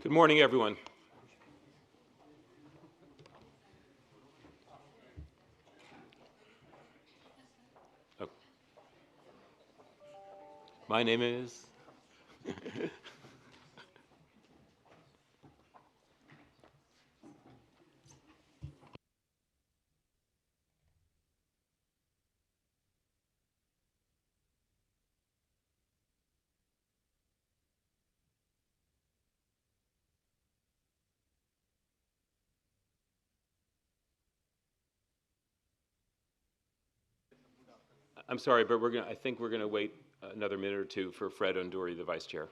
Good morning, everyone. Oh, my name is. I'm sorry, but I think we're gonna wait another minute or two for Fred Onduri, the vice chair.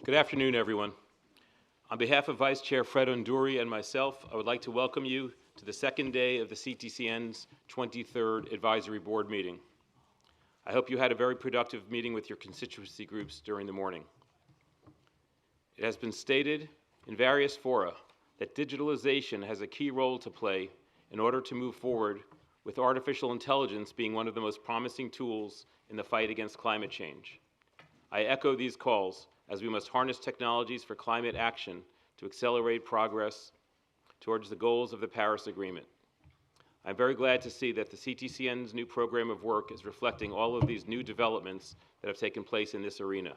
Good afternoon, everyone. On behalf of Vice Chair Fred Onduri and myself, I would like to welcome you to the second day of the CTCN's 23rd Advisory Board meeting. I hope you had a very productive meeting with your constituency groups during the morning. It has been stated in various fora that digitalization has a key role to play in order to move forward, with artificial intelligence being one of the most promising tools in the fight against climate change. I echo these calls, as we must harness technologies for climate action to accelerate progress towards the goals of the Paris Agreement. I'm very glad to see that the CTCN's new program of work is reflecting all of these new developments that have taken place in this arena.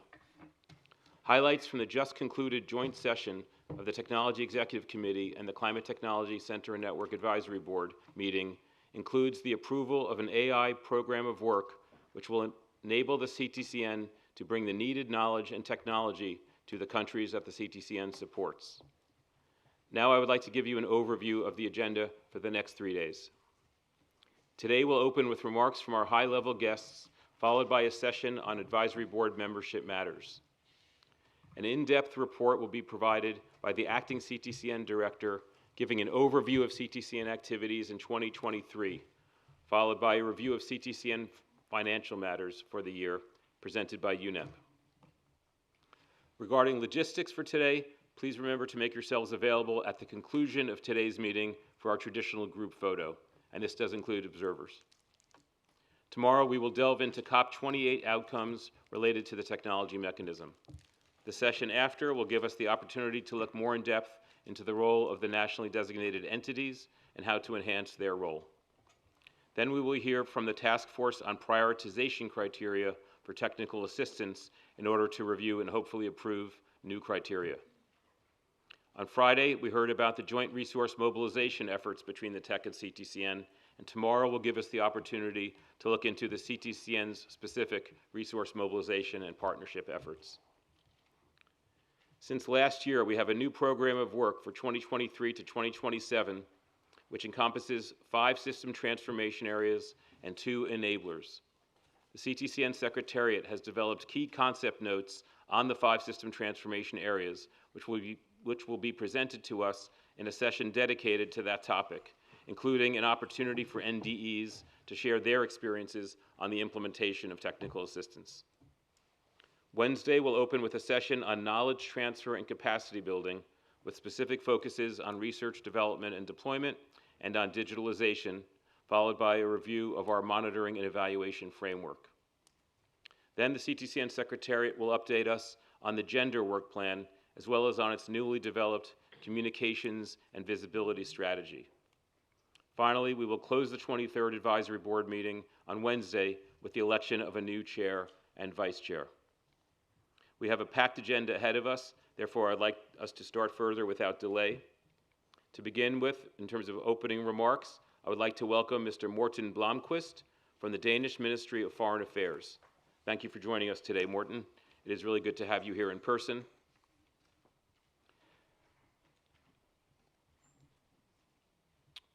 Highlights from the just concluded joint session of the Technology Executive Committee and the Climate Technology Center and Network Advisory Board meeting includes the approval of an AI program of work which will enable the CTCN to bring the needed knowledge and technology to the countries that the CTCN supports. Now I would like to give you an overview of the agenda for the next 3 days. Today we'll open with remarks from our high-level guests, followed by a session on advisory board membership matters. An in-depth report will be provided by the acting CTCN director, giving an overview of CTCN activities in 2023, followed by a review of CTCN financial matters for the year, presented by UNEP. Regarding logistics for today, please remember to make yourselves available at the conclusion of today's meeting for our traditional group photo, and this does include observers. Tomorrow we will delve into COP28 outcomes related to the technology mechanism. The session after will give us the opportunity to look more in depth into the role of the nationally designated entities and how to enhance their role. Then we will hear from the task force on prioritization criteria for technical assistance in order to review and hopefully approve new criteria. On Friday, we heard about the joint resource mobilization efforts between the TEC and CTCN, and tomorrow will give us the opportunity to look into the CTCN's specific resource mobilization and partnership efforts. Since last year, we have a new program of work for 2023 to 2027, which encompasses 5 system transformation areas and 2 enablers. The CTCN Secretariat has developed key concept notes on the 5 system transformation areas, which will be presented to us in a session dedicated to that topic, including an opportunity for NDEs to share their experiences on the implementation of technical assistance. Wednesday will open with a session on knowledge transfer and capacity building, with specific focuses on research, development, and deployment, and on digitalization, followed by a review of our monitoring and evaluation framework. Then the CTCN Secretariat will update us on the gender work plan, as well as on its newly developed communications and visibility strategy. Finally, we will close the 23rd Advisory Board meeting on Wednesday with the election of a new chair and vice chair. We have a packed agenda ahead of us, therefore I'd like us to start further without delay. To begin with, in terms of opening remarks, I would like to welcome Mr. Morten Blomqvist from the Danish Ministry of Foreign Affairs. Thank you for joining us today, Morten. It is really good to have you here in person.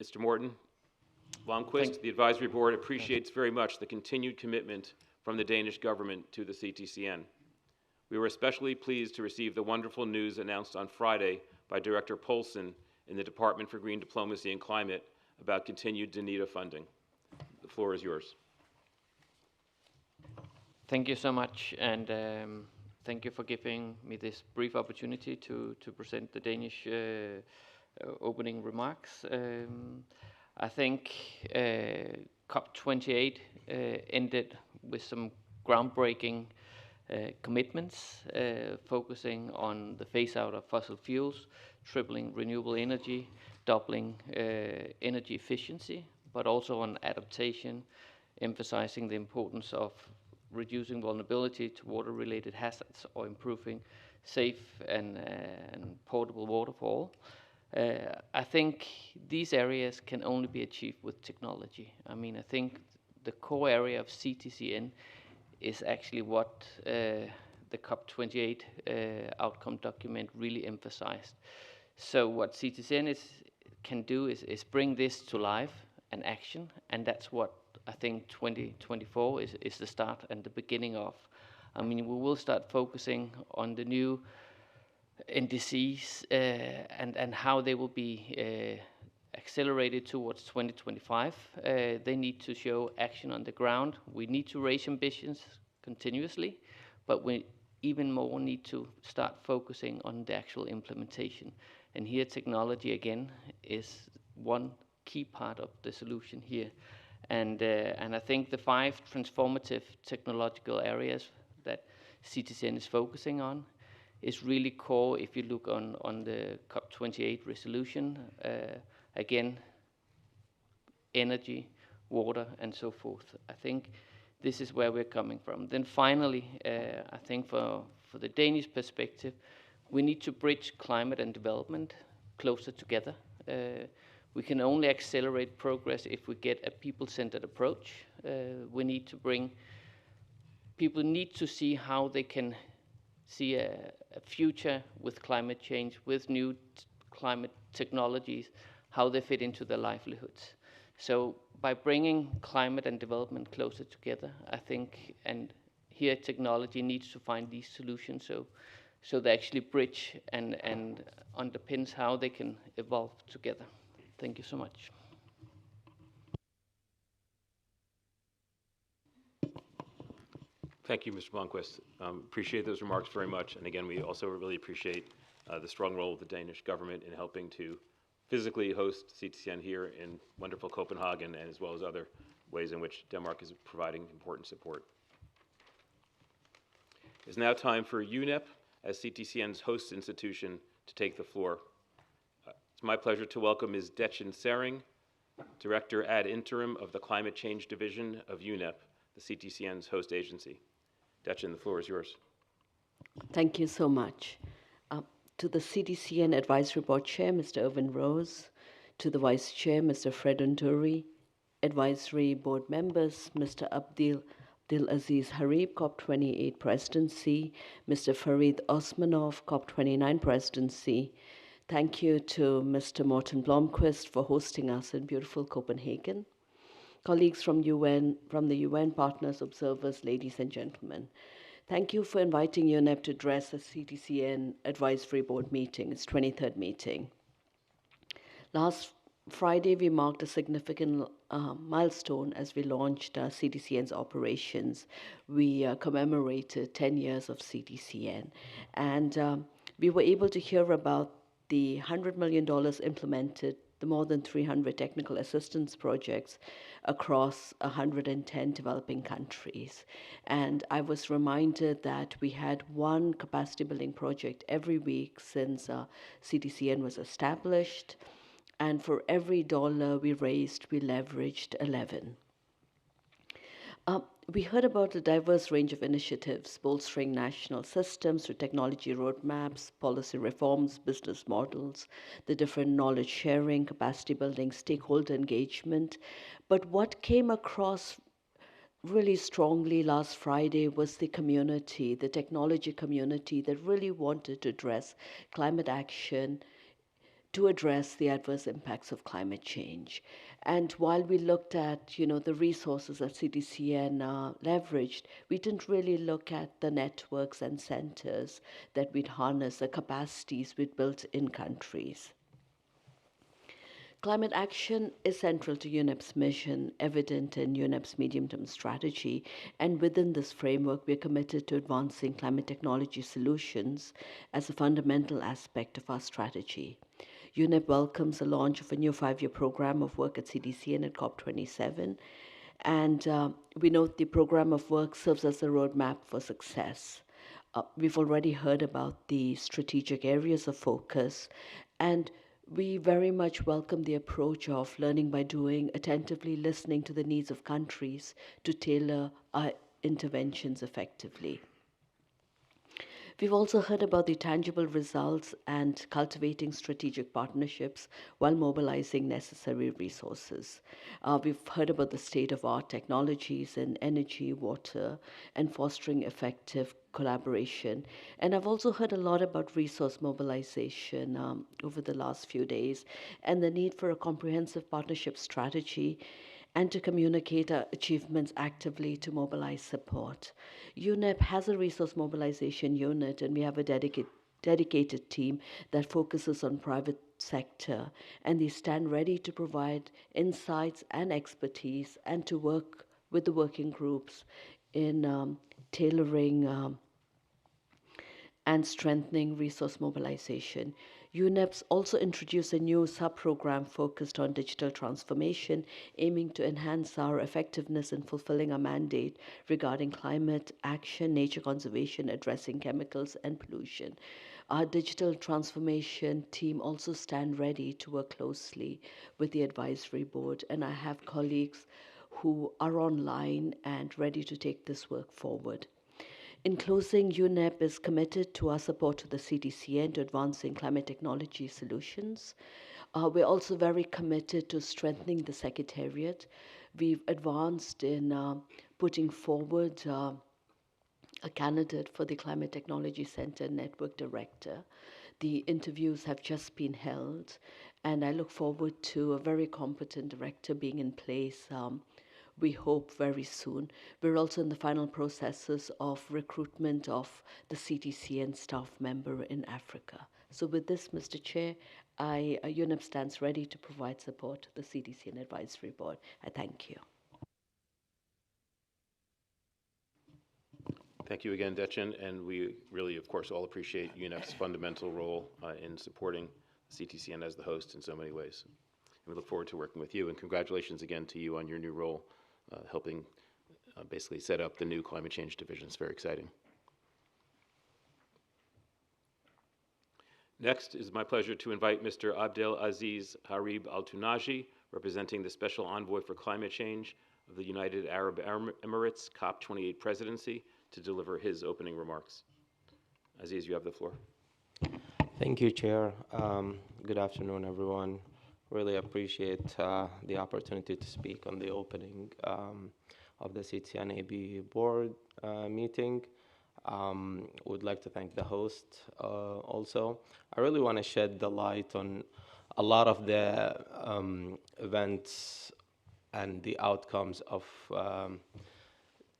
Mr. Morten Blomqvist, the Advisory Board appreciates very much the continued commitment from the Danish government to the CTCN. We were especially pleased to receive the wonderful news announced on Friday by Director Poulsen in the Department for Green Diplomacy and Climate about continued DANIDA funding. The floor is yours. Thank you so much, and thank you for giving me this brief opportunity to present the Danish opening remarks. I think COP28 ended with some groundbreaking commitments, focusing on the phase out of fossil fuels, tripling renewable energy, doubling energy efficiency, but also on adaptation, emphasizing the importance of reducing vulnerability to water-related hazards or improving safe and portable water for all. I think these areas can only be achieved with technology. I mean, I think the core area of CTCN is actually what the COP28 outcome document really emphasized. So what CTCN can do is bring this to life and action, and that's what I think 2024 is the start and the beginning of. I mean, we will start focusing on the new NDCs and how they will be accelerated towards 2025. They need to show action on the ground. We need to raise ambitions continuously, but we even more need to start focusing on the actual implementation. And here technology again is one key part of the solution here. And I think the 5 transformative technological areas that CTCN is focusing on is really core if you look on the COP28 resolution. Again, energy, water, and so forth. I think this is where we're coming from. Then finally, I think for the Danish perspective, we need to bridge climate and development closer together. We can only accelerate progress if we get a people-centered approach. We need to bring, people need to see how they can see a future with climate change, with new climate technologies, how they fit into their livelihoods. So by bringing climate and development closer together, I think, and here technology needs to find these solutions so they actually bridge and underpins how they can evolve together. Thank you so much. Thank you, Mr. Blomqvist. Appreciate those remarks very much. And again, we also really appreciate the strong role of the Danish government in helping to physically host CTCN here in wonderful Copenhagen, and as well as other ways in which Denmark is providing important support. It's now time for UNEP, as CTCN's host institution, to take the floor. It's my pleasure to welcome Ms. Detjen Sering, Director ad interim of the Climate Change Division of UNEP, the CTCN's host agency. Detjen, the floor is yours. Thank you so much. To the CTCN Advisory Board Chair, Mr. Irvin Rose, to the Vice Chair, Mr. Fredon Dury, Advisory Board members, Mr. Abdelaziz Harib, COP28 Presidency, Mr. Farid Osmanov, COP29 Presidency. Thank you to Mr. Morten Blomqvist for hosting us in beautiful Copenhagen. Colleagues from the UN partners, observers, ladies and gentlemen. Thank you for inviting UNEP to address the CTCN Advisory Board meeting, its 23rd meeting. Last Friday, we marked a significant milestone as we launched CTCN's operations. We commemorated 10 years of CTCN, and we were able to hear about the $100 million implemented the more than 300 technical assistance projects across 110 developing countries. And I was reminded that we had one capacity building project every week since CTCN was established. And for every dollar we raised, we leveraged 11. We heard about a diverse range of initiatives bolstering national systems through technology roadmaps, policy reforms, business models, the different knowledge sharing, capacity building, stakeholder engagement. But what came across really strongly last Friday was the community, the technology community that really wanted to address climate action to address the adverse impacts of climate change. And while we looked at, the resources that CDCN leveraged, we didn't really look at the networks and centers that we'd harness, the capacities we'd built in countries. Climate action is central to UNEP's mission, evident in UNEP's medium-term strategy, and within this framework, we are committed to advancing climate technology solutions as a fundamental aspect of our strategy. UNEP welcomes the launch of a new 5-year program of work at CDC and at COP27, and we note the program of work serves as a roadmap for success. We've already heard about the strategic areas of focus, and we very much welcome the approach of learning by doing, attentively listening to the needs of countries to tailor our interventions effectively. We've also heard about the tangible results and cultivating strategic partnerships while mobilizing necessary resources. We've heard about the state-of-art technologies in energy, water, and fostering effective collaboration. And I've also heard a lot about resource mobilization over the last few days and the need for a comprehensive partnership strategy and to communicate our achievements actively to mobilize support. UNEP has a resource mobilization unit, and we have a dedicated team that focuses on private sector, and they stand ready to provide insights and expertise and to work with the working groups in tailoring and strengthening resource mobilization. UNEP's also introduced a new sub-program focused on digital transformation, aiming to enhance our effectiveness in fulfilling our mandate regarding climate action, nature conservation, addressing chemicals and pollution. Our digital transformation team also stand ready to work closely with the advisory board, and I have colleagues who are online and ready to take this work forward. In closing, UNEP is committed to our support to the CDCN to advancing climate technology solutions. We're also very committed to strengthening the Secretariat. We've advanced in putting forward a candidate for the Climate Technology Center Network Director. The interviews have just been held, and I look forward to a very competent director being in place we hope very soon. We're also in the final processes of recruitment of the CTCN staff member in Africa. So with this, Mr. Chair, UNEP stands ready to provide support to the CTCN Advisory Board. I thank you. Thank you again, Dechen, and we really, of course, all appreciate UNEP's fundamental role in supporting CTCN as the host in so many ways. And we look forward to working with you, and congratulations again to you on your new role, helping basically set up the new Climate Change Division. It's very exciting. Next, it is my pleasure to invite Mr. Abdel Aziz Harib Al-Tunaji, representing the Special Envoy for Climate Change of the United Arab Emirates COP28 Presidency, to deliver his opening remarks. Aziz, you have the floor. Thank you, Chair. Good afternoon, everyone. Really appreciate the opportunity to speak on the opening of the CTCN-AB board meeting. Would like to thank the host also. I really want to shed the light on a lot of the events and the outcomes of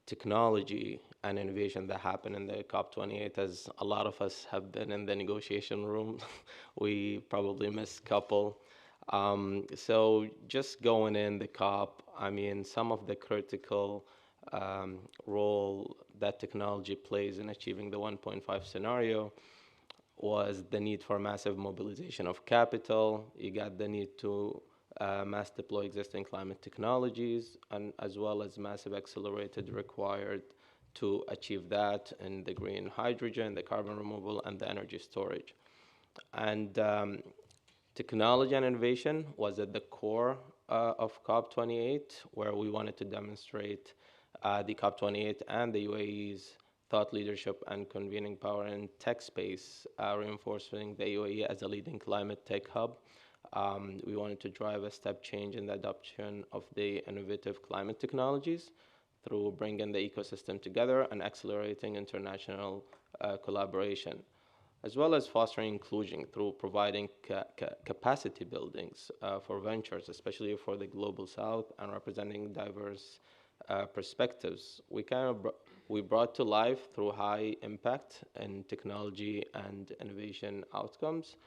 technology and innovation that happened in the COP28, as a lot of us have been in the negotiation room. We probably missed a couple. So just going in the COP, I mean, some of the critical role that technology plays in achieving the 1.5 scenario was the need for massive mobilization of capital. You got the need to mass deploy existing climate technologies, and as well as massive accelerated required to achieve that in the green hydrogen, the carbon removal, and the energy storage. And technology and innovation was at the core of COP28, where we wanted to demonstrate the COP28 and the UAE's thought leadership and convening power in tech space, reinforcing the UAE as a leading climate tech hub. We wanted to drive a step change in the adoption of the innovative climate technologies through bringing the ecosystem together and accelerating international collaboration, as well as fostering inclusion through providing capacity buildings for ventures, especially for the global south, and representing diverse perspectives. We brought to life through high impact in technology and innovation outcomes.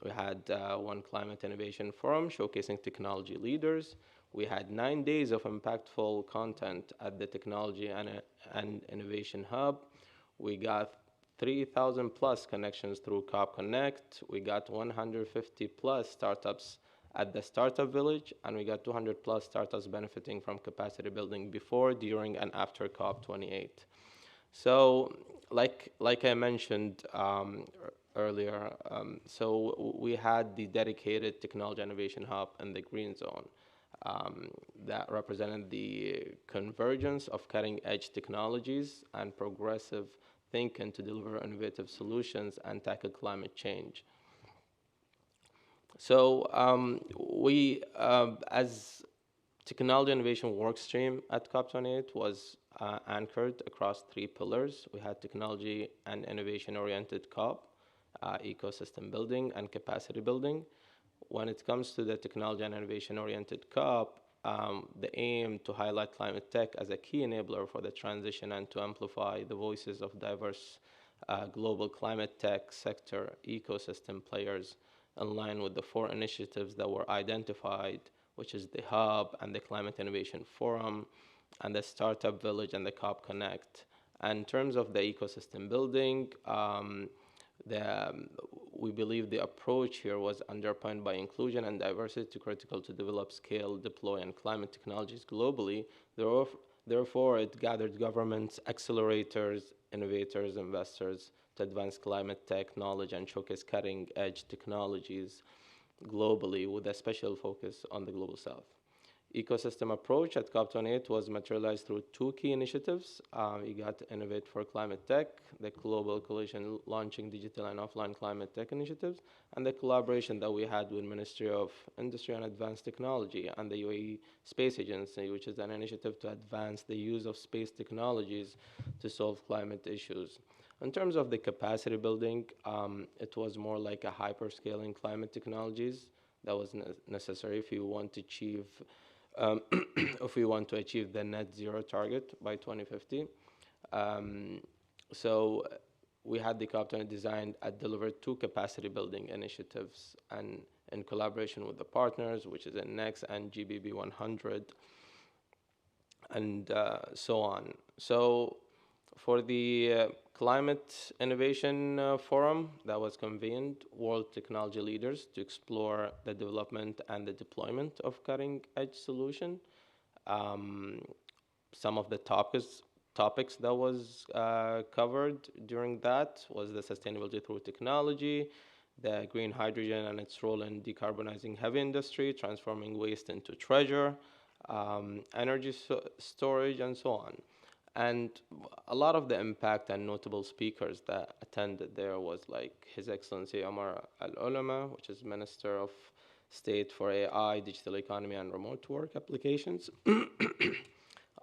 We had one climate innovation forum showcasing technology leaders. We had 9 days of impactful content at the Technology and Innovation Hub. We got 3,000 plus connections through COP Connect. We got 150 plus startups at the Startup Village, and we got 200 plus startups benefiting from capacity building before, during, and after COP28. So, like I mentioned earlier, so we had the dedicated Technology Innovation Hub in the Green Zone that represented the convergence of cutting-edge technologies and progressive thinking to deliver innovative solutions and tackle climate change. So we, as technology innovation workstream at COP28 was anchored across 3 pillars. We had technology and innovation-oriented COP, ecosystem building, and capacity building. When it comes to the technology and innovation-oriented COP, the aim to highlight climate tech as a key enabler for the transition and to amplify the voices of diverse global climate tech sector ecosystem players in line with the 4 initiatives that were identified, which is the Hub and the Climate Innovation Forum and the Startup Village and the COP Connect. And in terms of the ecosystem building, we believe the approach here was underpinned by inclusion and diversity critical to develop, scale, deploy, and climate technologies globally. Therefore, it gathered governments, accelerators, innovators, investors to advance climate tech knowledge and showcase cutting-edge technologies globally with a special focus on the Global South. Ecosystem approach at COP28 was materialized through 2 key initiatives. You got Innovate for Climate Tech, the global coalition launching digital and offline climate tech initiatives, and the collaboration that we had with Ministry of Industry and Advanced Technology and the UAE Space Agency, which is an initiative to advance the use of space technologies to solve climate issues. In terms of the capacity building, it was more like a hyperscaling climate technologies that was necessary if you want to achieve if we want to achieve the net zero target by 2050. So we had the COP28 designed and delivered 2 capacity building initiatives and in collaboration with the partners, which is NEX and GBB 100, and so on. So for the Climate Innovation Forum that was convened, world technology leaders to explore the development and the deployment of cutting-edge solution. Some of the topics that was covered during that was the sustainability through technology, the green hydrogen and its role in decarbonizing heavy industry, transforming waste into treasure, energy storage, and so on. And a lot of the impact and notable speakers that attended there was like His Excellency Omar Al-Ulama, which is Minister of State for AI, Digital Economy, and Remote Work Applications,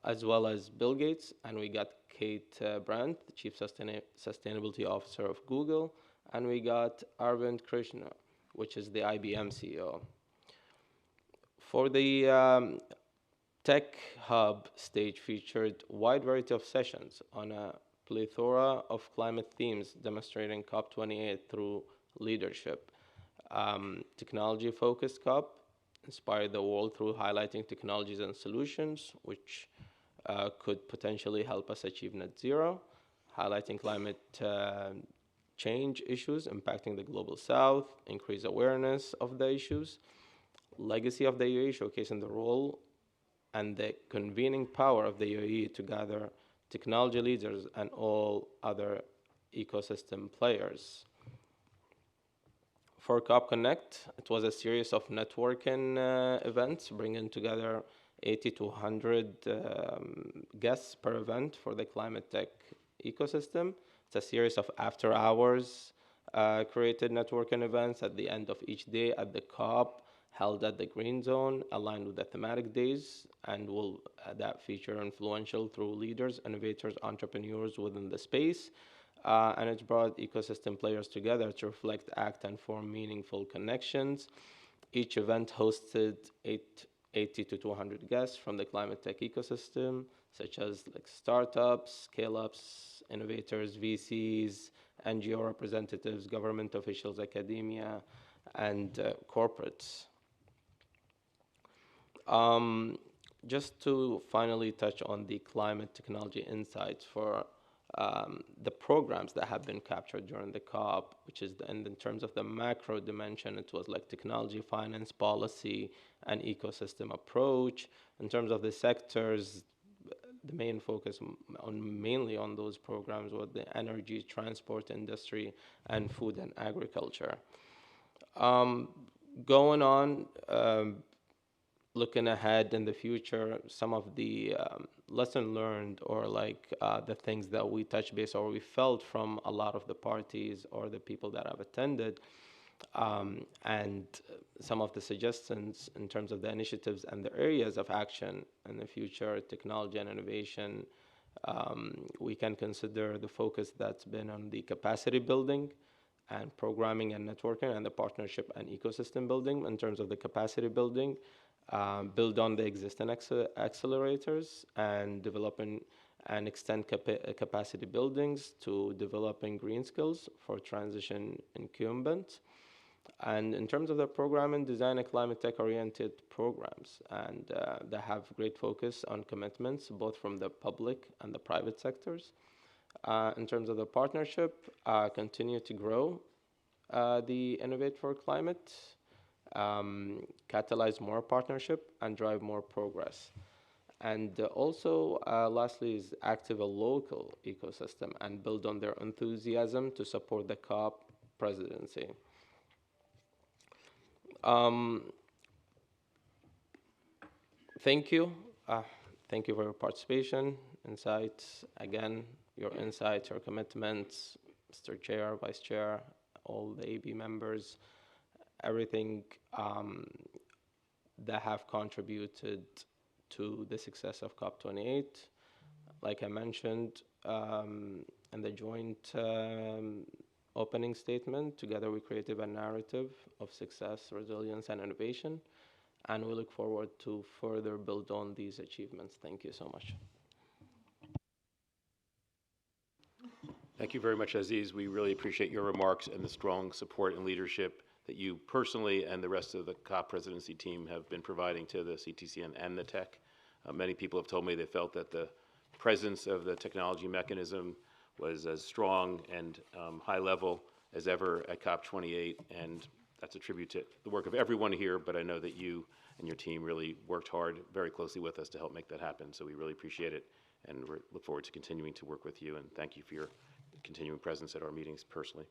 as well as Bill Gates. And we got Kate Brandt, the Chief Sustainability Officer of Google. And we got Arvind Krishna, which is the IBM CEO. For the Tech Hub stage featured a wide variety of sessions on a plethora of climate themes demonstrating COP28 through leadership. Technology-focused COP inspired the world through highlighting technologies and solutions which could potentially help us achieve net zero, highlighting climate change issues impacting the global south, increase awareness of the issues, legacy of the UAE, showcasing the role and the convening power of the UAE to gather technology leaders and all other ecosystem players. For COP Connect, it was a series of networking events, bringing together 80 to 100 guests per event for the climate tech ecosystem. It's a series of after-hours created networking events at the end of each day at the COP, held at the Green Zone, aligned with the thematic days, and will that feature influential through leaders, innovators, entrepreneurs within the space. And it's brought ecosystem players together to reflect, act, and form meaningful connections. Each event hosted 80 to 200 guests from the climate tech ecosystem, such as like startups, scale-ups, innovators, VCs, NGO representatives, government officials, academia, and corporates. Just to finally touch on the climate technology insights for the programs that have been captured during the COP, which is in terms of the macro dimension, it was like technology, finance, policy, and ecosystem approach. In terms of the sectors, the main focus mainly on those programs was the energy, transport industry, and food and agriculture. Going on, looking ahead in the future, some of the lesson learned or like the things that we touch base or we felt from a lot of the parties or the people that have attended, and some of the suggestions in terms of the initiatives and the areas of action in the future, technology and innovation. We can consider the focus that's been on the capacity building and programming and networking and the partnership and ecosystem building. In terms of the capacity building, build on the existing accelerators and developing and extend capacity buildings to developing green skills for transition incumbents. And in terms of the programming, design a climate tech oriented programs and that have great focus on commitments both from the public and the private sectors. In terms of the partnership, continue to grow the Innovate for Climate, catalyze more partnership and drive more progress. And also, lastly, is active a local ecosystem and build on their enthusiasm to support the COP presidency. Thank you. Thank you for your participation, insights. Again, your insights, your commitments, Mr. Chair, Vice Chair, all the AB members, everything that have contributed to the success of COP28. Like I mentioned in the joint opening statement, together we created a narrative of success, resilience, and innovation, and we look forward to further build on these achievements. Thank you so much. Thank you very much, Aziz. We really appreciate your remarks and the strong support and leadership that you personally and the rest of the COP presidency team have been providing to the CTCN and the tech. Many people have told me they felt that the presence of the technology mechanism was as strong and high level as ever at COP28, and that's a tribute to the work of everyone here, but I know that you and your team really worked hard, very closely with us to help make that happen, so we really appreciate it, and we look forward to continuing to work with you, and thank you for your continuing presence at our meetings personally.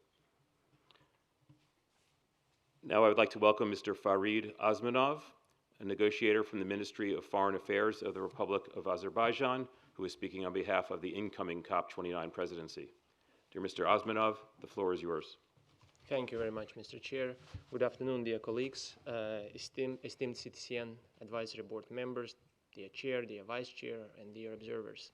Now I would like to welcome Mr. Farid Osmanov, a negotiator from the Ministry of Foreign Affairs of the Republic of Azerbaijan, who is speaking on behalf of the incoming COP29 presidency. Dear Mr. Osmanov, the floor is yours. Thank you very much, Mr. Chair. Good afternoon, dear colleagues, esteemed CTCN Advisory Board members, dear Chair, dear Vice Chair, and dear observers.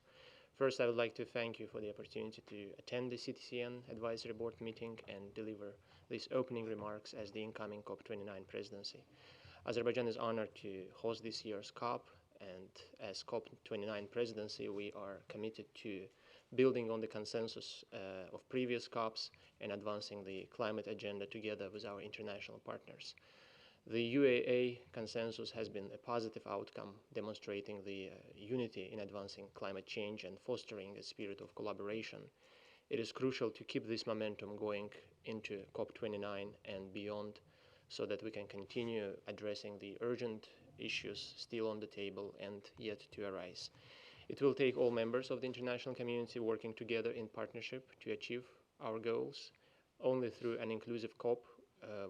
First, I would like to thank you for the opportunity to attend the CTCN Advisory Board meeting and deliver these opening remarks as the incoming COP29 presidency. Azerbaijan is honored to host this year's COP, and as COP29 presidency, we are committed to building on the consensus of previous COPs and advancing the climate agenda together with our international partners. The UAA consensus has been a positive outcome, demonstrating the unity in advancing climate change and fostering a spirit of collaboration It is crucial to keep this momentum going into COP29 and beyond so that we can continue addressing the urgent issues still on the table and yet to arise. It will take all members of the international community working together in partnership to achieve our goals. Only through an inclusive COP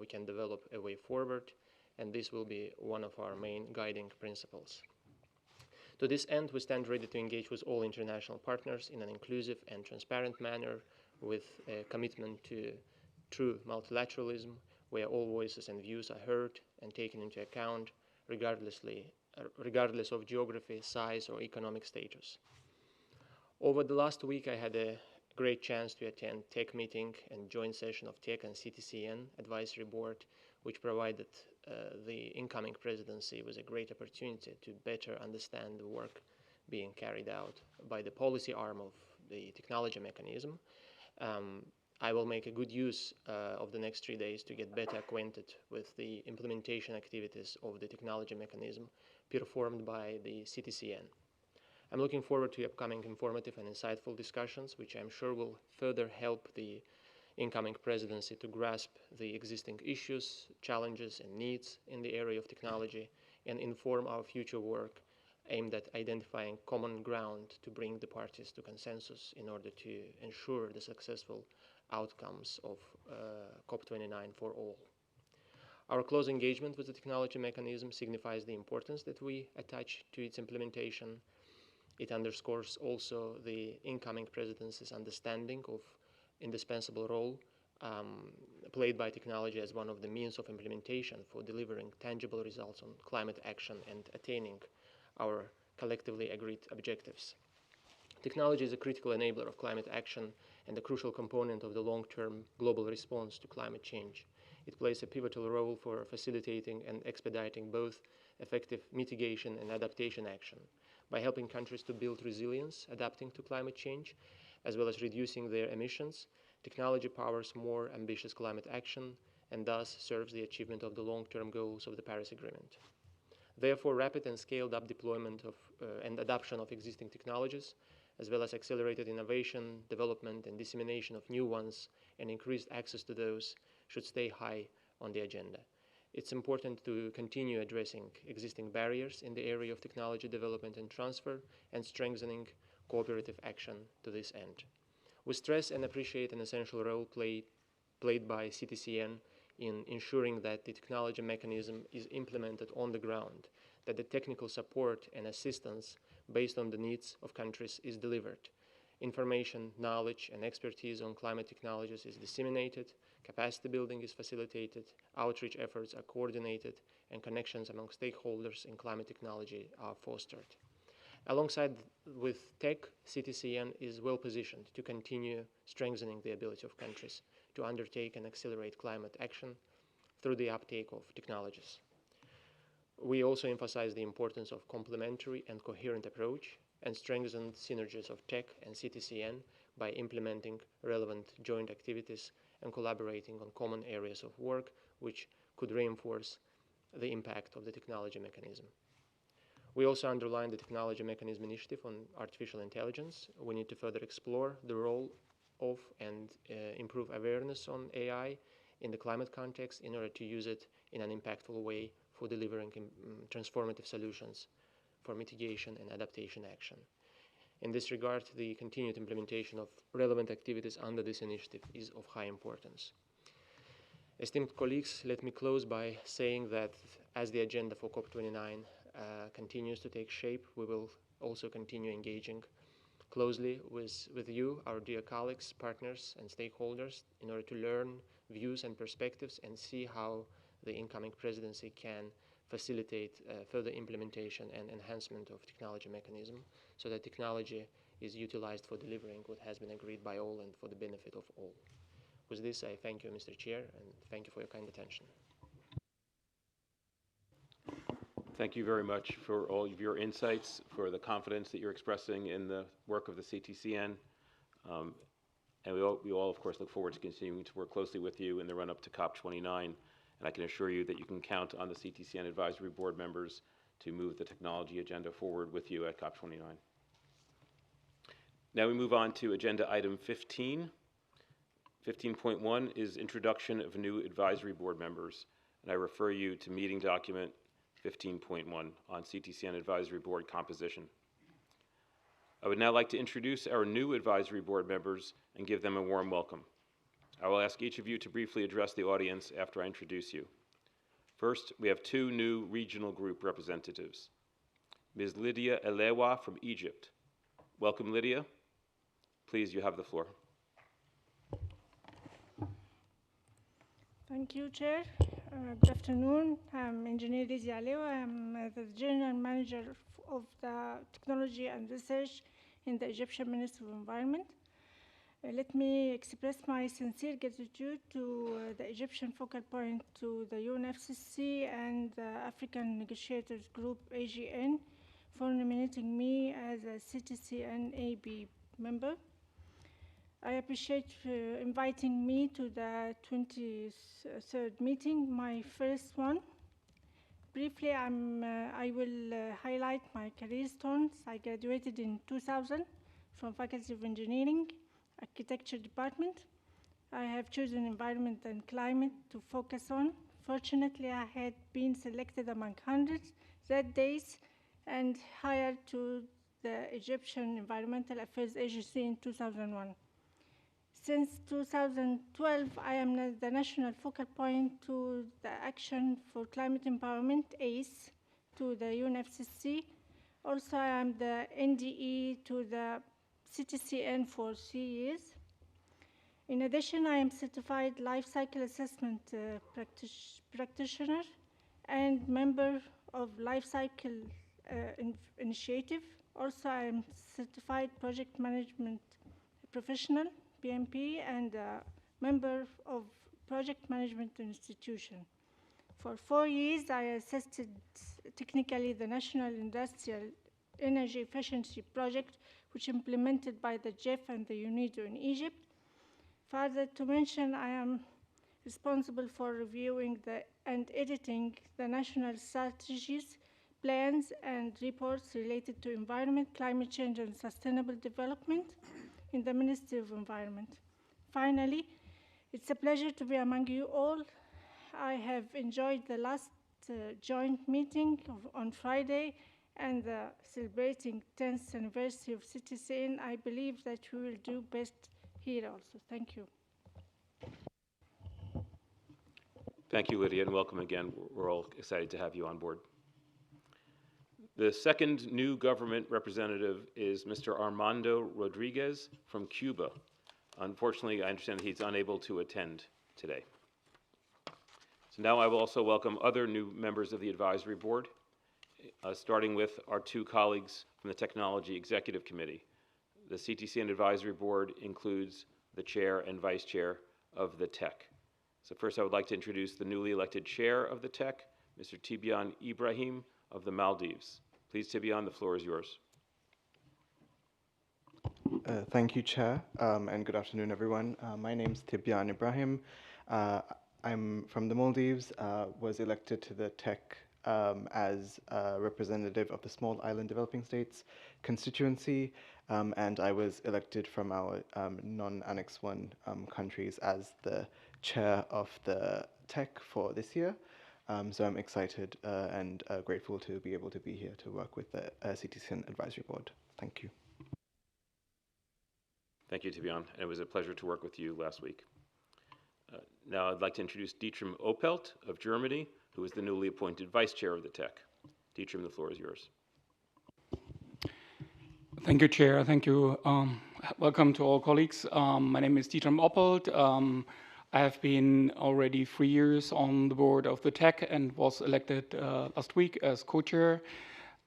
we can develop a way forward, and this will be one of our main guiding principles. To this end, we stand ready to engage with all international partners in an inclusive and transparent manner with a commitment to true multilateralism, where all voices and views are heard and taken into account, regardless of geography, size, or economic status. Over the last week, I had a great chance to attend TEC meeting and joint session of TEC and CTCN Advisory Board, which provided the incoming presidency with a great opportunity to better understand the work being carried out by the policy arm of the technology mechanism. I will make a good use of the next 3 days to get better acquainted with the implementation activities of the technology mechanism performed by the CTCN. I'm looking forward to upcoming informative and insightful discussions, which I'm sure will further help the incoming presidency to grasp the existing issues, challenges, and needs in the area of technology and inform our future work aimed at identifying common ground to bring the parties to consensus in order to ensure the successful outcomes of COP29 for all. Our close engagement with the technology mechanism signifies the importance that we attach to its implementation. It underscores also the incoming presidency's understanding of indispensable role played by technology as one of the means of implementation for delivering tangible results on climate action and attaining our collectively agreed objectives. Technology is a critical enabler of climate action and a crucial component of the long-term global response to climate change. It plays a pivotal role for facilitating and expediting both effective mitigation and adaptation action. By helping countries to build resilience, adapting to climate change, as well as reducing their emissions, technology powers more ambitious climate action and thus serves the achievement of the long-term goals of the Paris Agreement. Therefore, rapid and scaled-up deployment of and adoption of existing technologies, as well as accelerated innovation, development, and dissemination of new ones, and increased access to those, should stay high on the agenda. It's important to continue addressing existing barriers in the area of technology development and transfer, and strengthening cooperative action to this end. We stress and appreciate an essential role played by CTCN in ensuring that the technology mechanism is implemented on the ground, that the technical support and assistance based on the needs of countries is delivered. Information, knowledge, and expertise on climate technologies is disseminated, capacity building is facilitated, outreach efforts are coordinated, and connections among stakeholders in climate technology are fostered. Alongside with TEC, CTCN is well positioned to continue strengthening the ability of countries to undertake and accelerate climate action through the uptake of technologies. We also emphasize the importance of complementary and coherent approach and strengthen synergies of TEC and CTCN by implementing relevant joint activities and collaborating on common areas of work which could reinforce the impact of the technology mechanism. We also underline the technology mechanism initiative on artificial intelligence. We need to further explore the role of and improve awareness on AI in the climate context in order to use it in an impactful way for delivering transformative solutions for mitigation and adaptation action. In this regard, the continued implementation of relevant activities under this initiative is of high importance. Esteemed colleagues, let me close by saying that as the agenda for COP29 continues to take shape, we will also continue engaging closely with you, our dear colleagues, partners, and stakeholders in order to learn views and perspectives and see how the incoming presidency can facilitate further implementation and enhancement of technology mechanism so that technology is utilized for delivering what has been agreed by all and for the benefit of all. With this, I thank you, Mr. Chair, and thank you for your kind attention. Thank you very much for all of your insights, for the confidence that you're expressing in the work of the CTCN. And we all, of course, look forward to continuing to work closely with you in the run-up to COP29. And I can assure you that you can count on the CTCN Advisory Board members to move the technology agenda forward with you at COP29. Now we move on to agenda item 15. 15.1 is introduction of new advisory board members, and I refer you to meeting document 15.1 on CTCN advisory board composition. I would now like to introduce our new advisory board members and give them a warm welcome. I will ask each of you to briefly address the audience after I introduce you. First, we have two new regional group representatives. Ms. Lydia Elewa from Egypt. Welcome, Lydia. Please, you have the floor. Thank you, Chair. Good afternoon. I'm Engineer Lydia Elewa. I'm the General Manager of the Technology and Research in the Egyptian Ministry of Environment. Let me express my sincere gratitude to the Egyptian Focal Point, to the UNFCCC and the African Negotiators Group, AGN, for nominating me as a CTCN-AB member. I appreciate inviting me to the 23rd meeting, my first one. Briefly, I will highlight my career stones. I graduated in 2000 from Faculty of Engineering, Architecture Department. I have chosen environment and climate to focus on. Fortunately, I had been selected among hundreds that days and hired to the Egyptian Environmental Affairs Agency in 2001. Since 2012, I am the national focal point to the Action for Climate Empowerment, ACE, to the UNFCCC. Also, I am the NDE to the CTCN for 3 years. In addition, I am certified life cycle assessment practitioner and member of Life Cycle Initiative. Also, I am certified project management professional, PMP, and a member of Project Management Institution. For 4 years, I assisted technically the National Industrial Energy Efficiency Project, which implemented by the GEF and the UNIDO in Egypt. Further to mention, I am responsible for reviewing and editing the national strategies, plans, and reports related to environment, climate change, and sustainable development in the Ministry of Environment. Finally, it's a pleasure to be among you all. I have enjoyed the last joint meeting on Friday and celebrating 10th anniversary of CTCN. I believe that we will do best here also. Thank you. Thank you, Lydia, and welcome again. We're all excited to have you on board. The second new government representative is Mr. Armando Rodriguez from Cuba. Unfortunately, I understand he's unable to attend today. So now I will also welcome other new members of the advisory board, starting with our two colleagues from the Technology Executive Committee. The CTCN Advisory Board includes the chair and vice chair of the TEC. So first I would like to introduce the newly elected chair of the TEC, Mr. Tibian Ibrahim of the Maldives. Please, Tibian, the floor is yours. Thank you, Chair, and good afternoon, everyone. My name is Tibian Ibrahim. I'm from the Maldives, was elected to the TEC as a representative of the Small Island Developing States constituency, and I was elected from our non-Annex 1 countries as the chair of the TEC for this year. So I'm excited and grateful to be able to be here to work with the CTCN Advisory Board. Thank you. Thank you, Tibian, and it was a pleasure to work with you last week. Now I'd like to introduce Dietram Opelt of Germany, who is the newly appointed vice chair of the TEC. Dietram, the floor is yours. Thank you, Chair. Thank you. Welcome to all colleagues. My name is Dietram Opelt. I have been already 3 years on the board of the TEC and was elected last week as co-chair.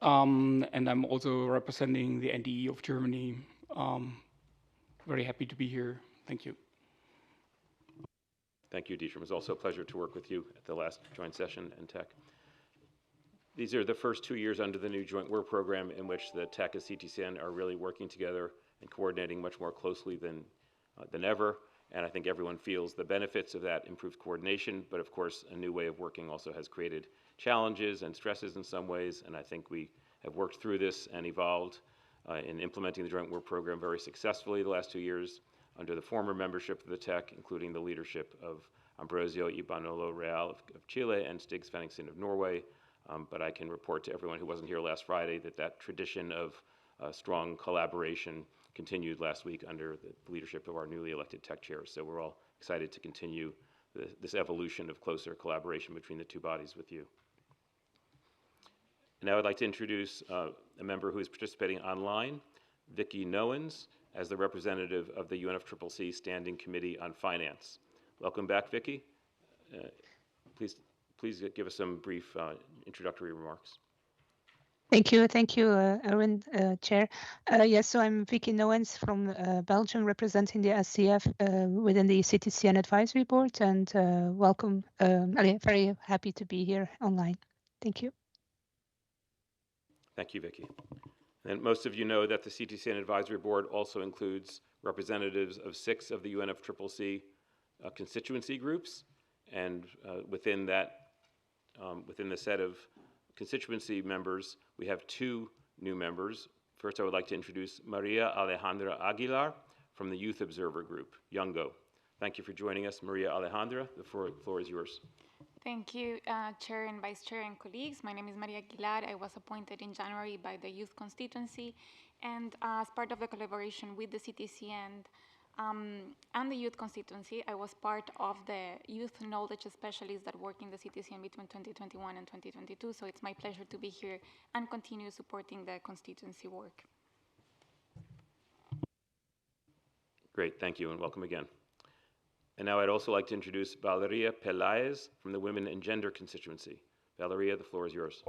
And I'm also representing the NDE of Germany. Very happy to be here. Thank you. Thank you, Dietram. It was also a pleasure to work with you at the last joint session in TEC. These are the first 2 years under the new joint work program in which the TEC and CTCN are really working together and coordinating much more closely than ever. And I think everyone feels the benefits of that improved coordination, but of course, a new way of working also has created challenges and stresses in some ways, and I think we have worked through this and evolved in implementing the Joint Work Program very successfully the last 2 years under the former membership of the TEC, including the leadership of Ambrosio Ibanolo Real of Chile and Stig Svenningsson of Norway. But I can report to everyone who wasn't here last Friday that that tradition of strong collaboration continued last week under the leadership of our newly elected TEC chairs. So we're all excited to continue this evolution of closer collaboration between the two bodies with you. Now I'd like to introduce a member who is participating online, Vicki Nowens, as the representative of the UNFCCC Standing Committee on Finance. Welcome back, Vicki. Please give us some brief introductory remarks. Thank you, Erwin, Chair. Yes, so I'm Vicki Nowens from Belgium, representing the SCF within the CTCN Advisory Board, and welcome. Very happy to be here online. Thank you. Thank you, Vicki. And most of you know that the CTCN Advisory Board also includes representatives of 6 of the UNFCCC constituency groups, and within the set of constituency members, we have 2 new members. First, I would like to introduce Maria Alejandra Aguilar from the Youth Observer Group, YOUNGO. Thank you for joining us, Maria Alejandra. The floor is yours. Thank you, Chair and Vice Chair and colleagues. My name is Maria Aguilar. I was appointed in January by the Youth Constituency, and as part of the collaboration with the CTCN and the Youth Constituency, I was part of the youth knowledge specialists that work in the CTCN between 2021 and 2022, so it's my pleasure to be here and continue supporting the constituency work. Great, thank you, and welcome again. And now I'd also like to introduce Valeria Pelaez from the Women and Gender constituency. Valeria, the floor is yours.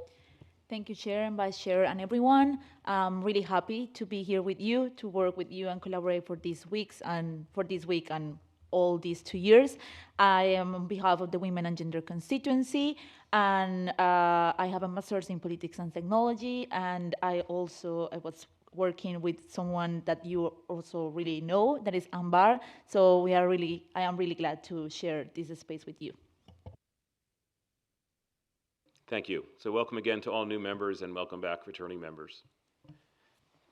Thank you, Chair and Vice Chair and everyone. I'm really happy to be here with you, to work with you and collaborate for these weeks and for this week and all these 2 years. I am on behalf of the Women and Gender constituency, and I have a master's in politics and technology, and I was working with someone that you also really know, that is Ambar. So I am really glad to share this space with you. Thank you. So welcome again to all new members, and welcome back returning members.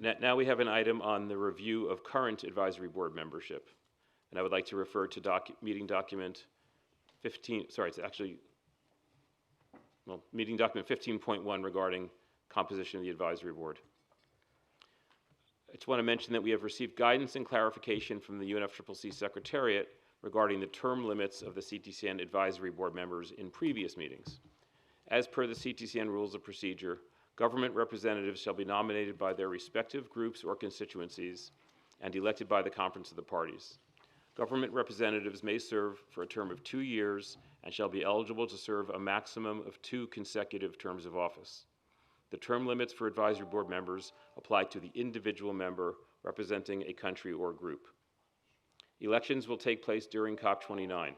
Now we have an item on the review of current advisory board membership. And I would like to refer to meeting document 15, sorry, it's actually, well, meeting document 15.1 regarding composition of the advisory board. I just want to mention that we have received guidance and clarification from the UNFCCC Secretariat regarding the term limits of the CTCN advisory board members in previous meetings. As per the CTCN rules of procedure, government representatives shall be nominated by their respective groups or constituencies and elected by the Conference of the Parties. Government representatives may serve for a term of 2 years and shall be eligible to serve a maximum of 2 consecutive terms of office. The term limits for advisory board members apply to the individual member representing a country or group. Elections will take place during COP29.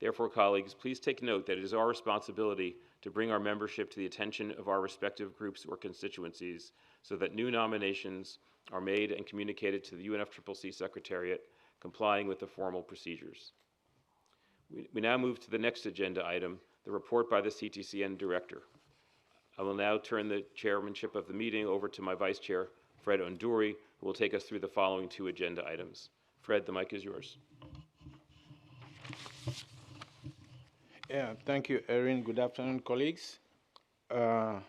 Therefore, colleagues, please take note that it is our responsibility to bring our membership to the attention of our respective groups or constituencies so that new nominations are made and communicated to the UNFCCC Secretariat, complying with the formal procedures. We now move to the next agenda item, the report by the CTCN Director. I will now turn the chairmanship of the meeting over to my Vice Chair, Fred Onduri, who will take us through the following 2 agenda items. Fred, the mic is yours. Yeah, thank you, Erin. Good afternoon, colleagues. I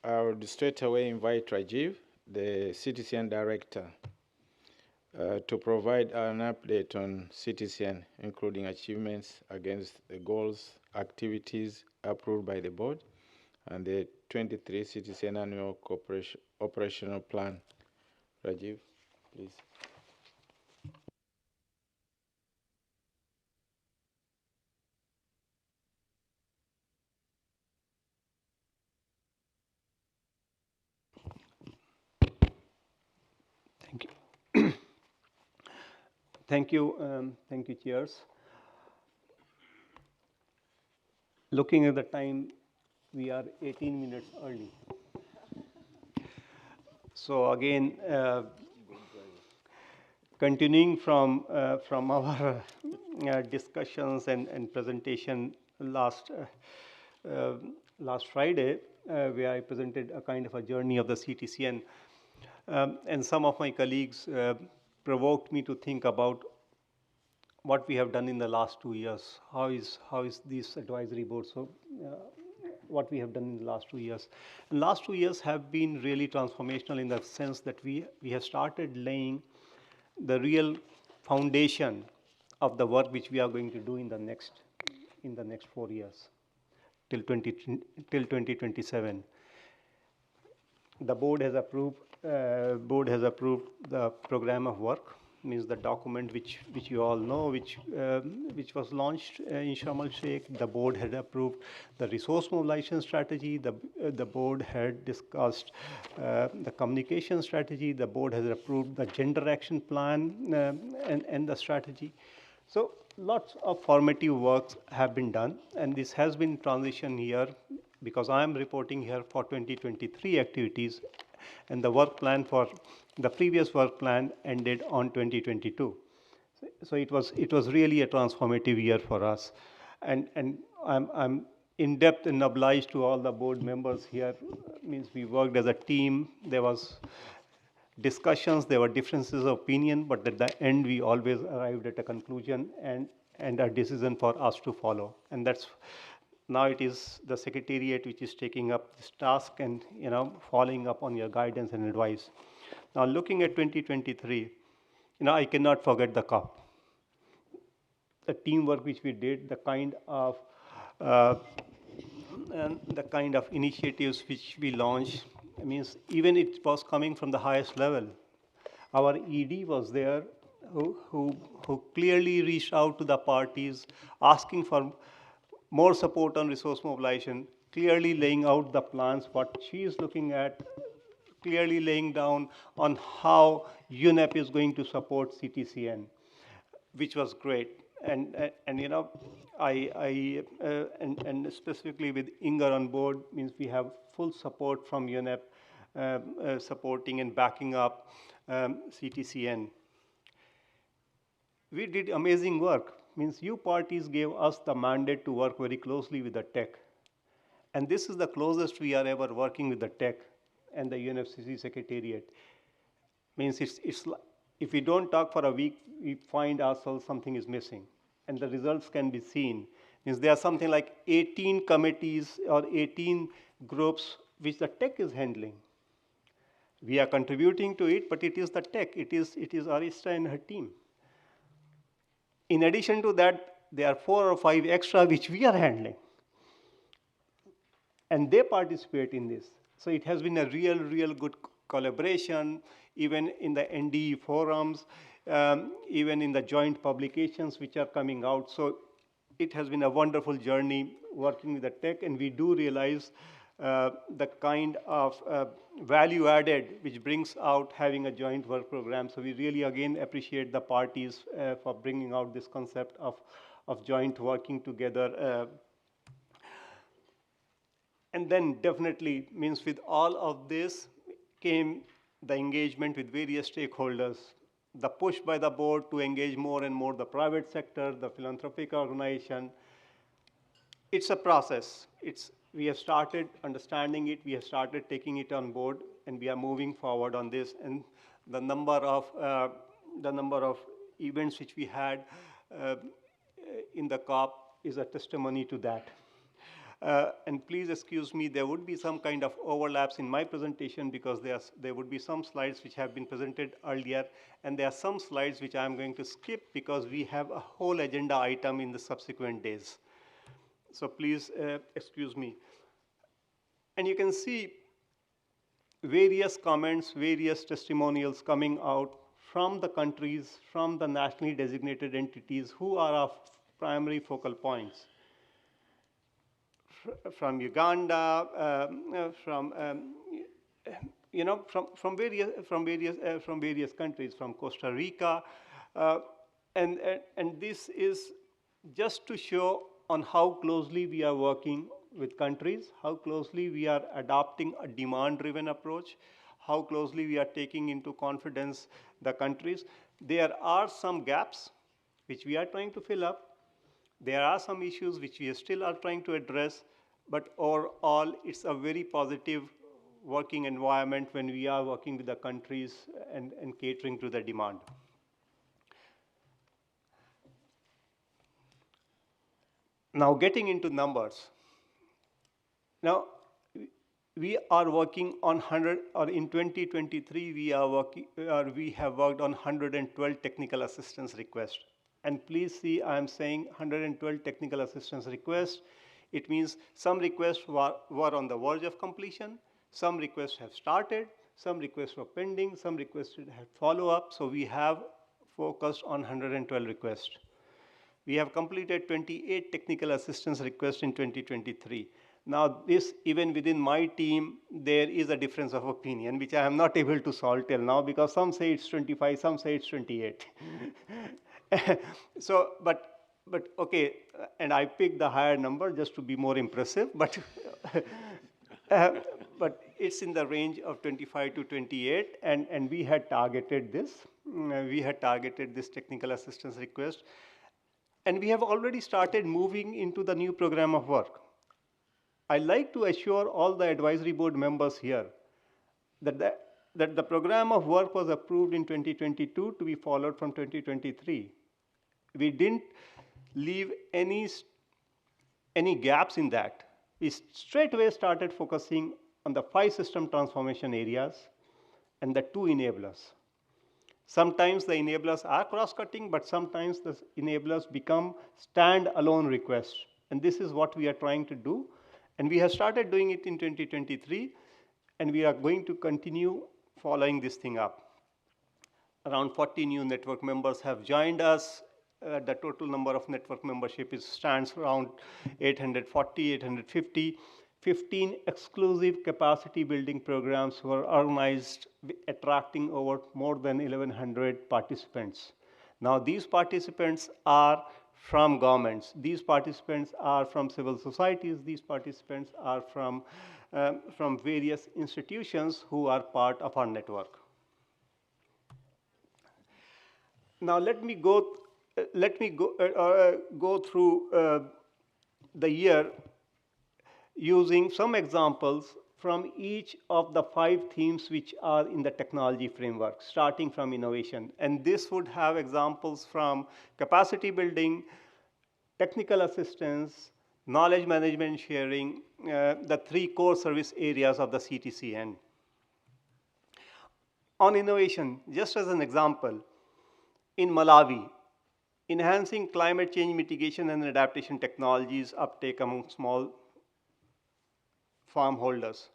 would straight away invite Rajiv, the CTCN Director, to provide an update on CTCN, including achievements against the goals, activities approved by the board, and the 23 CTCN Annual Operational Plan. Rajiv, please. Thank you. Thank you, chairs. Looking at the time, we are 18 minutes early. So again, continuing from our discussions and presentation last Friday, where I presented a kind of a journey of the CTCN. And some of my colleagues provoked me to think about what we have done in the last 2 years. How is this advisory board? So, what we have done in the last 2 years. And last 2 years have been really transformational in the sense that we have started laying the real foundation of the work which we are going to do in the next 4 years till 2027. The board has approved the program of work, means the document which you all know, which was launched in Sharm el Sheikh. The board had approved the resource mobilization strategy. The board had discussed the communication strategy. The board has approved the gender action plan and the strategy. So lots of formative works have been done, and this has been transition here because I am reporting here for 2023 activities, and the work plan for the previous work plan ended on 2022. So it was really a transformative year for us, and I'm in depth and obliged to all the board members here. Means we worked as a team. There was discussions, there were differences of opinion, but at the end we always arrived at a conclusion and a decision for us to follow. And that's now it is the secretariat which is taking up this task and following up on your guidance and advice. Now looking at 2023, I cannot forget the COP. The teamwork which we did, the kind of initiatives which we launched, means even it was coming from the highest level. Our ED was there who clearly reached out to the parties asking for more support on resource mobilization, clearly laying out the plans, what she is looking at, clearly laying down on how UNEP is going to support CTCN, which was great. And specifically with Inger on board, means we have full support from UNEP supporting and backing up CTCN. We did amazing work. Means you parties gave us the mandate to work very closely with the tech. And this is the closest we are ever working with the tech and the UNFCCC Secretariat. Means it's if we don't talk for a week, we find ourselves something is missing. And the results can be seen. Means there are something like 18 committees or 18 groups which the tech is handling. We are contributing to it, but it is the tech. It is Arista and her team. In addition to that, there are 4 or 5 extra which we are handling. And they participate in this. So it has been a real good collaboration, even in the NDE forums, even in the joint publications which are coming out. So it has been a wonderful journey working with the tech, and we do realize the kind of value added which brings out having a joint work program. So we really again appreciate the parties for bringing out this concept of joint working together. And then definitely means with all of this came the engagement with various stakeholders, the push by the board to engage more and more the private sector, the philanthropic organization. It's a process. We have started understanding it, we have started taking it on board, and we are moving forward on this. And the number of events which we had in the COP is a testimony to that. And please excuse me, there would be some kind of overlaps in my presentation because there would be some slides which have been presented earlier, and there are some slides which I'm going to skip because we have a whole agenda item in the subsequent days. So please excuse me. And you can see various comments, various testimonials coming out from the countries, from the nationally designated entities who are our primary focal points. From Uganda, from various countries, from Costa Rica, and this is just to show on how closely we are working with countries, how closely we are adopting a demand-driven approach, how closely we are taking into confidence the countries. There are some gaps which we are trying to fill up. There are some issues which we still are trying to address, but overall, it's a very positive working environment when we are working with the countries and catering to the demand. Now getting into numbers. Now we are working on 100, or in 2023 we are working, we have worked on 112 technical assistance requests. And please see, I am saying 112 technical assistance requests. It means some requests were on the verge of completion, some requests have started, some requests were pending, some requests had follow-up. So we have focused on 112 requests. We have completed 28 technical assistance requests in 2023. Now this, even within my team, there is a difference of opinion, which I am not able to solve till now, because some say it's 25, some say it's 28. So, but okay, and I picked the higher number just to be more impressive, but but it's in the range of 25 to 28, and we had targeted this. We had targeted this technical assistance request, and we have already started moving into the new program of work. I'd like to assure all the advisory board members here that the program of work was approved in 2022 to be followed from 2023. We didn't leave any gaps in that. We straight away started focusing on the 5 system transformation areas and the 2 enablers. Sometimes the enablers are cross-cutting, but sometimes the enablers become stand-alone requests. And this is what we are trying to do. And we have started doing it in 2023, and we are going to continue following this thing up. Around 40 new network members have joined us. The total number of network membership stands around 840, 850. 15 exclusive capacity building programs were organized, attracting over more than 1,100 participants. Now these participants are from governments, these participants are from civil societies, these participants are from various institutions who are part of our network. Now let me go through the year using some examples from each of the 5 themes which are in the technology framework, starting from innovation. And this would have examples from capacity building, technical assistance, knowledge management sharing, the 3 core service areas of the CTCN. On innovation, just as an example, in Malawi, enhancing climate change mitigation and adaptation technologies uptake among small farm holders.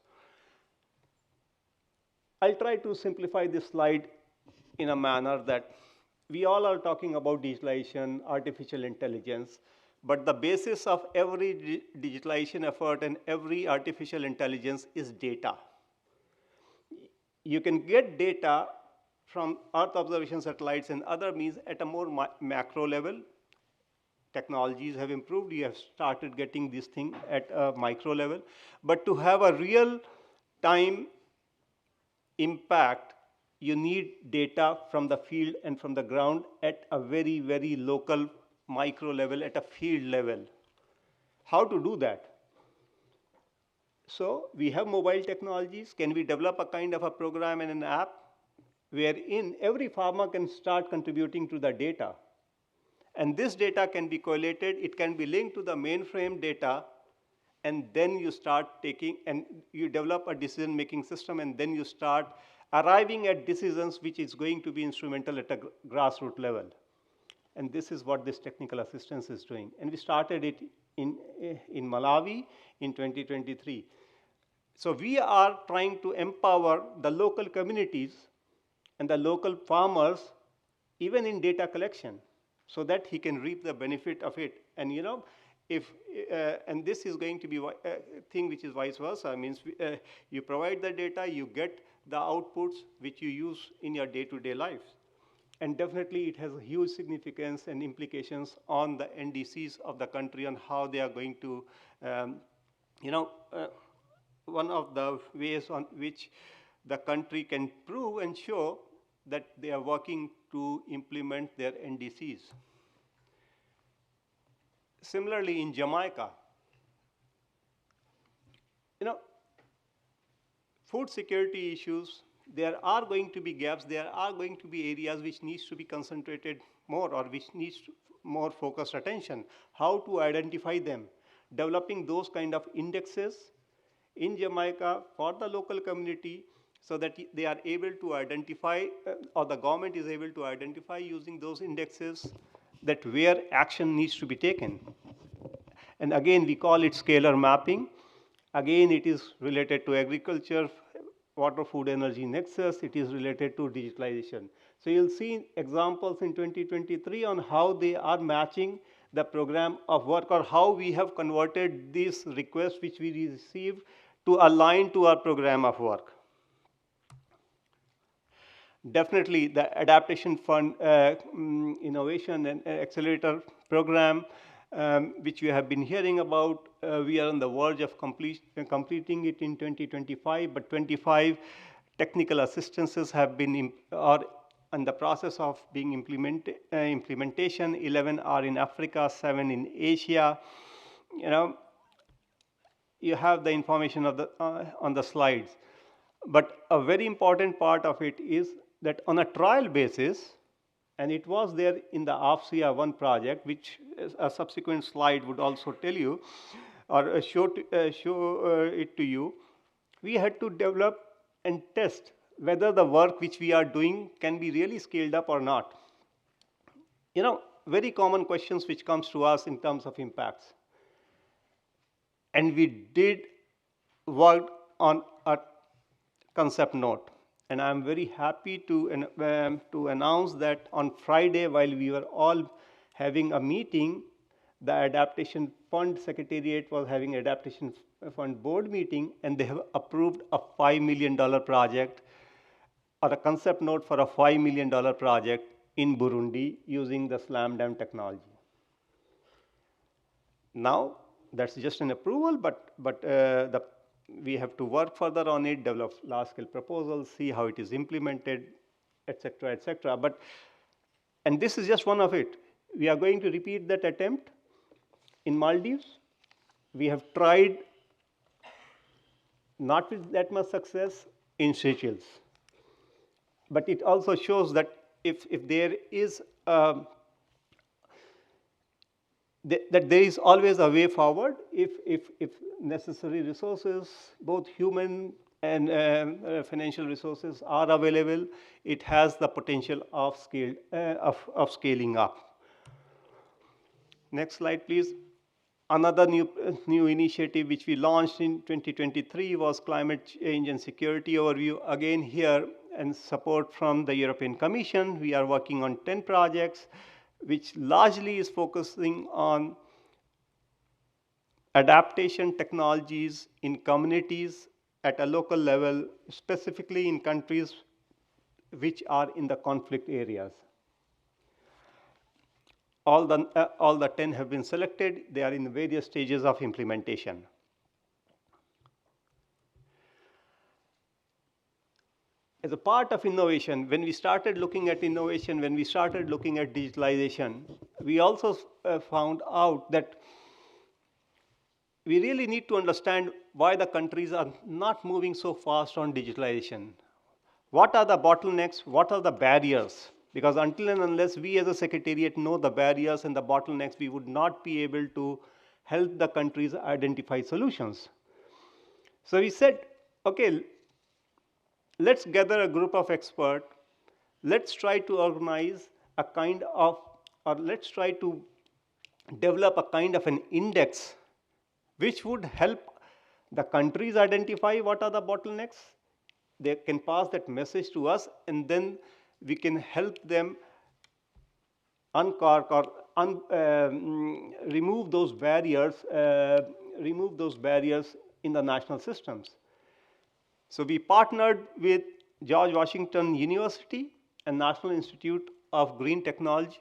I'll try to simplify this slide in a manner that we all are talking about digitalization, artificial intelligence, but the basis of every digitalization effort and every artificial intelligence is data. You can get data from Earth observation satellites and other means at a more macro level. Technologies have improved, you have started getting this thing at a micro level. But to have a real time impact, you need data from the field and from the ground at a very, very local micro level, at a field level. How to do that? So we have mobile technologies. Can we develop a kind of a program and an app wherein every farmer can start contributing to the data? And this data can be collated, it can be linked to the mainframe data, and then you start taking, and you develop a decision-making system, and then you start arriving at decisions which is going to be instrumental at a grassroots level. And this is what this technical assistance is doing. And we started it in Malawi in 2023. So we are trying to empower the local communities and the local farmers, even in data collection, so that he can reap the benefit of it. And you know, and this is going to be a thing which is vice versa. Means you provide the data, you get the outputs which you use in your day-to-day life. And definitely it has a huge significance and implications on the NDCs of the country on how they are going to, one of the ways on which the country can prove and show that they are working to implement their NDCs. Similarly, in Jamaica, food security issues, there are going to be gaps, there are going to be areas which needs to be concentrated more or which needs more focused attention. How to identify them? Developing those kind of indexes in Jamaica for the local community so that they are able to identify, or the government is able to identify using those indexes that where action needs to be taken. And again, we call it scalar mapping. Again, it is related to agriculture, water, food, energy nexus. It is related to digitalization. So you'll see examples in 2023 on how they are matching the program of work or how we have converted these requests which we received to align to our program of work. Definitely the Adaptation Fund Innovation and Accelerator Program, which you have been hearing about, we are on the verge of completing it in 2025, but 25 technical assistances have been are in the process of being implementation. 11 are in Africa, 7 in Asia. You know, you have the information of the, on the slides. But a very important part of it is that on a trial basis, and it was there in the AFCIA 1 project, which a subsequent slide would also tell you, or show it to you, we had to develop and test whether the work which we are doing can be really scaled up or not. You know, very common questions which comes to us in terms of impacts. And we did work on a concept note. And I'm very happy to announce that on Friday, while we were all having a meeting, the Adaptation Fund Secretariat was having Adaptation Fund Board meeting, and they have approved a $5 million project or a concept note for a $5 million project in Burundi using the SLAM Dam technology. Now, that's just an approval, but we have to work further on it, develop large-scale proposals, see how it is implemented, etc., etc. And this is just one of it. We are going to repeat that attempt in Maldives. We have tried, not with that much success, in Seychelles. But it also shows that if there is that there is always a way forward if necessary resources, both human and financial resources, are available. It has the potential of scaling up. Next slide, please. Another new initiative which we launched in 2023 was Climate Change and Security Overview. Again here, and support from the European Commission. We are working on 10 projects, which largely is focusing on adaptation technologies in communities at a local level, specifically in countries which are in the conflict areas. All the 10 have been selected. They are in various stages of implementation. As a part of innovation, when we started looking at innovation, when we started looking at digitalization, we also found out that we really need to understand why the countries are not moving so fast on digitalization. What are the bottlenecks? What are the barriers? Because until and unless we as a secretariat know the barriers and the bottlenecks, we would not be able to help the countries identify solutions. So we said, okay, let's gather a group of experts. Let's try to organize a kind of, or let's try to develop a kind of an index which would help the countries identify what are the bottlenecks. They can pass that message to us, and then we can help them uncork or remove those barriers in the national systems. So we partnered with George Washington University and National Institute of Green Technology.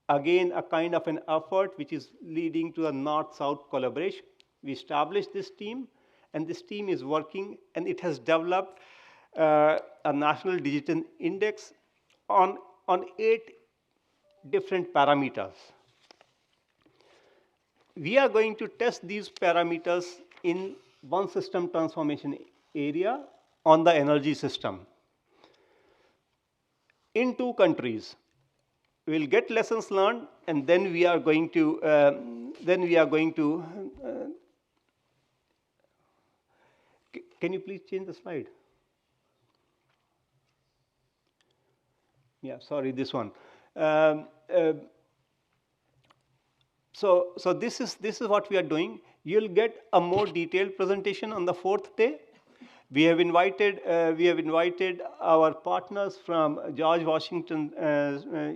Again, a kind of an effort which is leading to a north-south collaboration. We established this team, and this team is working, and it has developed a national digital index on 8 different parameters. We are going to test these parameters in one system transformation area on the energy system in 2 countries. We'll get lessons learned, and then we are going to can you please change the slide? Yeah, sorry, this one. So this is what we are doing. You'll get a more detailed presentation on the 4th day. We have invited our partners from George Washington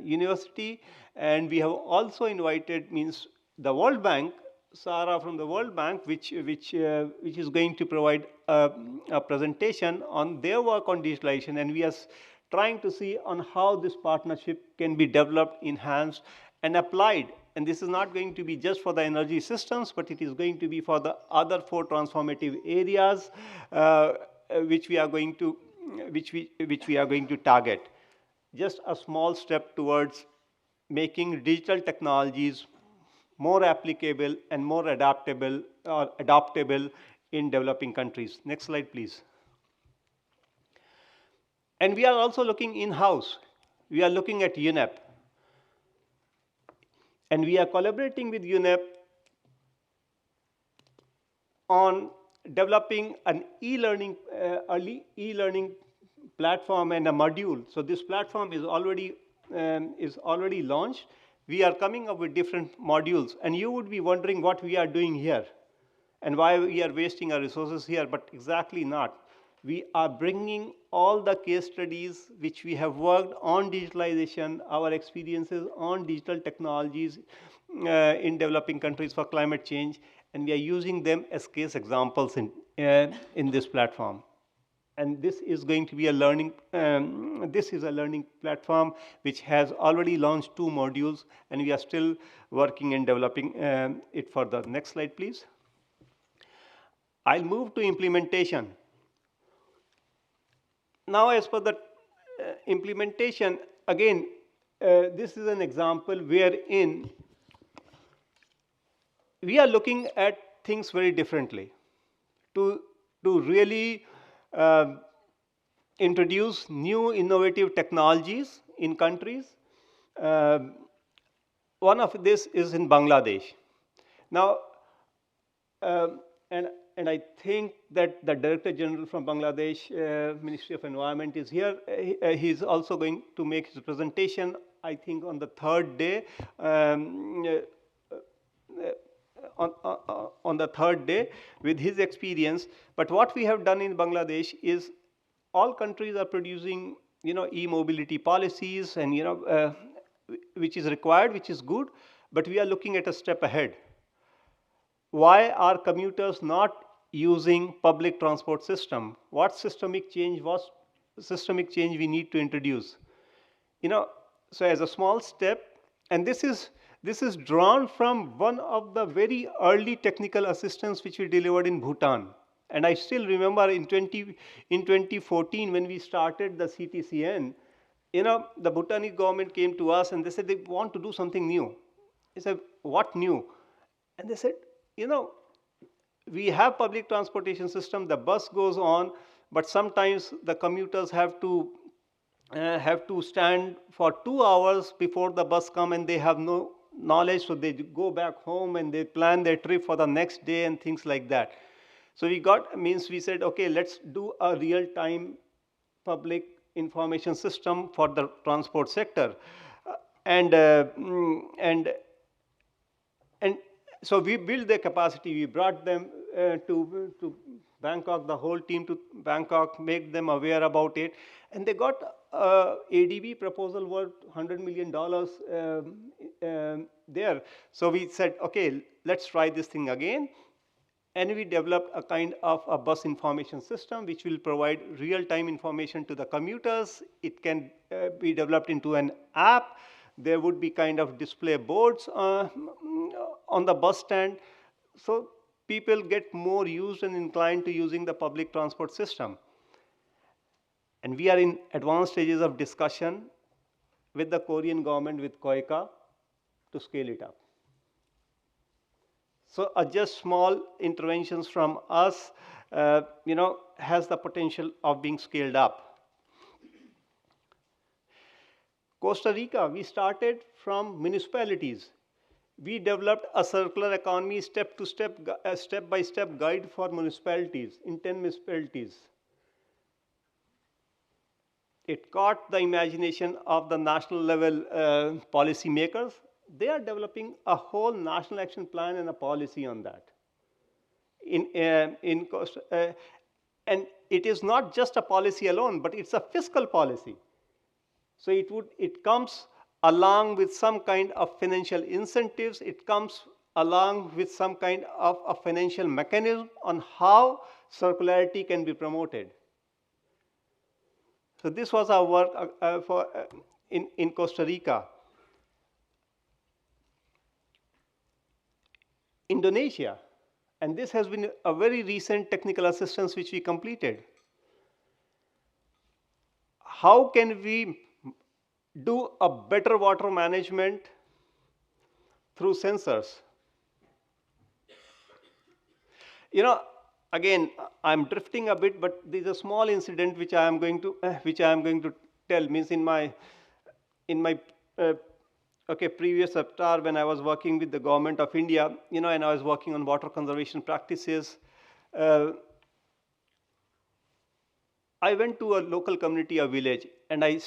University, and we have also invited the World Bank, Sarah from the World Bank, which is going to provide a presentation on their work on digitalization, and we are trying to see on how this partnership can be developed, enhanced, and applied. And this is not going to be just for the energy systems, but it is going to be for the other 4 transformative areas which we are going to target. Just a small step towards making digital technologies more applicable and more adaptable in developing countries. Next slide, please. And we are also looking in-house. We are looking at UNEP. And we are collaborating with UNEP on developing an early e-learning platform and a module. So this platform is already launched. We are coming up with different modules, and you would be wondering what we are doing here and why we are wasting our resources here, but exactly not. We are bringing all the case studies which we have worked on digitalization, our experiences on digital technologies in developing countries for climate change, and we are using them as case examples in this platform. And this is going to be a learning. This is a learning platform which has already launched 2 modules, and we are still working and developing it further. Next slide, please. I'll move to implementation. Now, as for the implementation, again, this is an example wherein we are looking at things very differently to really introduce new innovative technologies in countries. One of this is in Bangladesh. Now, and I think that the Director General from Bangladesh Ministry of Environment is here. He is also going to make his presentation, I think, on the 3rd day. On the 3rd day with his experience. But what we have done in Bangladesh is all countries are producing, e-mobility policies, and which is required, which is good. But we are looking at a step ahead. Why are commuters not using public transport system? What systemic change we need to introduce? So as a small step, and this is drawn from one of the very early technical assistance which we delivered in Bhutan. And I still remember in 2014 when we started the CTCN, the Bhutanese government came to us and they said they want to do something new. I said, what new? And they said, we have public transportation system, the bus goes on, but sometimes the commuters have to stand for 2 hours before the bus come, and they have no knowledge, so they go back home and they plan their trip for the next day and things like that. So we said, okay, let's do a real-time public information system for the transport sector. And so we built their capacity. We brought them to Bangkok, the whole team to Bangkok, make them aware about it. And they got ADB proposal worth $100 million there. So we said, okay, let's try this thing again. And we developed a kind of a bus information system which will provide real-time information to the commuters. It can be developed into an app. There would be kind of display boards on the bus stand. So people get more used and inclined to using the public transport system. And we are in advanced stages of discussion with the Korean government, with KOICA, to scale it up. So just small interventions from us has the potential of being scaled up. Costa Rica, we started from municipalities. We developed a circular economy step-by-step guide for municipalities in 10 municipalities. It caught the imagination of the national level policy makers. They are developing a whole national action plan and a policy on that. And it is not just a policy alone, but it's a fiscal policy. So it comes along with some kind of financial incentives. It comes along with some kind of a financial mechanism on how circularity can be promoted. So this was our work in Costa Rica. Indonesia, and this has been a very recent technical assistance which we completed. How can we do a better water management through sensors? Again, I'm drifting a bit, but there's a small incident which I am going to tell. Means in my previous avatar, when I was working with the government of India, and I was working on water conservation practices. I went to a local community, a village, and I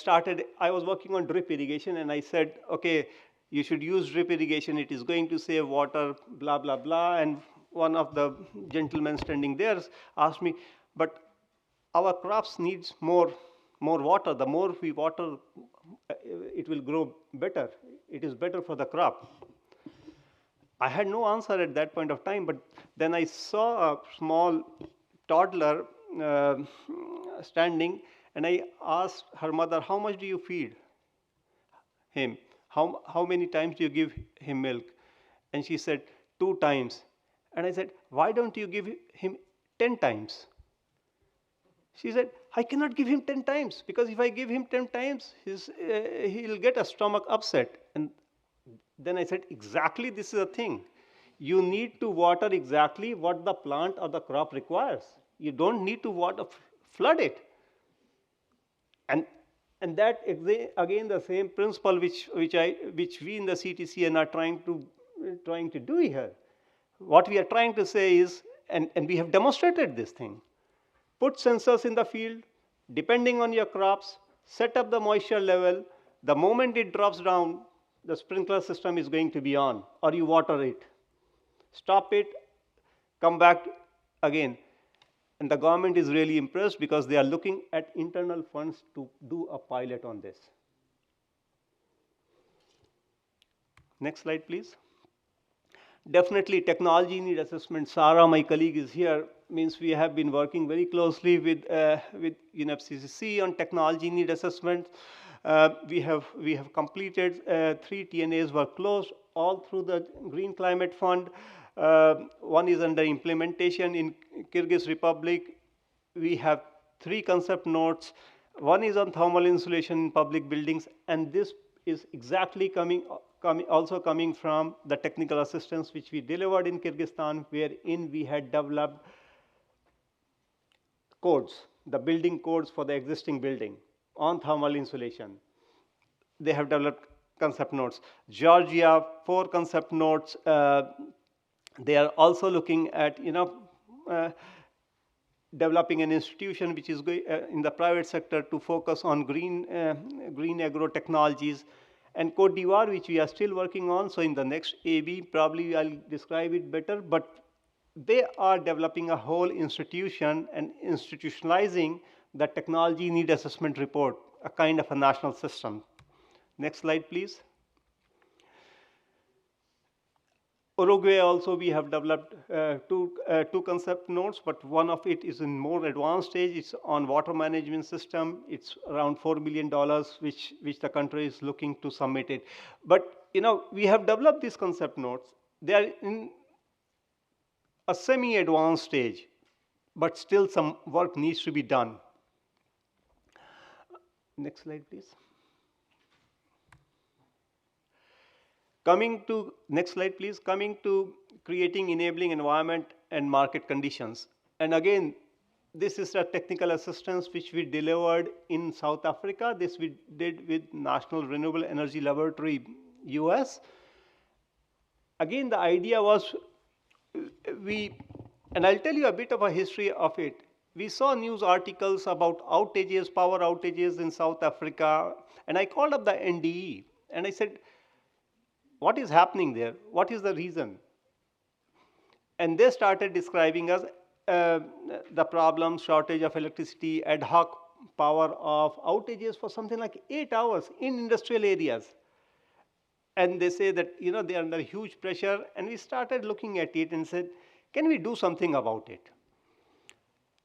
was working on drip irrigation, and I said, okay, you should use drip irrigation, it is going to save water, blah, blah, blah. And one of the gentlemen standing there asked me, but our crops needs more water. The more we water, it will grow better. It is better for the crop. I had no answer at that point of time, but then I saw a small toddler standing, and I asked her mother, how much do you feed him? How many times do you give him milk? And she said, 2 times. And I said, why don't you give him 10 times? She said, I cannot give him 10 times, because if I give him 10 times, he'll get a stomach upset. And then I said, exactly, this is the thing. You need to water exactly what the plant or the crop requires. You don't need to flood it. And that, again, the same principle which we in the CTCN are trying to do here. What we are trying to say is, and we have demonstrated this thing, put sensors in the field, depending on your crops, set up the moisture level. The moment it drops down, the sprinkler system is going to be on, or you water it. Stop it, come back again. And the government is really impressed because they are looking at internal funds to do a pilot on this. Next slide, please. Definitely technology need assessment. Sarah, my colleague, is here. Means we have been working very closely with UNFCCC on technology need assessment. We have completed 3 TNAs were closed all through the Green Climate Fund. One is under implementation in Kyrgyz Republic. We have 3 concept notes. One is on thermal insulation in public buildings, and this is exactly also coming from the technical assistance which we delivered in Kyrgyzstan, wherein we had developed codes, the building codes for the existing building on thermal insulation. They have developed concept notes. Georgia, 4 concept notes. They are also looking at developing an institution which is in the private sector to focus on green agro technologies. And Cote d'Ivoire, which we are still working on, so in the next AB, probably I'll describe it better, but they are developing a whole institution and institutionalizing the technology need assessment report, a kind of a national system. Next slide, please. Uruguay also, we have developed two concept notes, but one of it is in more advanced stage. It's on water management system. It's around $4 million, which the country is looking to submit it. But we have developed these concept notes. They are in a semi-advanced stage, but still some work needs to be done. Next slide, please. Next slide, please. Coming to creating enabling environment and market conditions. And again, this is a technical assistance which we delivered in South Africa. This we did with National Renewable Energy Laboratory, US. Again, the idea was and I'll tell you a bit of a history of it. We saw news articles about outages, power outages in South Africa, and I called up the NDE and I said, what is happening there? What is the reason? And they started describing us the problem, shortage of electricity, ad hoc power off, outages for something like 8 hours in industrial areas. And they say that, you know, they are under huge pressure. And we started looking at it and said, can we do something about it?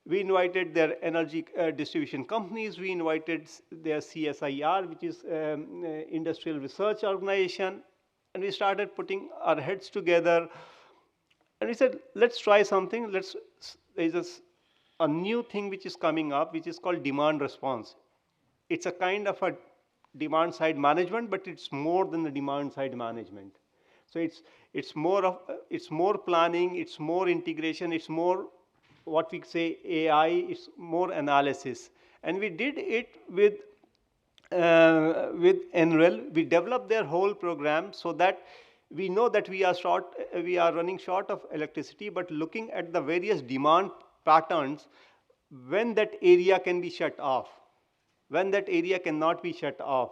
We invited their energy distribution companies. We invited their CSIR, which is Industrial Research Organization. And we started putting our heads together. And we said, let's try something. There's a new thing which is coming up, which is called demand response. It's a kind of a demand side management, but it's more than the demand side management. So it's more planning, it's more integration, it's more what we say AI, it's more analysis. And we did it with NREL. We developed their whole program so that we know that we are running short of electricity, but looking at the various demand patterns, when that area can be shut off, when that area cannot be shut off.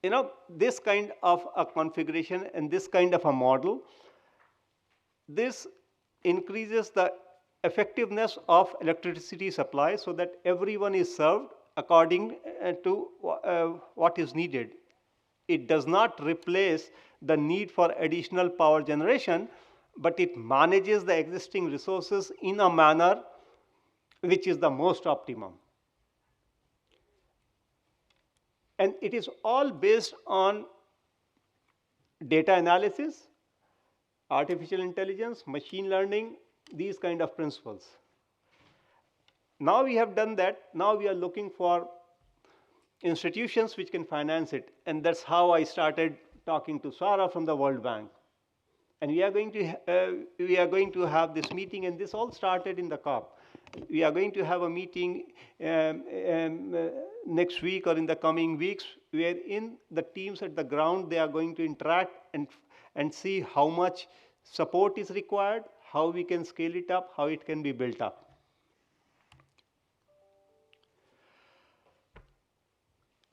You know, this kind of a configuration and this kind of a model, this increases the effectiveness of electricity supply so that everyone is served according to what is needed. It does not replace the need for additional power generation, but it manages the existing resources in a manner which is the most optimum. And it is all based on data analysis, artificial intelligence, machine learning, these kind of principles. Now we have done that. Now we are looking for institutions which can finance it. And that's how I started talking to Sarah from the World Bank. And we are going to have this meeting, and this all started in the COP. We are going to have a meeting next week or in the coming weeks, wherein the teams at the ground, they are going to interact and see how much support is required, how we can scale it up, how it can be built up.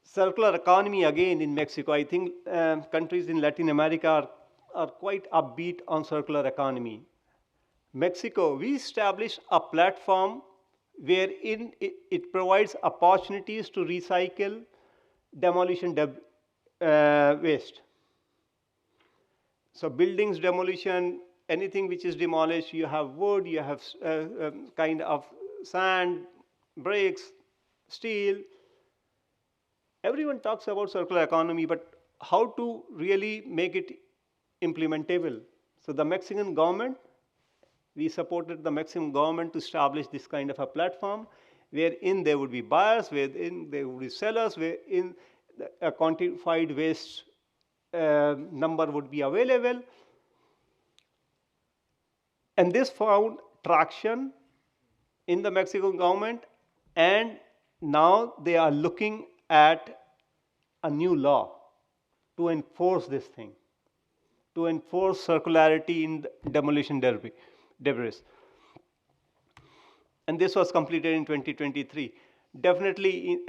Circular economy, again, in Mexico. I think countries in Latin America are quite upbeat on circular economy. Mexico, we established a platform wherein it provides opportunities to recycle demolition waste. So buildings demolition, anything which is demolished, you have wood, you have kind of sand, bricks, steel. Everyone talks about circular economy, but how to really make it implementable? So the Mexican government, we supported the Mexican government to establish this kind of a platform wherein there would be buyers, wherein there would be sellers, wherein a quantified waste number would be available. And this found traction in the Mexican government, and now they are looking at a new law to enforce this thing, to enforce circularity in demolition debris. And this was completed in 2023. Definitely,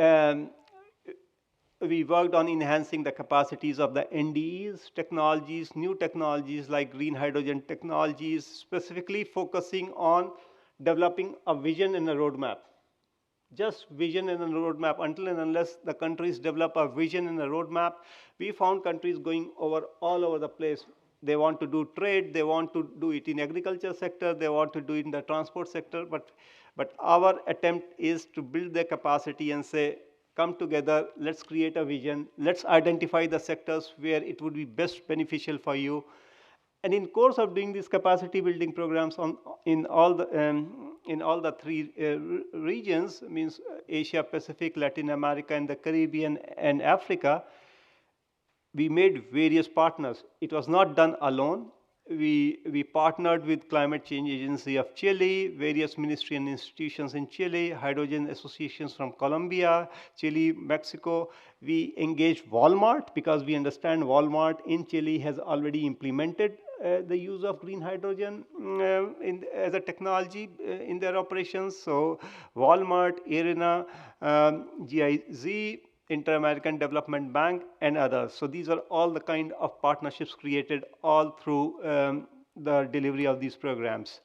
we worked on enhancing the capacities of the NDEs, technologies, new technologies like green hydrogen technologies, specifically focusing on developing a vision and a roadmap. Just vision and a roadmap. Until and unless the countries develop a vision and a roadmap, we found countries going all over the place. They want to do trade, they want to do it in agriculture sector, they want to do it in the transport sector, but our attempt is to build their capacity and say, come together, let's create a vision, let's identify the sectors where it would be best beneficial for you. And in course of doing these capacity building programs in all the three regions, means Asia, Pacific, Latin America, and the Caribbean and Africa, we made various partners. It was not done alone. we partnered with Climate Change Agency of Chile, various ministry and institutions in Chile, hydrogen associations from Colombia, Chile, Mexico. We engaged Walmart because we understand Walmart in Chile has already implemented the use of green hydrogen as a technology in their operations. So Walmart, IRENA, GIZ, Inter-American Development Bank, and others. So these are all the kind of partnerships created all through the delivery of these programs.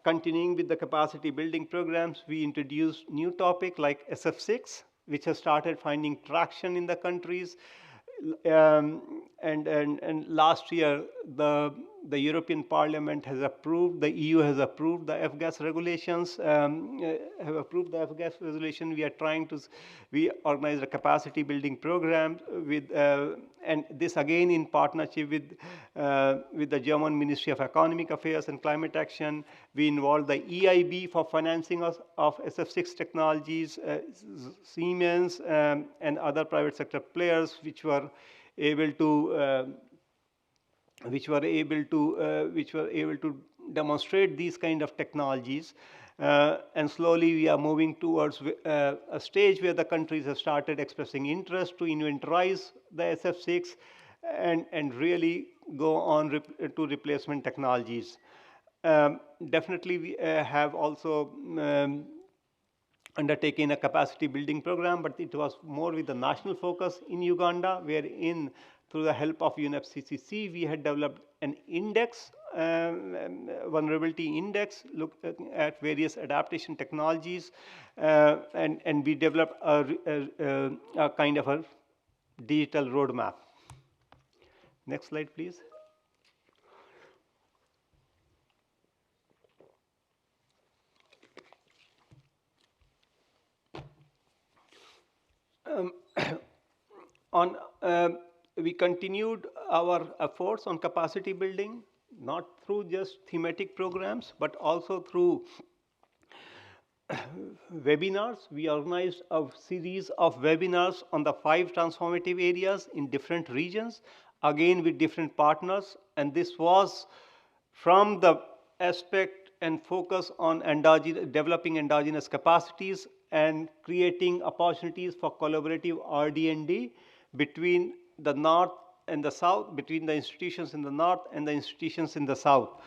Continuing with the capacity building programs, we introduced new topic like SF6, which has started finding traction in the countries. And last year, the European Parliament has approved, the EU has approved the F-gas regulations, have approved the F-gas regulation. We organized a capacity building program with, and this again in partnership with the German Ministry of Economic Affairs and Climate Action. We involved the EIB for financing of SF6 technologies, Siemens, and other private sector players which were able to demonstrate these kind of technologies, and slowly we are moving towards a stage where the countries have started expressing interest to inventorize the SF6 and really go on to replacement technologies. Definitely we have also undertaken a capacity building program, but it was more with the national focus in Uganda, wherein through the help of UNFCCC, we had developed an index, vulnerability index, looking at various adaptation technologies, and we developed a kind of a digital roadmap. Next slide, please. We continued our efforts on capacity building, not through just thematic programs, but also through webinars. We organized a series of webinars on the 5 transformative areas in different regions, again with different partners, and this was from the aspect and focus on developing endogenous capacities and creating opportunities for collaborative RD&D between the North and the South, between the institutions in the North and the institutions in the South.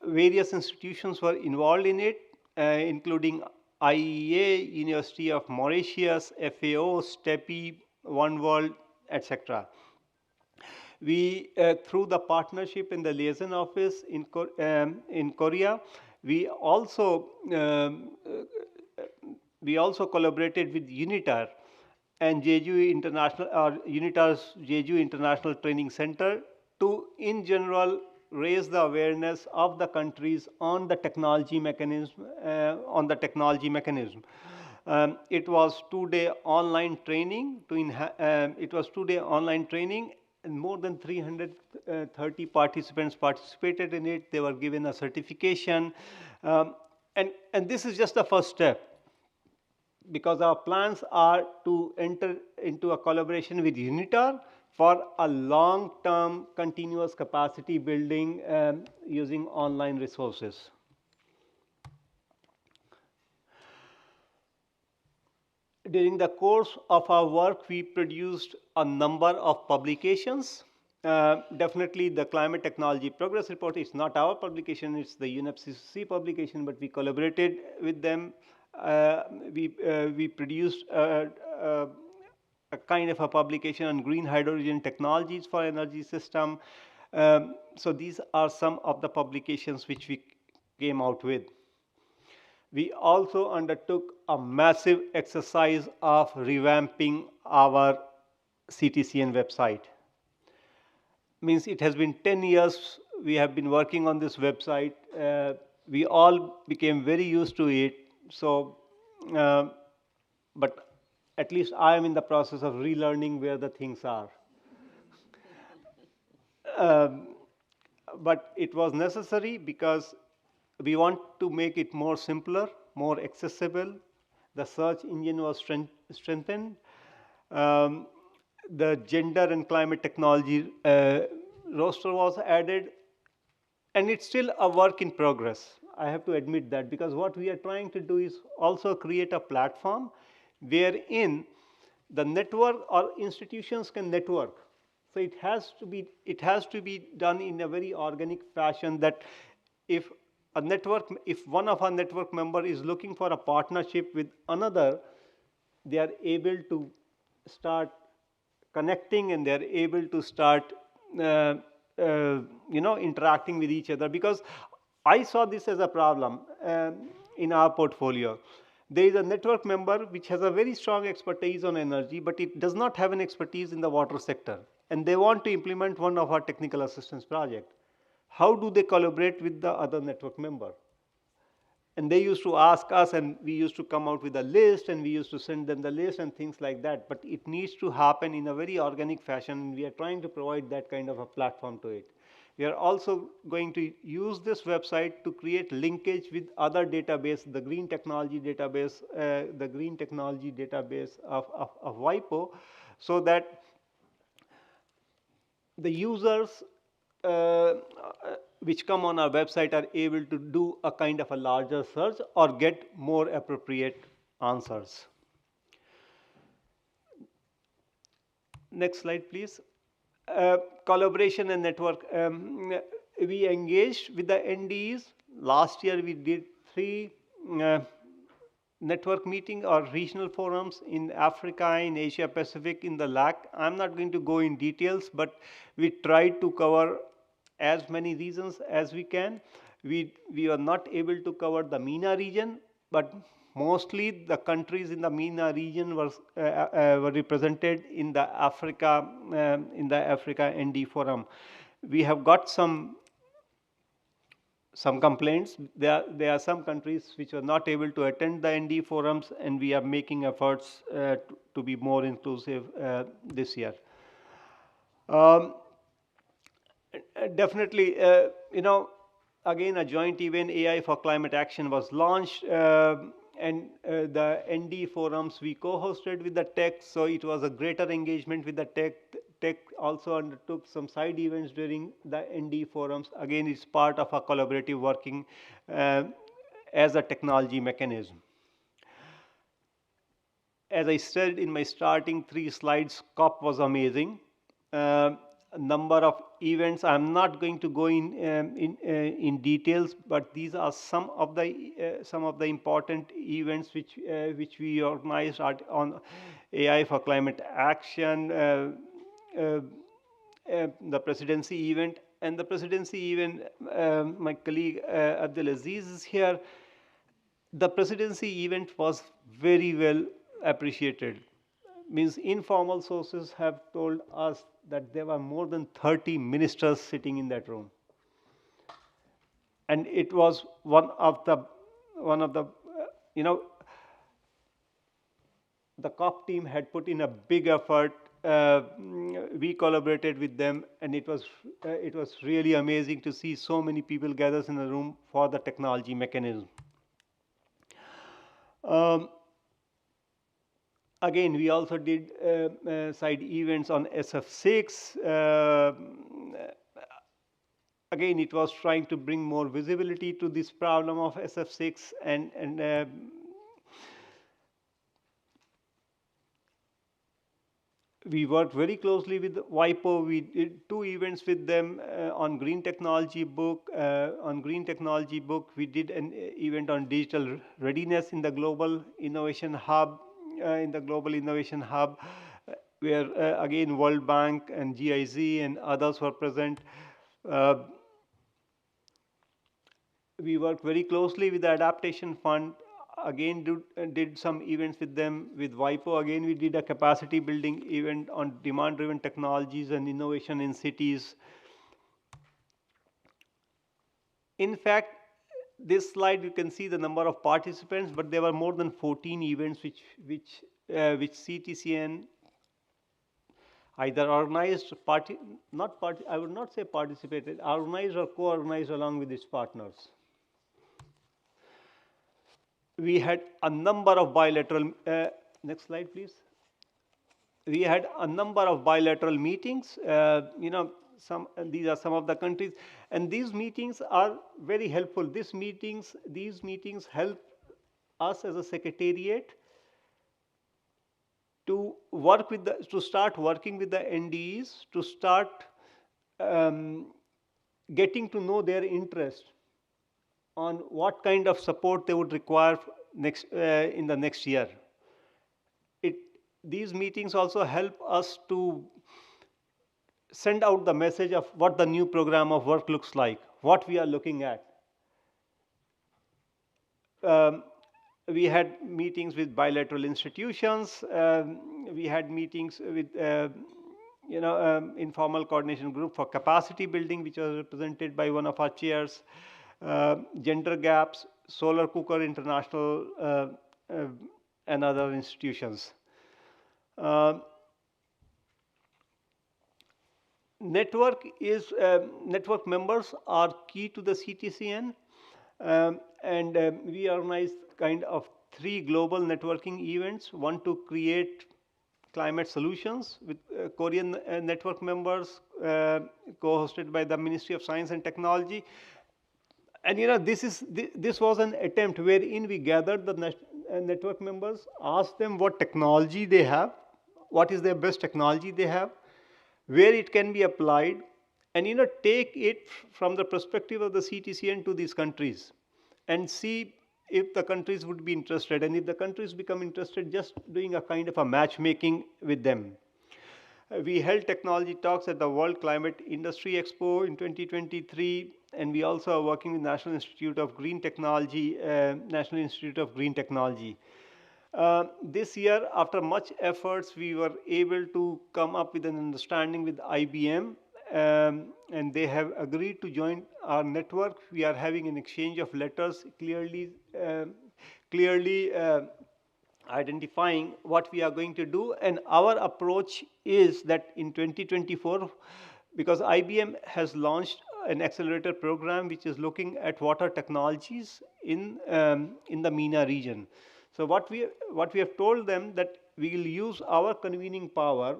Various institutions were involved in it, including IEA, University of Mauritius, FAO, STEPI, One World, etc. We, through the partnership in the liaison office in Korea, we also collaborated with UNITAR and Jeju International, or UNITAR's Jeju International Training Center, to, in general, raise the awareness of the countries on the technology mechanism. It was 2-day online training. And more than 330 participants participated in it. They were given a certification, and this is just the first step, because our plans are to enter into a collaboration with UNITAR for a long-term continuous capacity building using online resources. During the course of our work, we produced a number of publications. Definitely the Climate Technology Progress Report is not our publication, it's the UNFCCC publication, but we collaborated with them. We produced a kind of a publication on green hydrogen technologies for energy system. So these are some of the publications which we came out with. We also undertook a massive exercise of revamping our CTCN website. Means it has been 10 years we have been working on this website. We all became very used to it. So, but at least I am in the process of relearning where the things are. But it was necessary because we want to make it more simpler, more accessible. The search engine was strengthened. the gender and climate technology roster was added, and it's still a work in progress. I have to admit that, because what we are trying to do is also create a platform wherein the network or institutions can network. So it has to be done in a very organic fashion, that if one of our network member is looking for a partnership with another, they are able to start connecting, and they are able to start interacting with each other. Because I saw this as a problem in our portfolio. There is a network member which has a very strong expertise on energy, but it does not have an expertise in the water sector, and they want to implement one of our technical assistance project. How do they collaborate with the other network member? And they used to ask us, and we used to come out with a list, and we used to send them the list and things like that. But it needs to happen in a very organic fashion, and we are trying to provide that kind of a platform to it. We are also going to use this website to create linkage with other database, the Green Technology database, of WIPO, so that the users which come on our website are able to do a kind of a larger search or get more appropriate answers. Next slide, please. Collaboration and network. We engaged with the NDEs. Last year we did 3 network meeting or regional forums in Africa, in Asia Pacific, in the LAC. I'm not going to go in details, but we tried to cover as many regions as we can. We are not able to cover the MENA region, but mostly the countries in the MENA region were represented in the Africa ND forum. We have got some complaints. There are some countries which are not able to attend the ND forums, and we are making efforts to be more inclusive this year. Definitely, again, a joint event, AI for Climate Action, was launched, and the ND forums we co-hosted with the tech, so it was a greater engagement with the tech. Tech also undertook some side events during the ND forums. Again, it's part of a collaborative working as a technology mechanism. As I said in my starting 3 slides, COP was amazing. Number of events. I'm not going to go in details, but these are some of the important events which we organized on AI for Climate Action, the presidency event. And the presidency event, my colleague Abdulaziz is here. The presidency event was very well appreciated. Means informal sources have told us that there were more than 30 ministers sitting in that room, and it was one of the the COP team had put in a big effort. We collaborated with them, and it was really amazing to see so many people gathered in the room for the technology mechanism. Again, we also did side events on SF6. Again, it was trying to bring more visibility to this problem of SF6, and we worked very closely with WIPO. We did 2 events with them on Green Technology Book. We did an event on digital readiness in the Global Innovation Hub. Where again World Bank and GIZ and others were present. We worked very closely with the Adaptation Fund. Again, did some events with them. With WIPO, again, we did a capacity building event on demand-driven technologies and innovation in cities. In fact, this slide you can see the number of participants, but there were more than 14 events which CTCN either organized, I would not say participated, organized or co-organized along with its partners. We had a number of bilateral, next slide please. we had a number of bilateral meetings. These are some of the countries, and these meetings are very helpful. These meetings help us as a secretariat to start working with the NDEs, to start getting to know their interest on what kind of support they would require in the next year. These meetings also help us to send out the message of what the new program of work looks like, what we are looking at. We had meetings with bilateral institutions. We had meetings with informal coordination group for capacity building, which was represented by one of our chairs. Gender gaps, Solar Cooker International, and other institutions. Network members are key to the CTCN, and we organized kind of 3 global networking events, one to create climate solutions with Korean network members, co-hosted by the Ministry of Science and Technology. And this was an attempt wherein we gathered the network members, asked them what technology they have, what is their best technology they have, where it can be applied, and take it from the perspective of the CTCN to these countries and see if the countries would be interested, and if the countries become interested, just doing a kind of a matchmaking with them. We held technology talks at the World Climate Industry Expo in 2023, and we also are working with National Institute of Green Technology, This year, after much efforts, we were able to come up with an understanding with IBM, and they have agreed to join our network. We are having an exchange of letters clearly identifying what we are going to do. And our approach is that in 2024, because IBM has launched an accelerator program which is looking at water technologies in the MENA region. So what we have told them that we will use our convening power,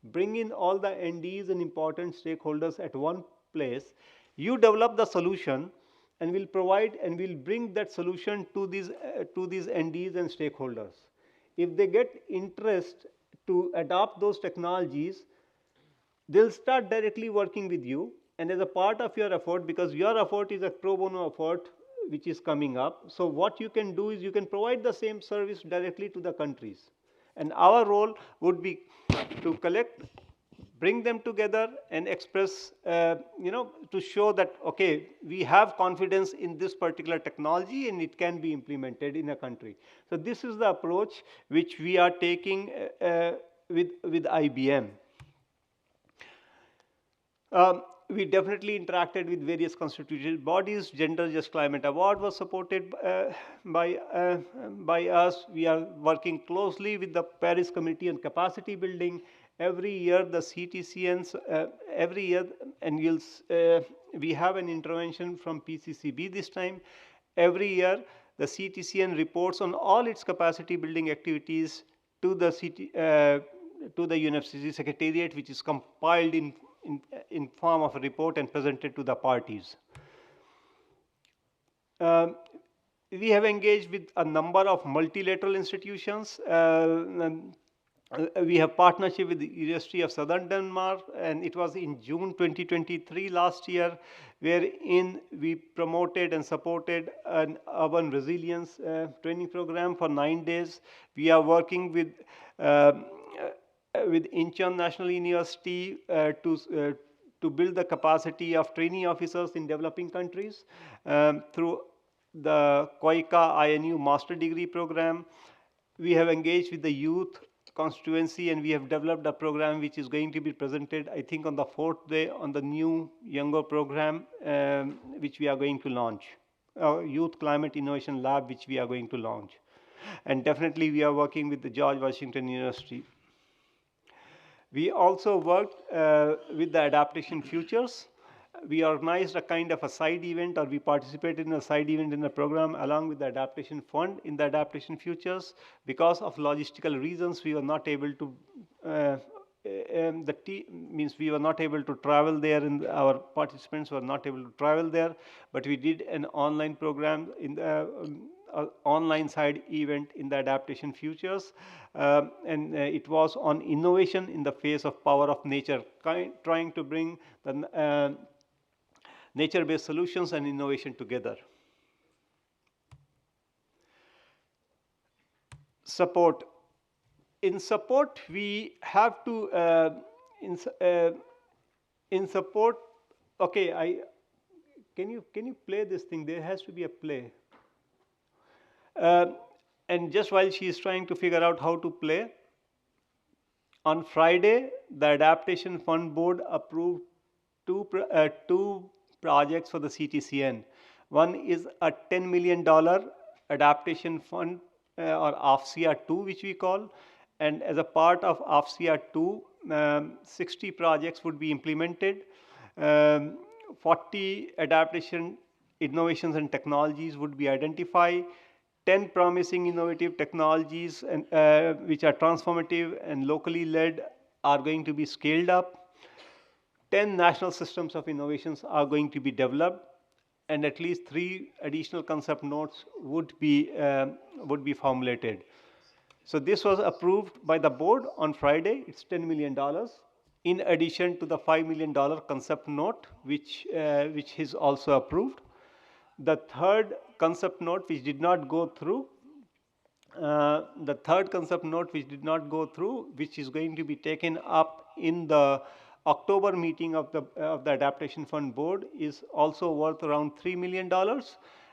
bring in all the NDs and important stakeholders at one place. You develop the solution, and we'll provide and we'll bring that solution to these NDs and stakeholders. If they get interest to adopt those technologies, they'll start directly working with you. And as a part of your effort, because your effort is a pro bono effort which is coming up, so what you can do is you can provide the same service directly to the countries. And our role would be to collect, bring them together and express, to show that, okay, we have confidence in this particular technology and it can be implemented in a country. So this is the approach which we are taking with IBM. We definitely interacted with various constituted bodies. Gender Just Climate Award was supported by us. We are working closely with the Paris Committee on Capacity Building. Every year, the CTCNs, and we have an intervention from PCCB this time. Every year, the CTCN reports on all its capacity building activities to the UNFCCC Secretariat, which is compiled in form of a report and presented to the parties. We have engaged with a number of multilateral institutions. We have partnership with the University of Southern Denmark, and it was in June 2023 last year, wherein we promoted and supported an urban resilience training program for 9 days. We are working with Incheon National University to build the capacity of trainee officers in developing countries through the KOICA INU Master Degree Program. We have engaged with the youth constituency, and we have developed a program which is going to be presented, I think, on the 4th day on the new younger program which we are going to launch, Youth Climate Innovation Lab, which we are going to launch. And definitely we are working with the George Washington University. We also worked with the Adaptation Futures. We organized a kind of a side event, or we participated in a side event in the program along with the Adaptation Fund in the Adaptation Futures. Because of logistical reasons, we were not able to means we were not able to travel there, and our participants were not able to travel there, but we did an online program in the online side event in the Adaptation Futures, and it was on innovation in the face of power of nature, trying to bring the nature-based solutions and innovation together. Support. In support, we have to, in support, okay, can you play this thing? There has to be a play. And just while she is trying to figure out how to play, on Friday, the Adaptation Fund Board approved two projects for the CTCN. One is a $10 million adaptation fund, or AFCIA 2, which we call, and as a part of AFCIA 2, 60 projects would be implemented. 40 adaptation innovations and technologies would be identified. 10 promising innovative technologies and, which are transformative and locally led are going to be scaled up. 10 national systems of innovations are going to be developed, and at least 3 additional concept notes would be formulated. So this was approved by the board on Friday. It's $10 million, in addition to the $5 million concept note, which is also approved. The third concept note which did not go through, which is going to be taken up in the October meeting of the Adaptation Fund Board, is also worth around $3 million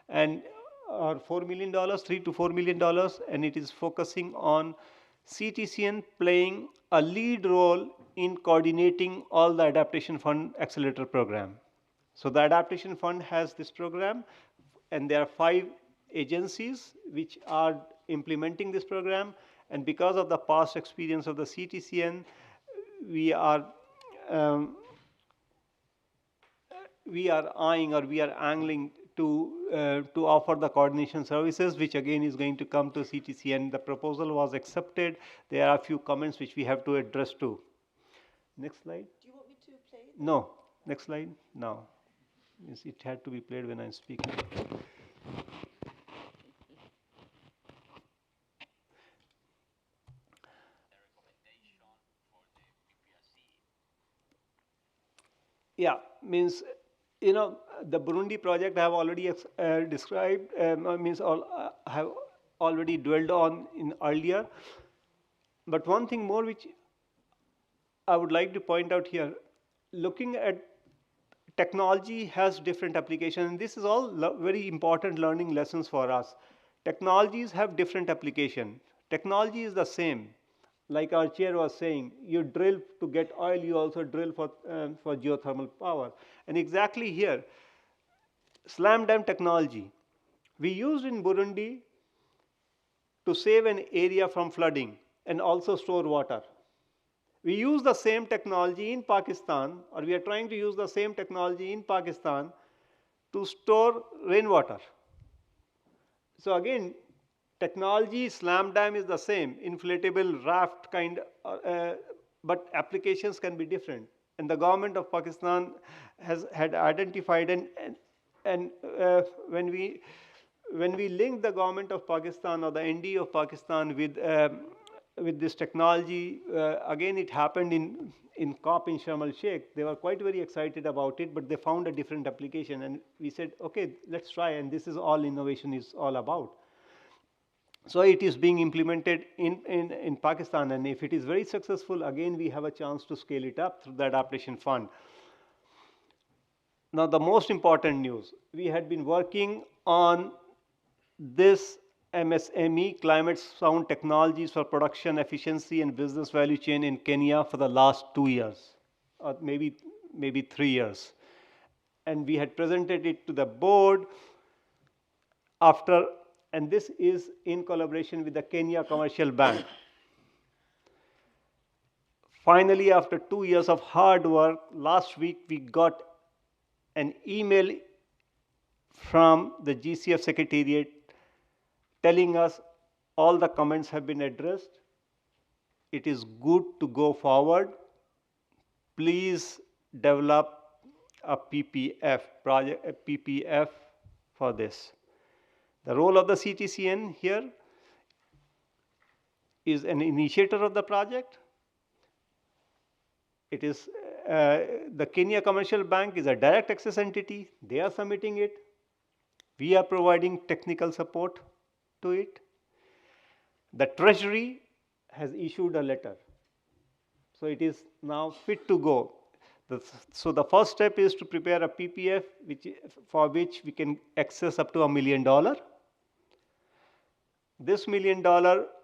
and or $4 million, $3 to $4 million, and it is focusing on CTCN playing a lead role in coordinating all the Adaptation Fund Accelerator program. So the Adaptation Fund has this program, and there are 5 agencies which are implementing this program, and because of the past experience of the CTCN, we are eyeing, or we are angling to offer the coordination services, which again is going to come to CTCN. The proposal was accepted. There are a few comments which we have to address too. Next slide. Do you want me to play it? No. Next slide. No. Yes, it had to be played when I'm speaking. Yeah, means, you know, the Burundi project I have already described, have already dwelled on in earlier. But one thing more which I would like to point out here, looking at technology has different applications, and this is all very important learning lessons for us. Technologies have different application. Technology is the same. Like our chair was saying, you drill to get oil, you also drill for geothermal power. And exactly here, slam dam technology, we used in Burundi to save an area from flooding and also store water. We use the same technology in Pakistan, or we are trying to use the same technology in Pakistan to store rainwater. So again, technology, slam dam is the same, inflatable raft kind, but applications can be different. And the government of Pakistan had identified, and when we link the government of Pakistan or the ND of Pakistan with this technology, again it happened in COP in Sharm el-Sheikh. They were quite very excited about it, but they found a different application, and we said, okay, let's try, and this is all innovation is all about. So it is being implemented in Pakistan, and if it is very successful, again we have a chance to scale it up through the Adaptation Fund. Now the most important news, we had been working on this MSME, Climate Sound Technologies for Production Efficiency and Business Value Chain in Kenya for the last 2 years, or maybe 3 years. And we had presented it to the board after, and this is in collaboration with the Kenya Commercial Bank. Finally, after 2 years of hard work, last week we got an email from the GCF Secretariat telling us all the comments have been addressed it is good to go forward. Please develop a PPF project, a PPF for this. The role of the CTCN here is an initiator of the project. It is the Kenya Commercial Bank is a direct access entity. They are submitting it. We are providing technical support to it. The Treasury has issued a letter. So it is now fit to go. So the first step is to prepare a PPF for which we can access up to $1 million. This $1 million,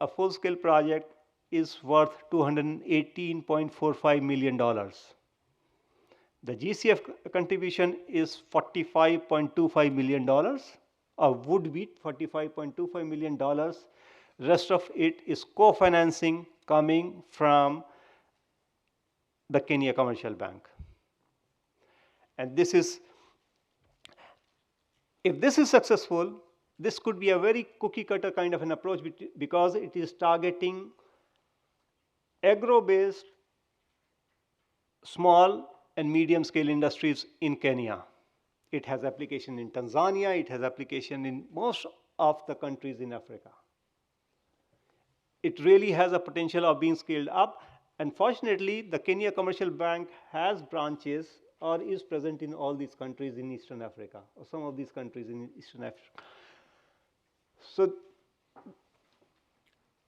a full-scale project, is worth $218.45 million. The GCF contribution is $45.25 million, or would be $45.25 million. Rest of it is co-financing coming from the Kenya Commercial Bank. And this is, if this is successful, this could be a very cookie cutter kind of an approach because it is targeting agro-based small and medium scale industries in Kenya. It has application in Tanzania, it has application in most of the countries in Africa. It really has a potential of being scaled up. And fortunately, the Kenya Commercial Bank has branches or is present in all these countries in Eastern Africa, or some of these countries in Eastern Africa. So,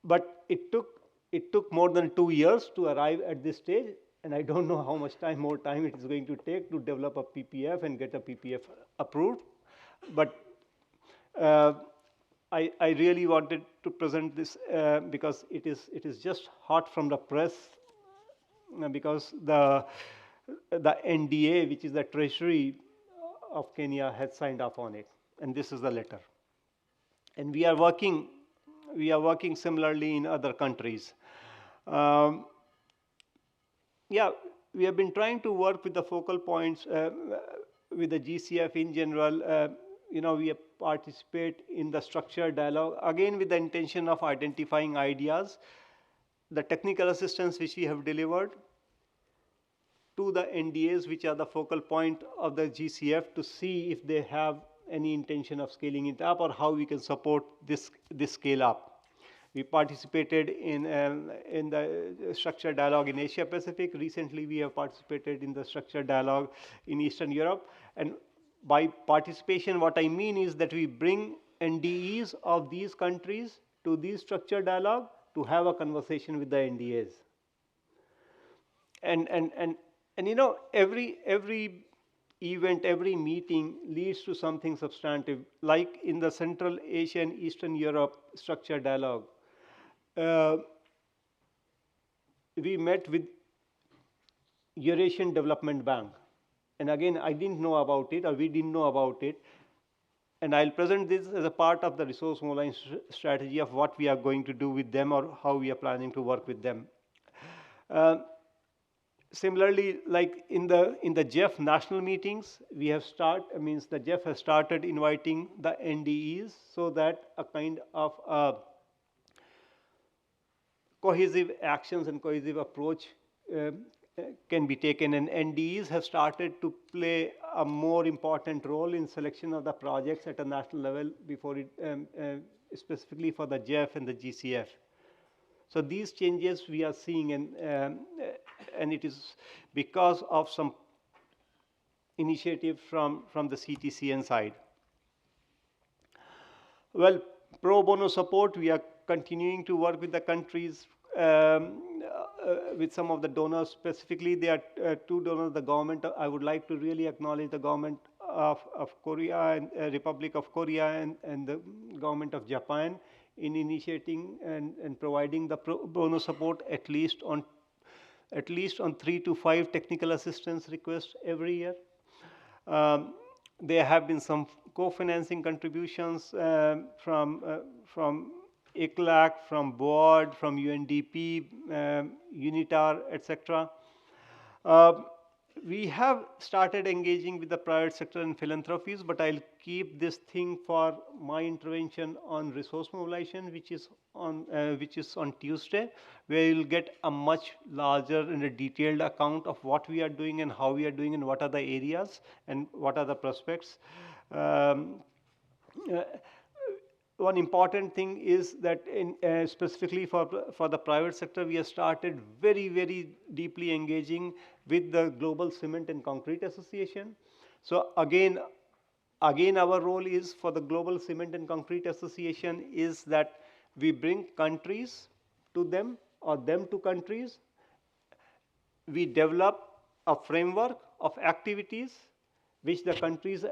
but it took more than 2 years to arrive at this stage, and I don't know how much more time it is going to take to develop a PPF and get a PPF approved. But I really wanted to present this because it is just hot from the press, because the NDA, which is the Treasury of Kenya, has signed off on it, and this is the letter. And we are working similarly in other countries. Yeah, we have been trying to work with the focal points with the GCF in general. We participate in the structured dialogue, again with the intention of identifying ideas, the technical assistance which we have delivered to the NDAs, which are the focal point of the GCF, to see if they have any intention of scaling it up or how we can support this scale up. We participated in the structured dialogue in Asia Pacific. Recently, we have participated in the structured dialogue in Eastern Europe. And by participation, what I mean is that we bring NDEs of these countries to these structured dialogue to have a conversation with the NDAs. And every event, every meeting leads to something substantive. Like in the Central Asia and Eastern Europe structured dialogue, we met with Eurasian Development Bank. And again, I didn't know about it, or we didn't know about it. And I'll present this as a part of the resource mobilization strategy of what we are going to do with them or how we are planning to work with them. Similarly, like in the GEF national meetings, we have the GEF has started inviting the NDEs so that a kind of cohesive actions and cohesive approach can be taken, and NDEs have started to play a more important role in selection of the projects at a national level before it, specifically for the GEF and the GCF. So these changes we are seeing, and it is because of some initiative from the CTCN side. Well, pro bono support, we are continuing to work with the countries, with some of the donors. Specifically, there are two donors, the government. I would like to really acknowledge the government of Korea and Republic of Korea and the government of Japan in initiating and providing the pro bono support at least on 3 to 5 technical assistance requests every year. There have been some co-financing contributions from ICLAC, from BOARD, from UNDP, UNITAR, etc. we have started engaging with the private sector and philanthropies, but I'll keep this thing for my intervention on resource mobilization, which is on Tuesday, where you'll get a much larger and a detailed account of what we are doing and how we are doing and what are the areas and what are the prospects. One important thing is that specifically for the private sector, we have started very deeply engaging with the Global Cement and Concrete Association. So again our role is for the Global Cement and Concrete Association is that we bring countries to them or them to countries. We develop a framework of activities which the countries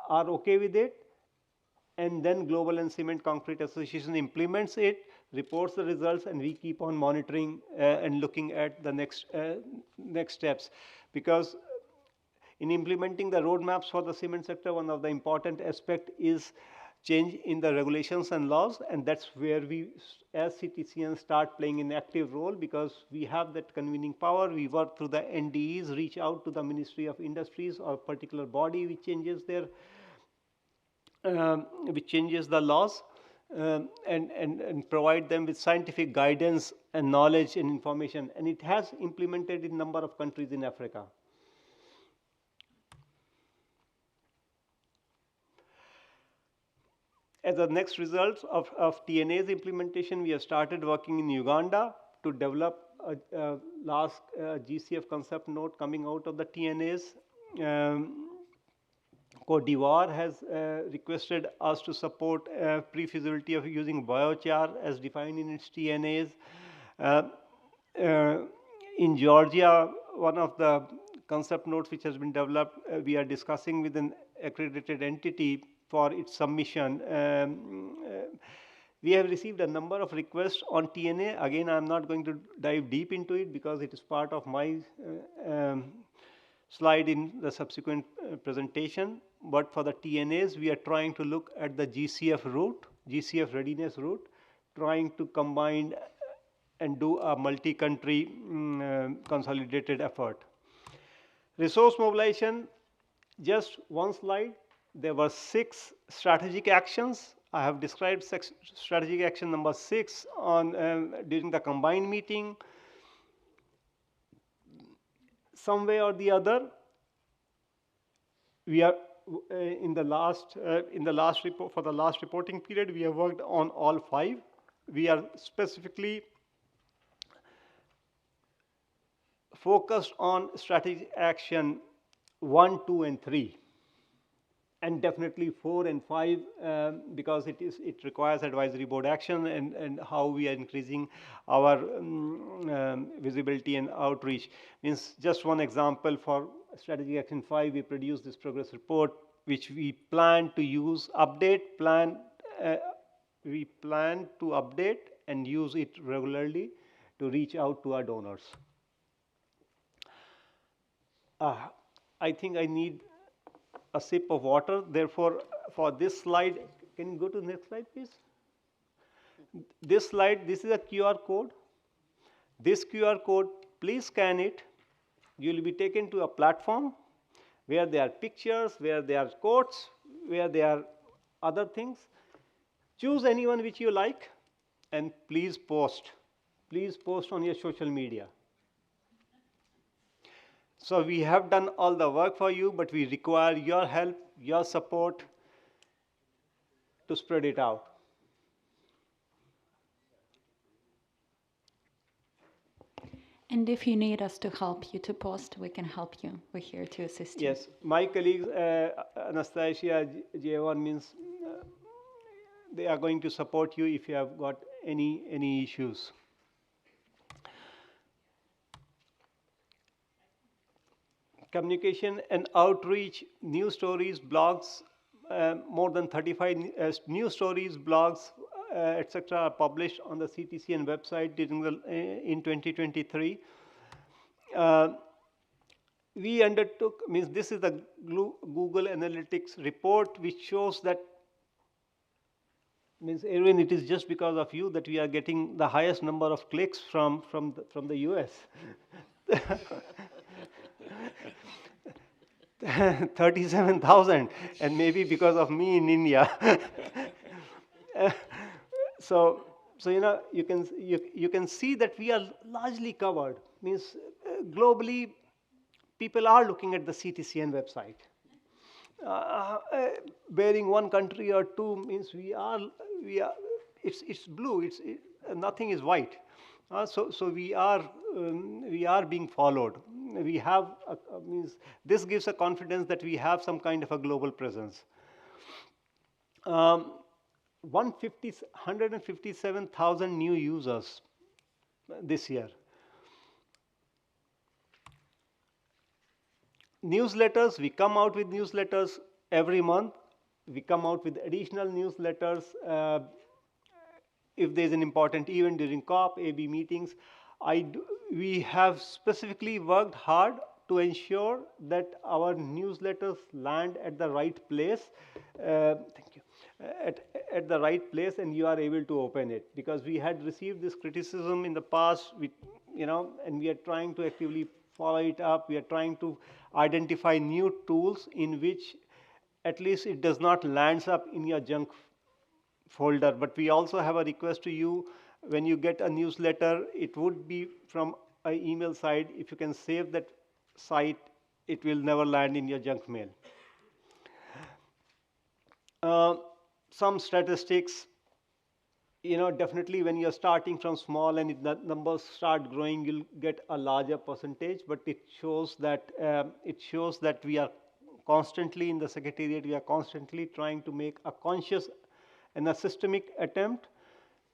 are okay with it, and then Global and Cement Concrete Association implements it, reports the results, and we keep on monitoring and looking at the next steps. Because in implementing the roadmaps for the cement sector, one of the important aspect is change in the regulations and laws, and that's where we as CTCN start playing an active role, because we have that convening power. We work through the NDEs, reach out to the Ministry of Industries or particular body which changes their which changes the laws, and provide them with scientific guidance and knowledge and information. And it has implemented in a number of countries in Africa. As the next results of TNA's implementation, we have started working in Uganda to develop a last GCF concept note coming out of the TNAs. Cote d'Ivoire has requested us to support pre-feasibility of using biochar as defined in its TNAs. In Georgia, one of the concept notes which has been developed, we are discussing with an accredited entity for its submission. We have received a number of requests on TNA. Again, I'm not going to dive deep into it because it is part of my slide in the subsequent presentation. But for the TNAs, we are trying to look at the GCF route, GCF readiness route, trying to combine and do a multi-country consolidated effort. Resource mobilization, just one slide. There were 6 strategic actions. I have described strategic action number 6 on during the combined meeting. Some way or the other, we are in the last report, for the last reporting period, we have worked on all 5. We are specifically focused on strategic action 1, 2, and 3, and definitely 4 and 5 because it requires advisory board action and how we are increasing our visibility and outreach. Means just one example for strategic action 5, we produced this progress report which we plan to use, we plan to update and use it regularly to reach out to our donors. I think I need a sip of water. Therefore, for this slide, can you go to the next slide, please? This slide, this is a QR code. This QR code, please scan it. You will be taken to a platform where there are pictures, where there are quotes, where there are other things. Choose anyone which you like and please post. Please post on your social media. So we have done all the work for you, but we require your help, your support to spread it out. And if you need us to help you to post, we can help you. We're here to assist you. Yes, my colleagues, Anastasia, J1 means they are going to support you if you have got any issues. Communication and outreach, news stories, blogs, more than 35 news stories, blogs, etc. are published on the CTCN website in 2023. We undertook, means this is the Google Analytics report which shows that, means Erwin, it is just because of you that we are getting the highest number of clicks from the US. 37,000, and maybe because of me in India. So you can see that we are largely covered. Means globally, people are looking at the CTCN website. Bearing one country or two means we are. It's blue. Nothing is white. So we are being followed. We have means this gives a confidence that we have some kind of a global presence. 157,000 new users this year. Newsletters, we come out with newsletters every month. We come out with additional newsletters if there's an important event during COP, AB meetings. We have specifically worked hard to ensure that our newsletters land at the right place. Thank you. At the right place, and you are able to open it, because we had received this criticism in the past. And we are trying to actively follow it up. We are trying to identify new tools in which at least it does not lands up in your junk folder. But we also have a request to you: when you get a newsletter, it would be from an email site. If you can save that site, it will never land in your junk mail. Some statistics, definitely when you're starting from small and the numbers start growing, you'll get a larger percentage. But it shows that we are constantly in the Secretariat. We are constantly trying to make a conscious and a systemic attempt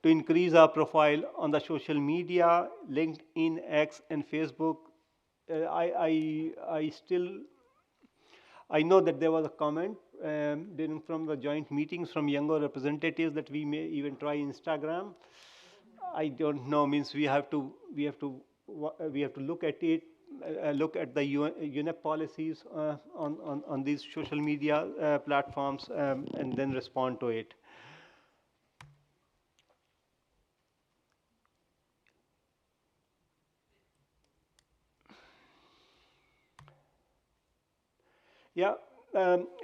to increase our profile on the social media, LinkedIn, X, and Facebook. I know that there was a comment from the joint meetings from younger representatives that we may even try Instagram. I don't know. Means we have to look at it, look at the UNEP policies on these social media platforms, and then respond to it. Yeah,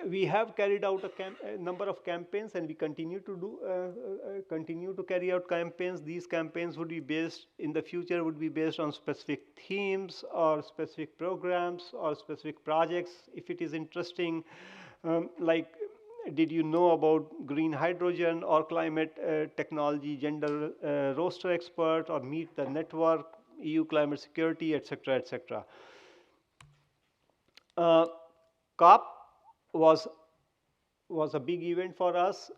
we have carried out a number of campaigns, and we continue to carry out campaigns. These campaigns would be based in the future on specific themes or specific programs or specific projects. If it is interesting, like did you know about green hydrogen or climate technology, gender roster expert, or meet the network, EU climate security, etc., etc. COP was a big event for us.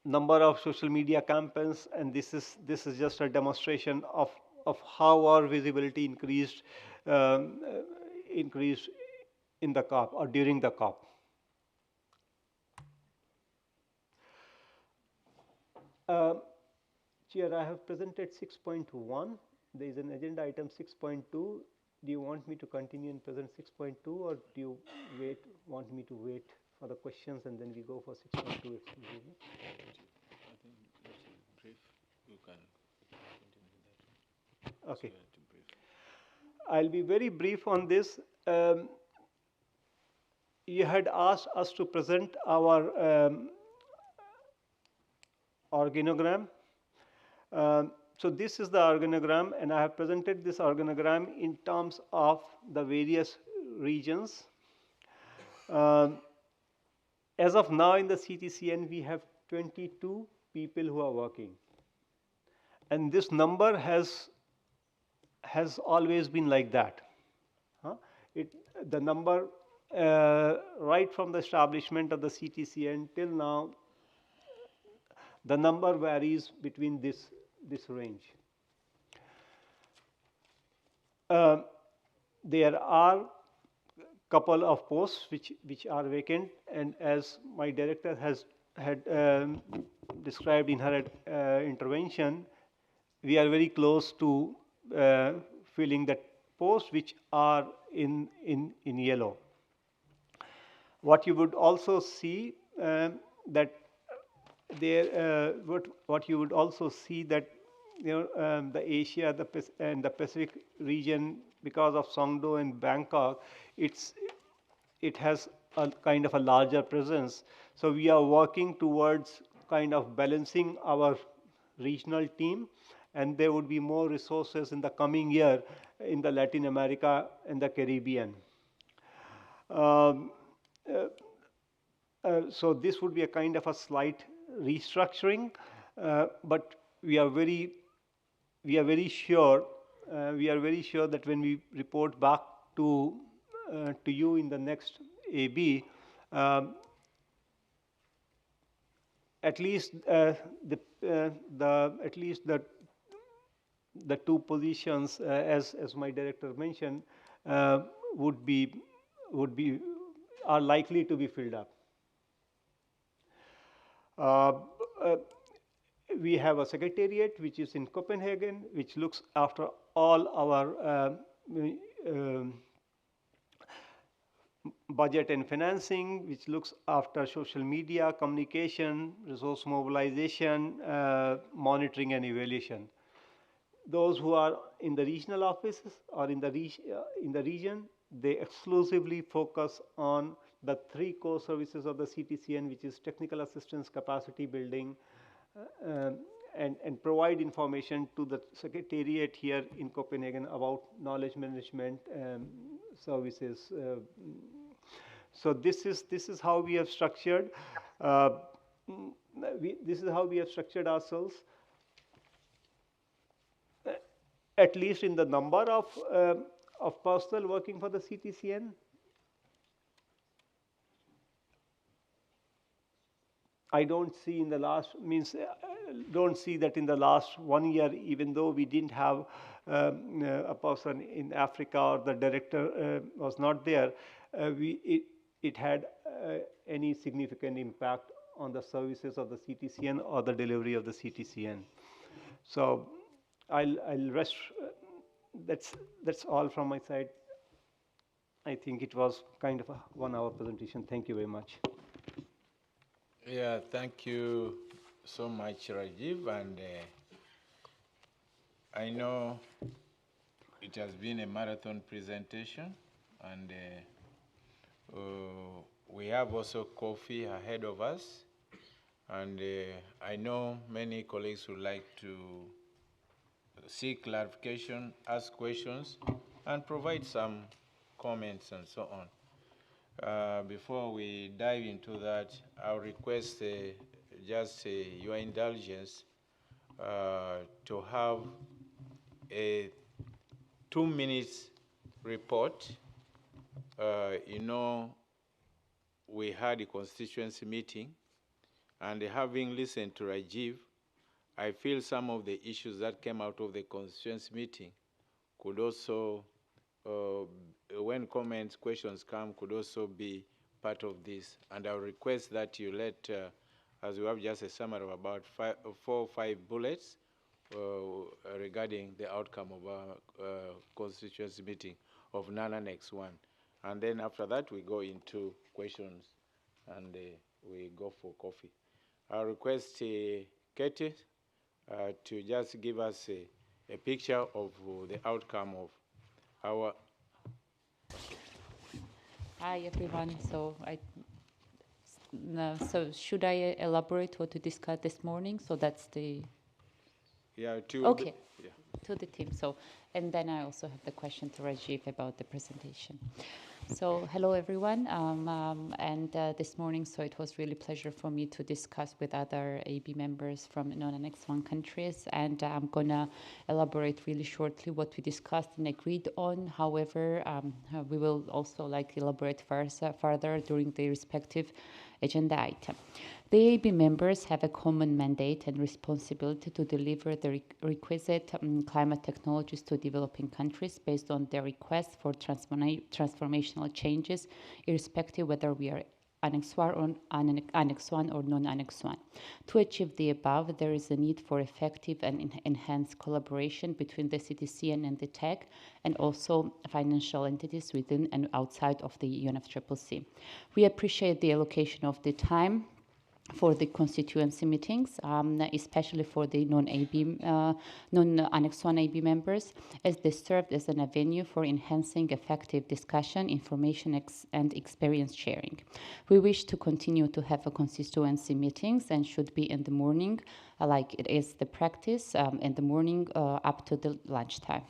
Number of social media campaigns, and this is just a demonstration of how our visibility increased in the COP or during the COP. Chair, I have presented 6.1. There is an agenda item 6.2. Do you want me to continue and present 6.2, or do you want me to wait for the questions and then we go for 6.2 exclusively? Okay. I'll be very brief on this. You had asked us to present our organogram. So this is the organogram, and I have presented this organogram in terms of the various regions. As of now in the CTCN, we have 22 people who are working. And this number has always been like that. The number, right from the establishment of the CTCN till now, the number varies between this range. There are couple of posts which are vacant, and as my director had described in her intervention, we are very close to filling that post which are in yellow. What you would also see that the Asia and the Pacific region, because of Songdo and Bangkok, it has a kind of a larger presence. So we are working towards kind of balancing our regional team, and there would be more resources in the coming year in the Latin America and the Caribbean. So this would be a kind of a slight restructuring, but we are very sure that when we report back to you in the next AB, at least the two positions, as my director mentioned, are likely to be filled up. We have a secretariat which is in Copenhagen, which looks after all our budget and financing, which looks after social media, communication, resource mobilization, monitoring and evaluation. Those who are in the regional offices or in the region, they exclusively focus on the three core services of the CTCN, which is technical assistance, capacity building, and provide information to the secretariat here in Copenhagen about knowledge management services. So this is how we have structured. This is how we have structured ourselves. At least in the number of personnel working for the CTCN. I don't see in the last, don't see that in the last 1 year, even though we didn't have a person in Africa or the director was not there, it had any significant impact on the services of the CTCN or the delivery of the CTCN. So I'll rest. That's all from my side. I think it was kind of a 1-hour presentation. Thank you very much. Yeah, thank you so much, Rajiv. And I know it has been a marathon presentation, and we have also coffee ahead of us. And I know many colleagues would like to seek clarification, ask questions, and provide some comments and so on. Before we dive into that, I'll request just your indulgence to have a 2-minute report. You know, we had a constituency meeting, and having listened to Rajiv, I feel some of the issues that came out of the constituency meeting could also, when comments, questions come, could also be part of this. And I'll request that you let, as we have just a summary of about 4 or 5 bullets regarding the outcome of our constituency meeting of non-annex 1. And then after that, we go into questions and we go for coffee. I'll request Katie to just give us a picture of the outcome of our. Hi everyone. So so should I elaborate what to discuss this morning? So that's the. Yeah. Okay. To the team. So, and then I also have the question to Rajiv about the presentation. So hello everyone, and this morning, so it was really a pleasure for me to discuss with other AB members from non-Annex 1 countries, and I'm gonna elaborate really shortly what we discussed and agreed on. However, we will also elaborate further during the respective agenda item. The AB members have a common mandate and responsibility to deliver the requisite climate technologies to developing countries based on their requests for transformational changes, irrespective whether we are Annex 1 or non-Annex 1. To achieve the above, there is a need for effective and enhanced collaboration between the CTCN and the TEC, and also financial entities within and outside of the UNFCCC. We appreciate the allocation of the time for the constituency meetings, especially for the non-Annex 1 AB members, as they served as an avenue for enhancing effective discussion, information and experience sharing. We wish to continue to have a constituency meetings and should be in the morning, like it is the practice, in the morning up to the lunchtime.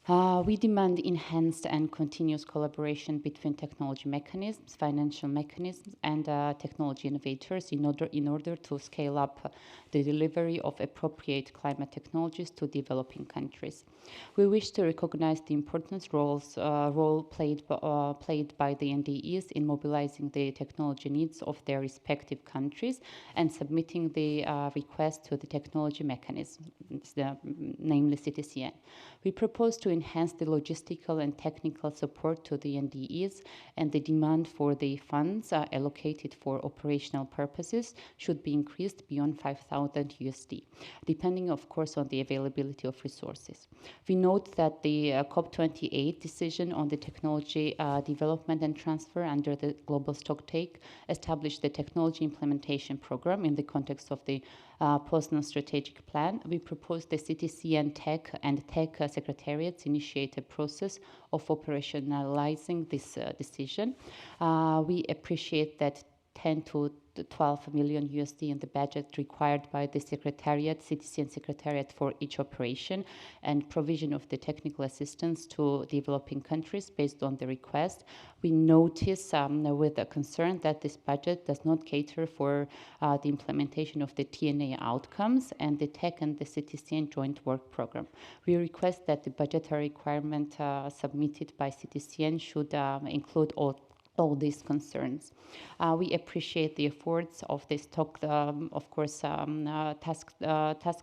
We demand enhanced and continuous collaboration between technology mechanisms, financial mechanisms, and technology innovators in order to scale up the delivery of appropriate climate technologies to developing countries. We wish to recognize the important role played by the NDEs in mobilizing the technology needs of their respective countries and submitting the request to the technology mechanism, namely CTCN. We propose to enhance the logistical and technical support to the NDEs, and the demand for the funds allocated for operational purposes should be increased beyond 5,000 USD, depending, of course, on the availability of resources. We note that the COP28 decision on the technology development and transfer under the Global Stocktake established the technology implementation program in the context of the Poznan strategic plan. We propose the CTCN Tech and Tech secretariats initiate a process of operationalizing this decision. We appreciate that 10 to 12 million USD in the budget required by the Secretariat, CTCN Secretariat for each operation, and provision of the technical assistance to developing countries based on the request. We notice with a concern that this budget does not cater for the implementation of the TNA outcomes and the TEC and the CTCN joint work program. We request that the budgetary requirement submitted by CTCN should include all these concerns. We appreciate the efforts of this task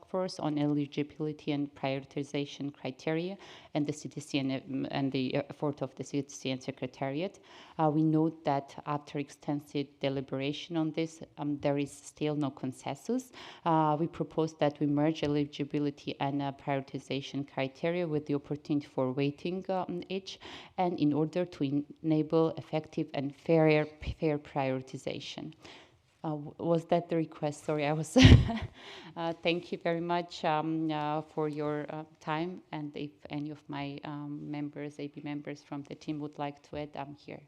force on eligibility and prioritization criteria and the CTCN and the effort of the CTCN Secretariat. We note that after extensive deliberation on this, there is still no consensus. We propose that we merge eligibility and prioritization criteria with the opportunity for weighting each, and in order to enable effective and fair prioritization. Was that the request? Sorry, I was. Thank you very much for your time. And if any of my members, AB members from the team would like to add, I'm here.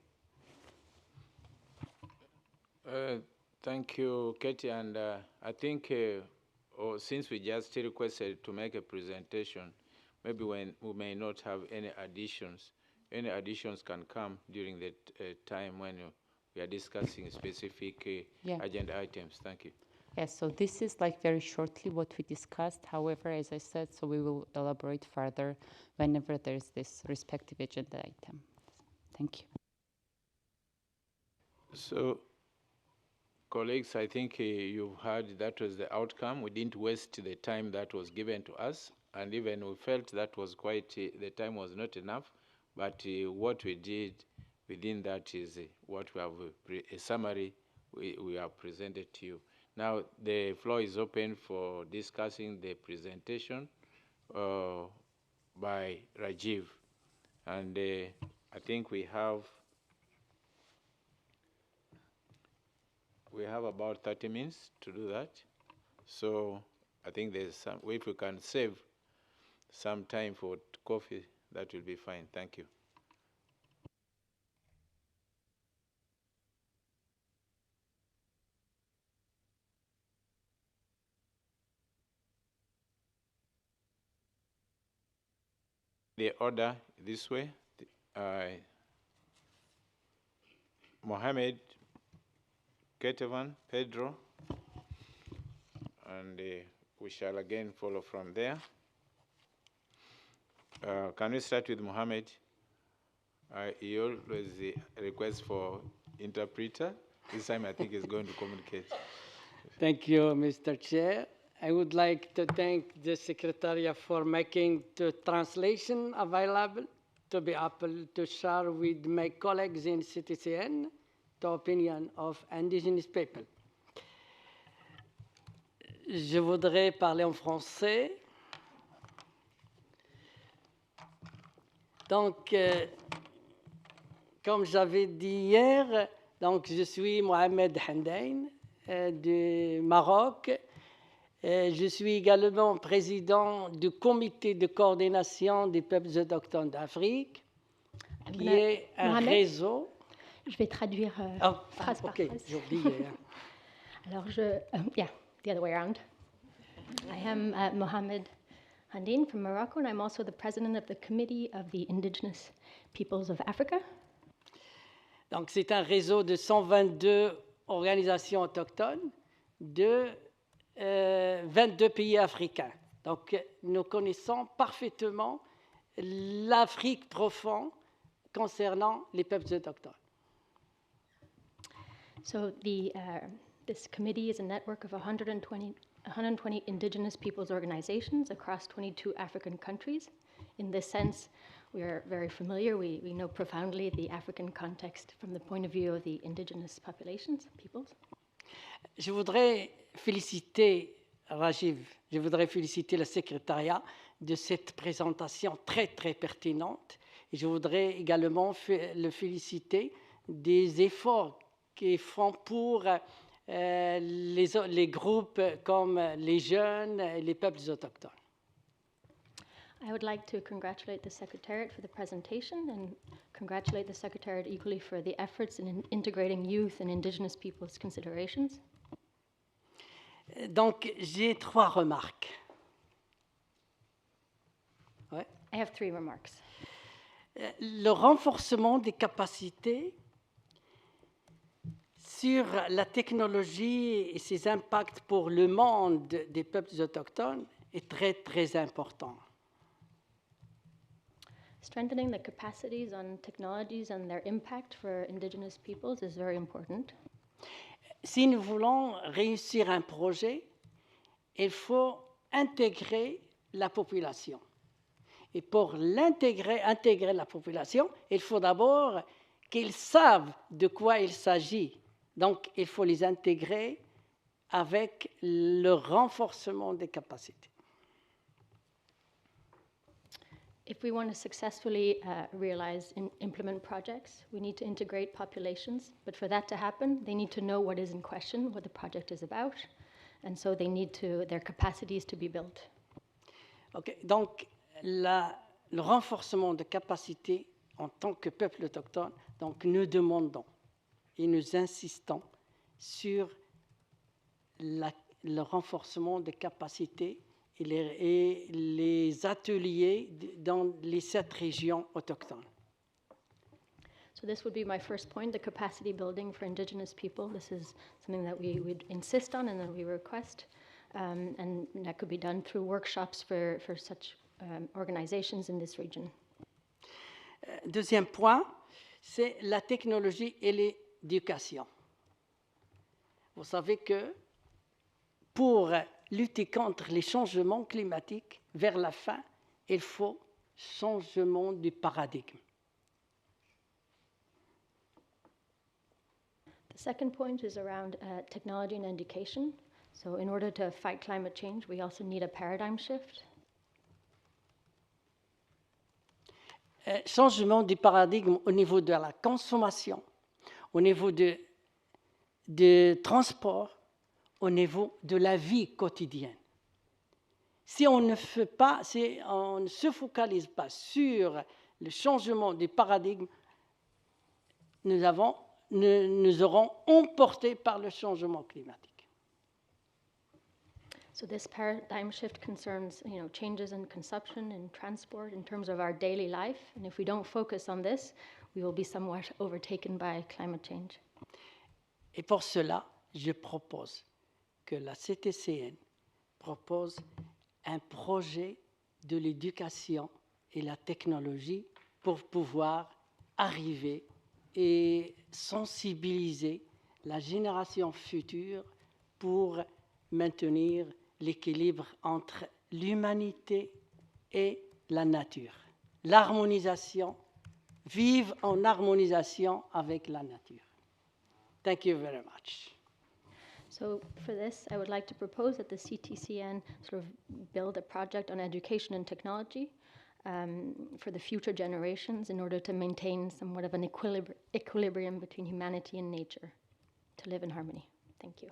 Thank you, Katie. And I think since we just requested to make a presentation, maybe when we may not have any additions can come during the time when we are discussing specific agenda items. Thank you. Yes, so this is like very shortly what we discussed. However, as I said, so we will elaborate further whenever there's this respective agenda item. Thank you. So, colleagues, I think you've heard that was the outcome. We didn't waste the time that was given to us, and even we felt that was quite, the time was not enough. But what we did within that is what we have, a summary we have presented to you. Now, the floor is open for discussing the presentation by Rajiv. And I think we have about 30 minutes to do that. So I think there's some, if we can save some time for coffee, that will be fine. Thank you. The order this way. Mohammed, Ketevan, Pedro, and we shall again follow from there. Can we start with Mohammed? He always requests for interpreter. This time I think he's going to communicate. Thank you, Mr. Chair. I would like to thank the Secretariat for making the translation available to be able to share with my colleagues in CTCN the opinion of indigenous people. Je voudrais parler en français. Donc, comme j'avais dit hier, donc je suis Mohamed Handain. du Maroc. Je suis également président du comité de coordination des peuples autochtones d'Afrique, qui est un Mohamed, réseau. Je vais traduire phrase par ok, phrase. j'ai oublié. Alors, yeah, the other way around. I am Mohamed Handine from Morocco, and I'm also the president of the Committee of the Indigenous Peoples of Africa. Donc, c'est un réseau de 122 organisations autochtones de 22 pays africains. Donc, nous connaissons parfaitement l'Afrique profonde concernant les peuples autochtones. So this committee is a network of 120 indigenous peoples organizations across 22 African countries. In this sense, we are very familiar, we know profoundly the African context from the point of view of the indigenous populations, peoples. Je voudrais féliciter Rajiv, je voudrais féliciter le secrétariat de cette présentation très, très pertinente. Et je voudrais également le féliciter des efforts qu'ils font pour les groupes comme les jeunes et les peuples autochtones. I would like to congratulate the Secretariat for the presentation and congratulate the Secretariat equally for the efforts in integrating youth and indigenous peoples' considerations. Donc, j'ai 3 remarques. Ouais. I have 3 remarks. Le renforcement des capacités sur la technologie et ses impacts pour le monde des peuples autochtones est très, très important. Strengthening the capacities on technologies and their impact for indigenous peoples is very important. Si nous voulons réussir un projet, il faut intégrer la population. Et pour intégrer la population, il faut d'abord qu'ils savent de quoi il s'agit. Donc, il faut les intégrer avec le renforcement des capacités. If we want to successfully realize and implement projects, we need to integrate populations. But for that to happen, they need to know what is in question, what the project is about, and so they need their capacities to be built. Okay. Donc, le renforcement de capacités en tant que peuple autochtone, donc nous demandons et nous insistons sur le renforcement de capacités et les ateliers dans les 7 régions autochtones. So this would be my first point, the capacity building for indigenous people. This is something that we would insist on and that we request, and that could be done through workshops for such organizations in this region. Deuxième point, c'est la technologie et l'éducation. Vous savez que pour lutter contre les changements climatiques, vers la fin, il faut changement du paradigme. The second point is around technology and education. So in order to fight climate change, we also need a paradigm shift. Changement du paradigme au niveau de la consommation, au niveau de transport, au niveau de la vie quotidienne. Si on ne se focalise pas sur le changement du paradigme, nous serons emportés par le changement climatique. So this paradigm shift concerns, changes in consumption and transport in terms of our daily life. And if we don't focus on this, we will be somewhat overtaken by climate change. Et pour cela, je propose que la CTCN propose un projet de l'éducation et la technologie pour pouvoir arriver et sensibiliser la génération future pour maintenir l'équilibre entre l'humanité et la nature. L'harmonisation, vivre en harmonisation avec la nature. Thank you very much. So for this, I would like to propose that the CTCN sort of build a project on education and technology for the future generations in order to maintain somewhat of an equilibrium between humanity and nature, to live in harmony. Thank you.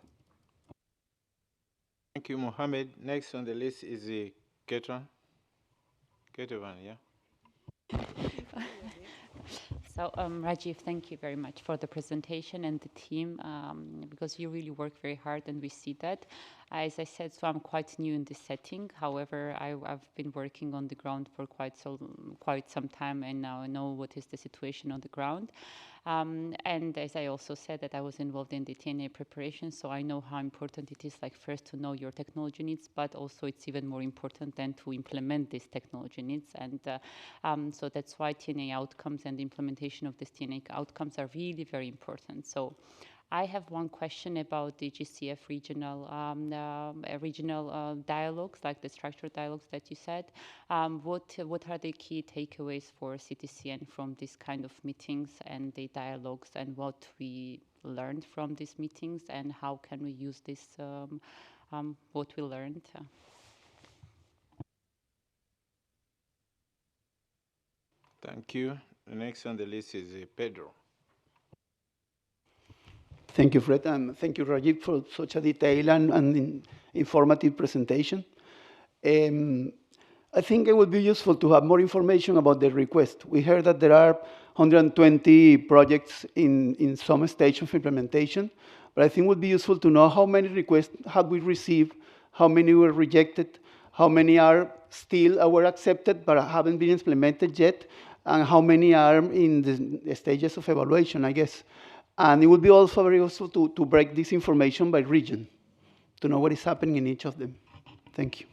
Thank you, Mohammed. Next on the list is Ketran. Ketran, yeah. So, Rajiv, thank you very much for the presentation and the team, because you really work very hard and we see that. As I said, so I'm quite new in this setting. However, I've been working on the ground for quite some time, and now I know what is the situation on the ground. And as I also said, that I was involved in the TNA preparation, so I know how important it is, like first to know your technology needs, but also it's even more important than to implement these technology needs. And so that's why TNA outcomes and the implementation of these TNA outcomes are really very important. So I have one question about the GCF regional dialogues, like the structured dialogues that you said. What are the key takeaways for CTCN from this kind of meetings and the dialogues, and what we learned from these meetings, and how can we use this, what we learned? Thank you. The next on the list is Pedro. Thank you, Fred, and thank you, Rajiv, for such a detailed and informative presentation. I think it would be useful to have more information about the request. We heard that there are 120 projects in some stage of implementation, but I think it would be useful to know how many requests have we received, how many were rejected, how many are still were accepted but haven't been implemented yet, and how many are in the stages of evaluation, I guess. And it would be also very useful to break this information by region, to know what is happening in each of them. Thank you.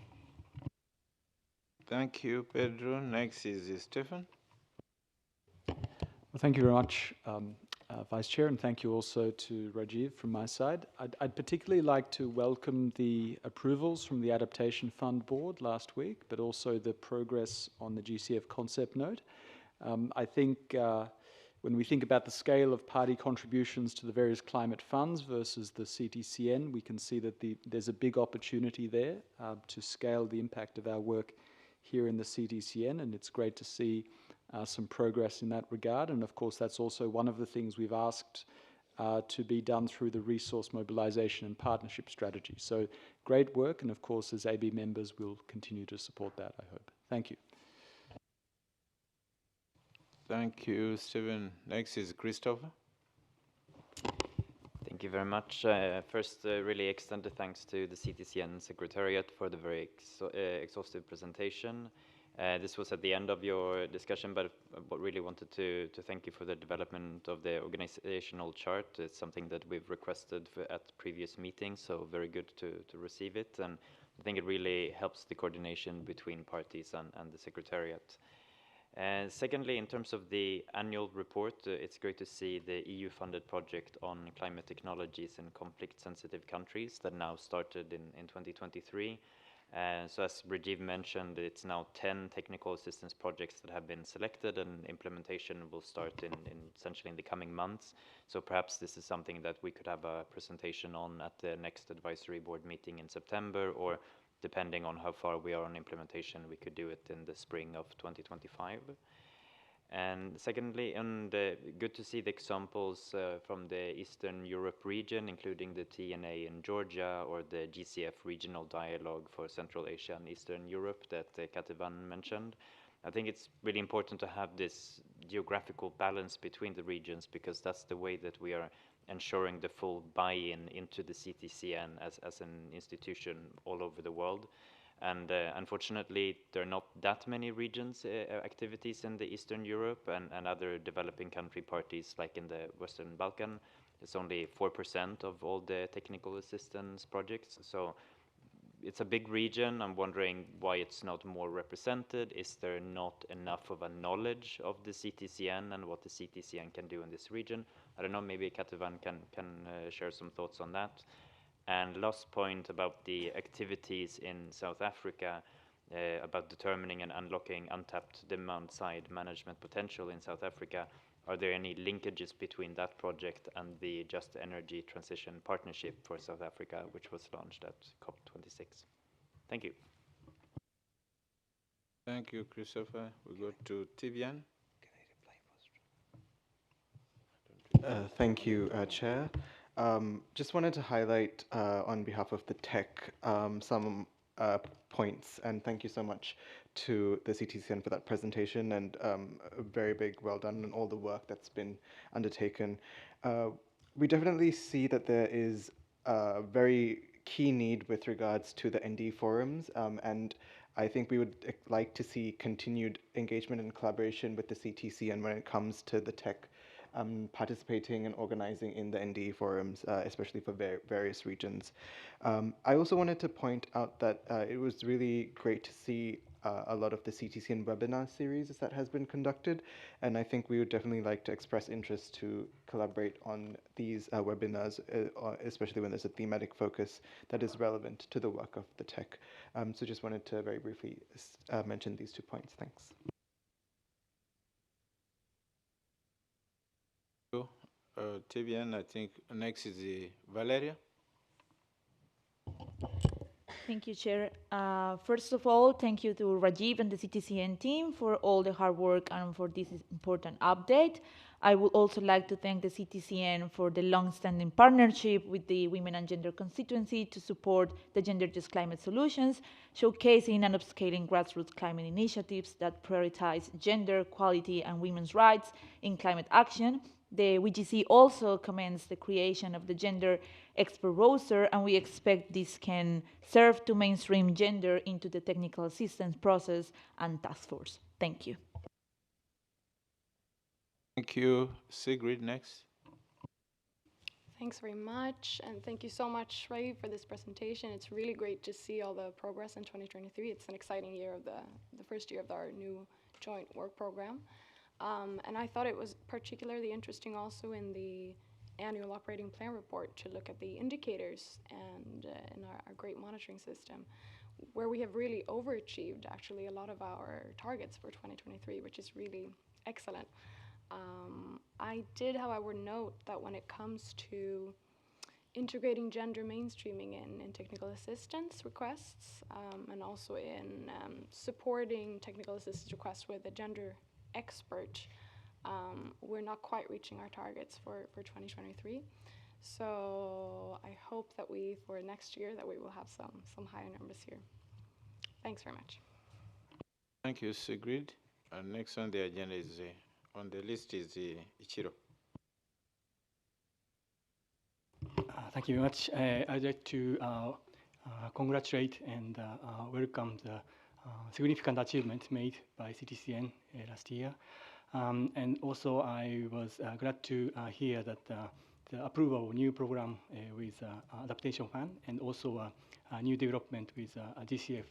Thank you, Pedro. Next is Stefan. Well, thank you very much, Vice Chair, and thank you also to Rajiv from my side. I'd particularly like to welcome the approvals from the Adaptation Fund Board last week, but also the progress on the GCF concept note. I think when we think about the scale of party contributions to the various climate funds versus the CTCN, we can see that there's a big opportunity there to scale the impact of our work here in the CTCN, and it's great to see some progress in that regard. And of course, that's also one of the things we've asked to be done through the resource mobilization and partnership strategy. So great work, and of course, as AB members, we'll continue to support that, I hope. Thank you. Thank you, Stephen. Next is Christopher. Thank you very much. First, really extended thanks to the CTCN Secretariat for the very exhaustive presentation. This was at the end of your discussion, but really wanted to thank you for the development of the organizational chart. It's something that we've requested at previous meetings, so very good to receive it. And I think it really helps the coordination between parties and the Secretariat. And secondly, in terms of the annual report, it's great to see the EU-funded project on climate technologies in conflict-sensitive countries that now started in 2023. So as Rajiv mentioned, it's now 10 technical assistance projects that have been selected, and implementation will start essentially in the coming months. So perhaps this is something that we could have a presentation on at the next advisory board meeting in September, or depending on how far we are on implementation, we could do it in the spring of 2025. And secondly, good to see the examples from the Eastern Europe region, including the TNA in Georgia or the GCF regional dialogue for Central Asia and Eastern Europe that Kativan mentioned. I think it's really important to have this geographical balance between the regions, because that's the way that we are ensuring the full buy-in into the CTCN as an institution all over the world. And unfortunately, there are not that many regions activities in the Eastern Europe and other developing country parties like in the Western Balkan. It's only 4% of all the technical assistance projects. So it's a big region. I'm wondering why it's not more represented. Is there not enough of a knowledge of the CTCN and what the CTCN can do in this region? I don't know, maybe Kativan can share some thoughts on that. And last point about the activities in South Africa, about determining and unlocking untapped demand-side management potential in South Africa. Are there any linkages between that project and the Just Energy Transition Partnership for South Africa, which was launched at COP26? Thank you. Thank you, Christopher. We go to Tivian. Thank you, Chair. Just wanted to highlight on behalf of the tech some points, and thank you so much to the CTCN for that presentation, and a very big well done on all the work that's been undertaken. We definitely see that there is a very key need with regards to the ND forums, and I think we would like to see continued engagement and collaboration with the CTCN when it comes to the tech participating and organizing in the NDE forums, especially for various regions. I also wanted to point out that it was really great to see a lot of the CTCN webinar series that has been conducted, and I think we would definitely like to express interest to collaborate on these webinars, especially when there's a thematic focus that is relevant to the work of the tech. So just wanted to very briefly mention these 2 points. Thanks. Tibian, I think next is Valeria. Thank you, Chair. First of all, thank you to Rajiv and the CTCN team for all the hard work and for this important update. I would also like to thank the CTCN for the long-standing partnership with the Women and Gender constituency to support the Gender Just Climate Solutions, showcasing and upscaling grassroots climate initiatives that prioritize gender, equality, and women's rights in climate action. The WGC also commends the creation of the Gender Expert Roster, and we expect this can serve to mainstream gender into the technical assistance process and task force. Thank you. Thank you. Sigrid, next. Thanks very much, and thank you so much, Ray, for this presentation. It's really great to see all the progress in 2023. It's an exciting year of the first year of our new joint work program. And I thought it was particularly interesting also in the annual operating plan report to look at the indicators and in our great monitoring system, where we have really overachieved actually a lot of our targets for 2023, which is really excellent. I did, however, note that when it comes to integrating gender mainstreaming in technical assistance requests and also in supporting technical assistance requests with a gender expert, we're not quite reaching our targets for 2023. So I hope that for next year, that we will have some higher numbers here. Thanks very much. Thank you, Sigrid. And next on the agenda is, on the list is Ichiro. Thank you very much. I'd like to congratulate and welcome the significant achievement made by CTCN last year. And also I was glad to hear that the approval of new program with adaptation fund and also a new development with a GCF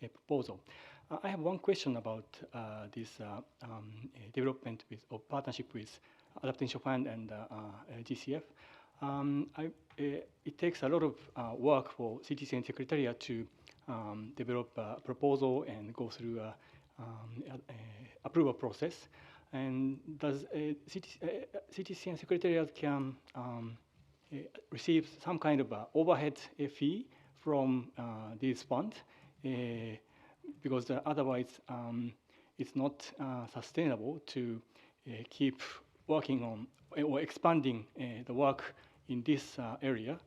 proposal. I have one question about this development or partnership with adaptation fund and GCF. It takes a lot of work for CTCN Secretariat to develop a proposal and go through a approval process. And does CTCN Secretariat can receive some kind of overhead fee from this fund? Because otherwise it's not sustainable to keep working on or expanding the work in this area.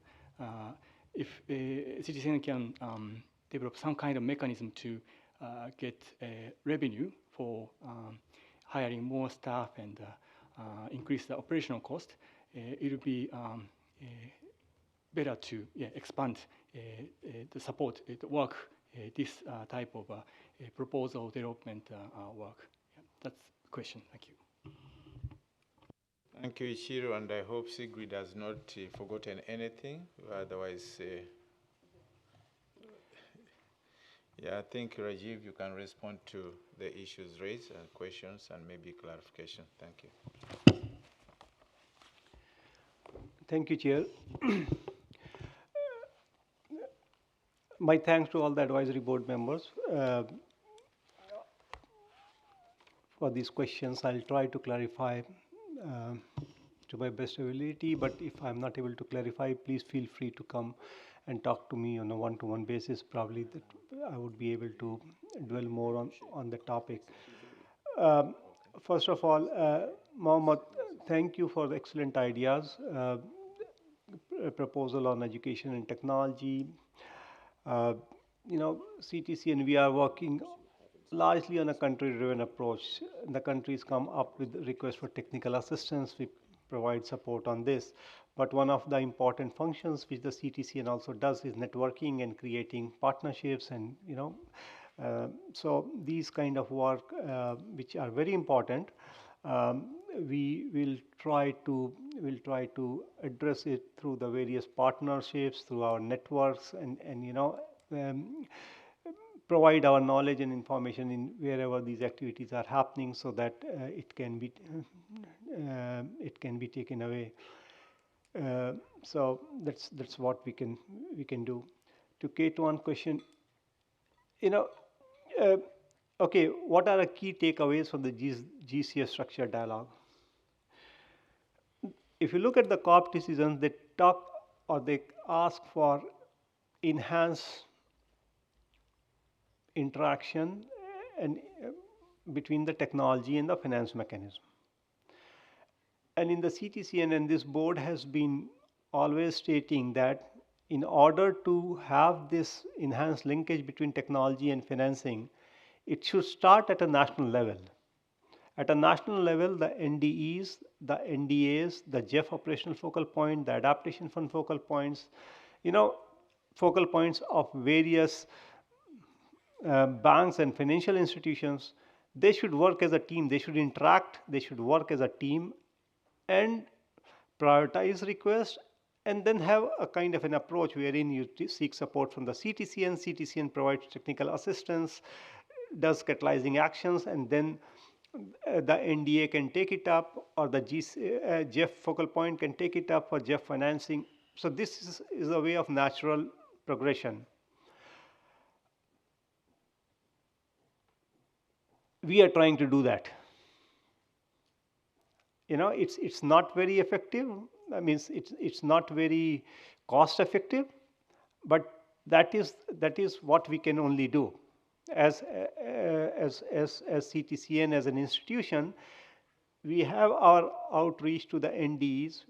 If CTCN can develop some kind of mechanism to get revenue for hiring more staff and increase the operational cost, it would be better to expand the support, the work, this type of proposal development work. That's the question. Thank you. Thank you, Ichiro, and I hope Sigrid has not forgotten anything. Otherwise, yeah, I think, Rajiv, you can respond to the issues raised and questions and maybe clarification. Thank you. Thank you, Chair. My thanks to all the advisory board members for these questions. I'll try to clarify to my best ability, but if I'm not able to clarify, please feel free to come and talk to me on a one-to-one basis. Probably that I would be able to dwell more on the topic. First of all, Mohammed, thank you for the excellent ideas. proposal on education and technology. CTCN, we are working largely on a country-driven approach. The countries come up with requests for technical assistance. We provide support on this. But one of the important functions which the CTCN also does is networking and creating partnerships, and so these kind of work which are very important. We will try to address it through the various partnerships, through our networks, and provide our knowledge and information in wherever these activities are happening, so that it can be taken away. So that's what we can do. To Kate one question, okay, what are the key takeaways from the GCF structured dialogue? If you look at the COP decisions, they talk or they ask for enhanced interaction and between the technology and the finance mechanism. And in the CTCN, and this board has been always stating that in order to have this enhanced linkage between technology and financing, it should start at a national level. At a national level, the NDEs, the NDAs, the GEF operational focal point, the adaptation fund focal points, focal points of various banks and financial institutions, they should work as a team. They should interact. They should work as a team and prioritize requests, and then have a kind of an approach wherein you seek support from the CTCN. CTCN provides technical assistance, does catalyzing actions, and then the NDA can take it up, or the GEF focal point can take it up for GEF financing. So this is a way of natural progression. We are trying to do that. It's not very effective. I mean, it's not very cost effective, but that is what we can only do. As CTCN, as an institution, we have our outreach to the NDEs.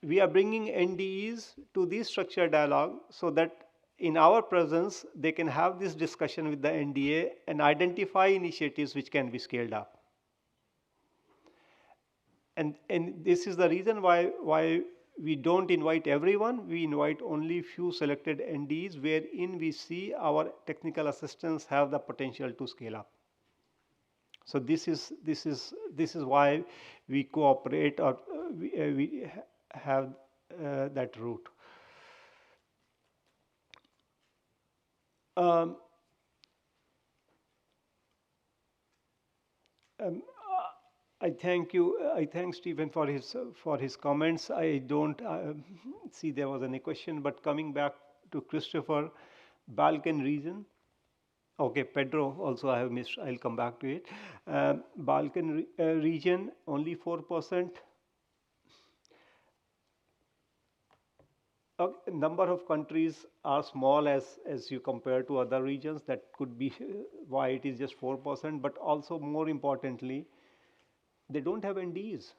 We are bringing NDEs to this structured dialogue so that in our presence, they can have this discussion with the NDA and identify initiatives which can be scaled up. And this is the reason why we don't invite everyone. We invite only few selected NDEs wherein we see our technical assistance have the potential to scale up. So this is why we cooperate, or we have that route. I thank you. I thank Stephen for his comments. I don't see there was any question, but coming back to Christopher, Balkan region. Okay, Pedro also I have missed. I'll come back to it. Balkan region, only 4%. Number of countries are small as you compare to other regions. That could be why it is just 4%. But also, more importantly, they don't have NDEs.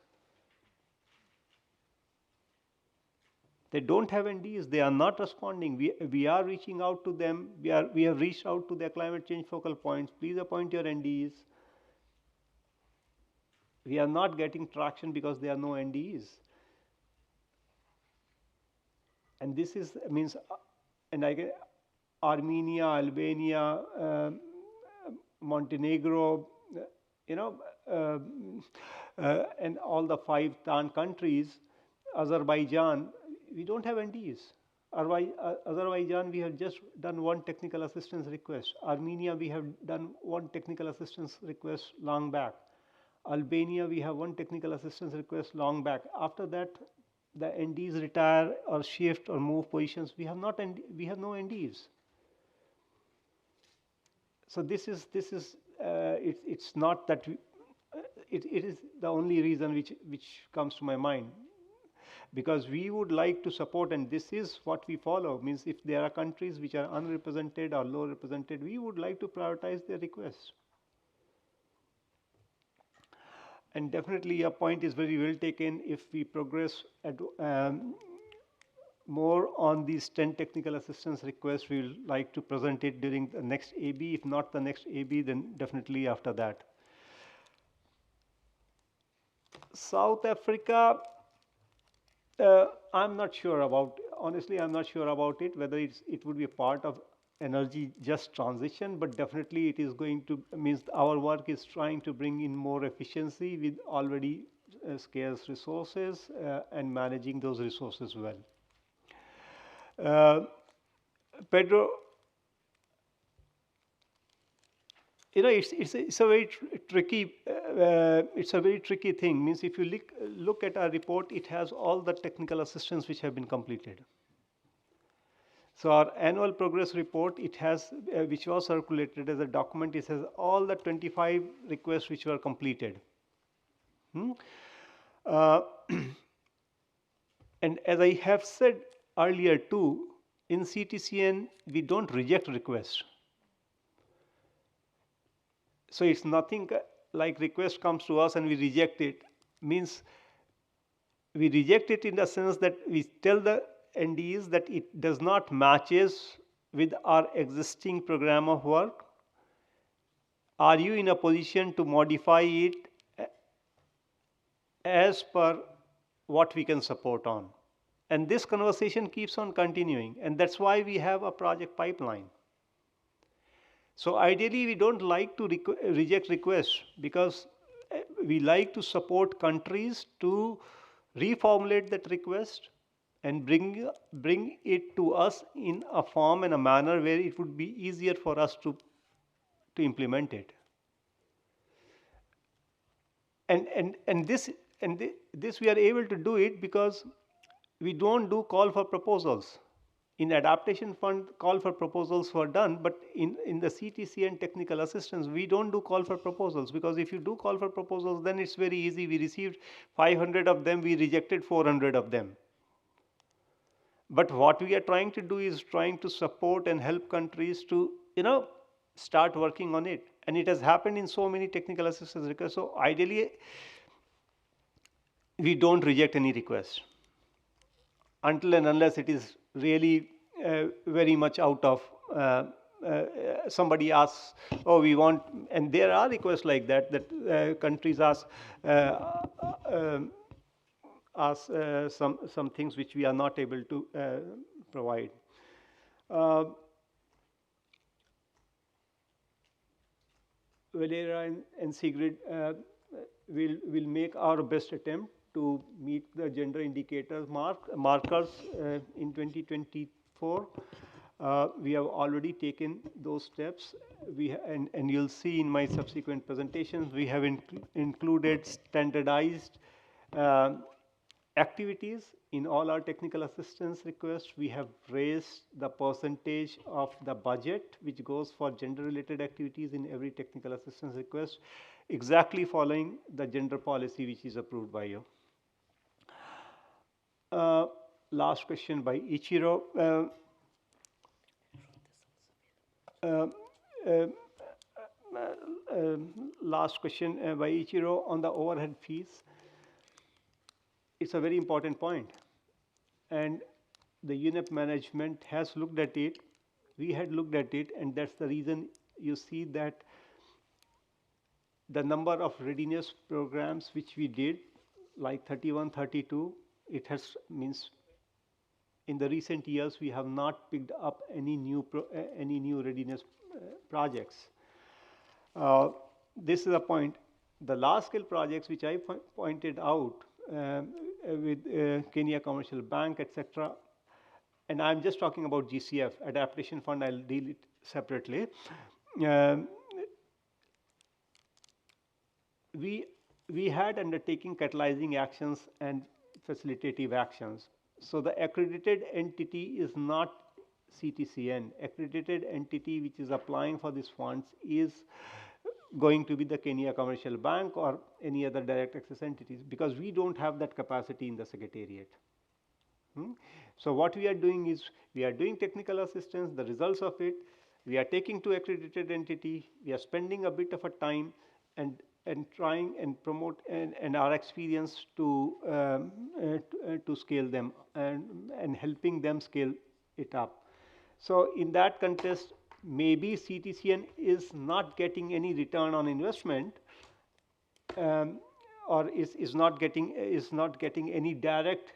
They don't have NDEs. They are not responding. We are reaching out to them. We have reached out to their climate change focal points. Please appoint your NDEs. We are not getting traction because there are no NDEs. And this means, and I get Armenia, Albania, Montenegro, and all the 5 TAN countries, Azerbaijan, we don't have NDEs. Azerbaijan, we have just done one technical assistance request. Armenia, we have done one technical assistance request long back. Albania, we have one technical assistance request long back. After that, the NDEs retire or shift or move positions. We have no NDEs. So it's not that it is the only reason which comes to my mind, because we would like to support, and this is what we follow. Means if there are countries which are unrepresented or low represented, we would like to prioritize their requests. And definitely your point is very well taken. If we progress more on these 10 technical assistance requests, we will like to present it during the next AB. If not the next AB, then definitely after that. South Africa, I'm not sure about, honestly, I'm not sure about it, whether it would be a part of energy just transition, but definitely it is going to, means our work is trying to bring in more efficiency with already scarce resources and managing those resources well. Pedro, you know, it's a very tricky thing. Means if you look at our report, it has all the technical assistance which have been completed. So our annual progress report, it has, which was circulated as a document, it has all the 25 requests which were completed. And as I have said earlier too, in CTCN, we don't reject requests. So it's nothing like request comes to us and we reject it. Means we reject it in the sense that we tell the NDEs that it does not matches with our existing program of work. Are you in a position to modify it as per what we can support on? And this conversation keeps on continuing, and that's why we have a project pipeline. So ideally, we don't like to reject requests, because we like to support countries to reformulate that request and bring it to us in a form and a manner where it would be easier for us to implement it. And this we are able to do it because we don't do call for proposals. In adaptation fund, call for proposals were done, but in the CTC and technical assistance, we don't do call for proposals, because if you do call for proposals, then it's very easy. We received 500 of them, we rejected 400 of them. But what we are trying to do is trying to support and help countries to, start working on it. And it has happened in so many technical assistance requests. So ideally, we don't reject any request until and unless it is really very much out of somebody asks, oh, we want, and there are requests like that countries ask some things which we are not able to provide. Valera and Sigrid will make our best attempt to meet the gender indicators markers in 2024. We have already taken those steps. And you'll see in my subsequent presentations, we have included standardized activities in all our technical assistance requests. We have raised the percentage of the budget which goes for gender-related activities in every technical assistance request, exactly following the gender policy which is approved by you. Last question by Ichiro. Last question by Ichiro on the overhead fees. It's a very important point. And the UNEP management has looked at it. We had looked at it, and that's the reason you see that the number of readiness programs which we did, like 31, 32, it has means in the recent years we have not picked up any new readiness projects. This is a point. The large scale projects which I pointed out with Kenya Commercial Bank, etc. And I'm just talking about GCF, Adaptation Fund, I'll deal it separately. We had undertaking catalyzing actions and facilitative actions. So the accredited entity is not CTCN. Accredited entity which is applying for these funds is going to be the Kenya Commercial Bank or any other direct access entities, because we don't have that capacity in the Secretariat. So what we are doing is, we are doing technical assistance, the results of it, we are taking to accredited entity, we are spending a bit of a time, and trying and promote and our experience to scale them and helping them scale it up. So in that context, maybe CTCN is not getting any return on investment, or is not getting any direct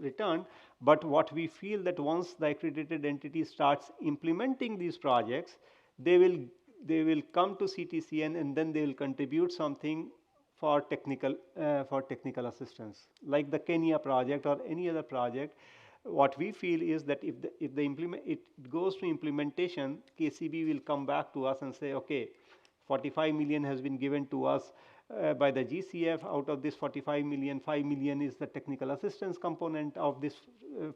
return. But what we feel that once the accredited entity starts implementing these projects, they will come to CTCN and then they will contribute something for technical assistance, like the Kenya project or any other project. What we feel is that if it goes to implementation, KCB will come back to us and say, okay, 45 million has been given to us by the GCF. Out of this 45 million, 5 million is the technical assistance component of this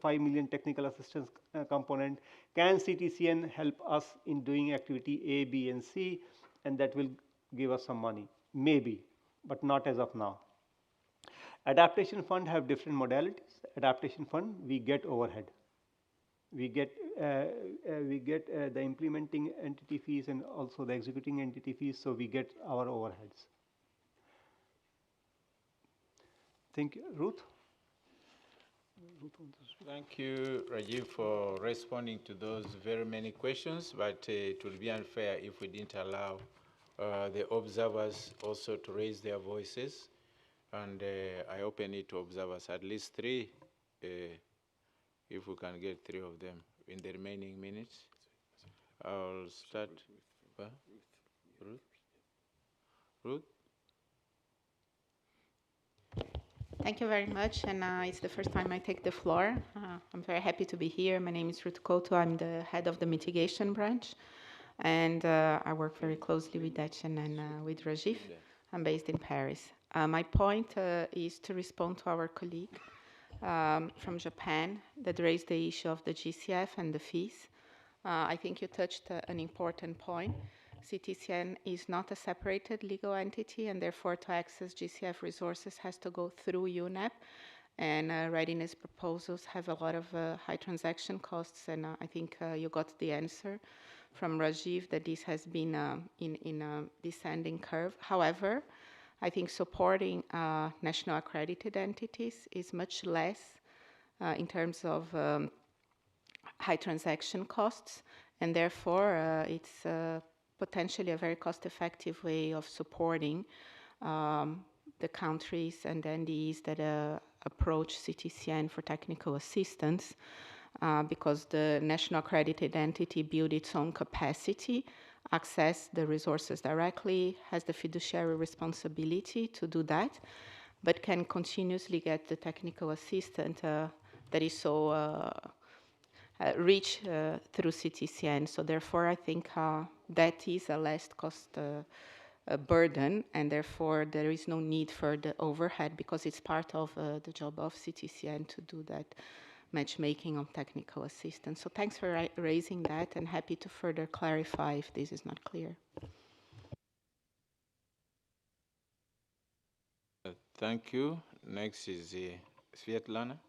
5 million technical assistance component. Can CTCN help us in doing activity A, B, and C? And that will give us some money, maybe, but not as of now. Adaptation fund have different modalities. Adaptation fund, we get overhead. We get the implementing entity fees and also the executing entity fees, so we get our overheads. Thank you. Ruth? Thank you, Rajiv, for responding to those very many questions, but it would be unfair if we didn't allow the observers also to raise their voices. And I open it to observers, at least 3, if we can get 3 of them in the remaining minutes. I'll start. Ruth? Ruth? Thank you very much, and it's the first time I take the floor. I'm very happy to be here. My name is Ruth Couto. I'm the head of the mitigation branch, and I work very closely with Dacian and with Rajiv. I'm based in Paris. My point is to respond to our colleague from Japan that raised the issue of the GCF and the fees. I think you touched an important point. CTCN is not a separated legal entity, and therefore to access GCF resources has to go through UNEP, and readiness proposals have a lot of high transaction costs, and I think you got the answer from Rajiv that this has been in a descending curve. However, I think supporting national accredited entities is much less in terms of high transaction costs, and therefore it's potentially a very cost-effective way of supporting the countries and the NDEs that approach CTCN for technical assistance, because the national accredited entity build its own capacity, access the resources directly, has the fiduciary responsibility to do that, but can continuously get the technical assistance that is so rich through CTCN. So therefore, I think that is a less cost burden, and therefore there is no need for the overhead because it's part of the job of CTCN to do that matchmaking on technical assistance. So thanks for raising that, and happy to further clarify if this is not clear. Thank you. Next is Svetlana.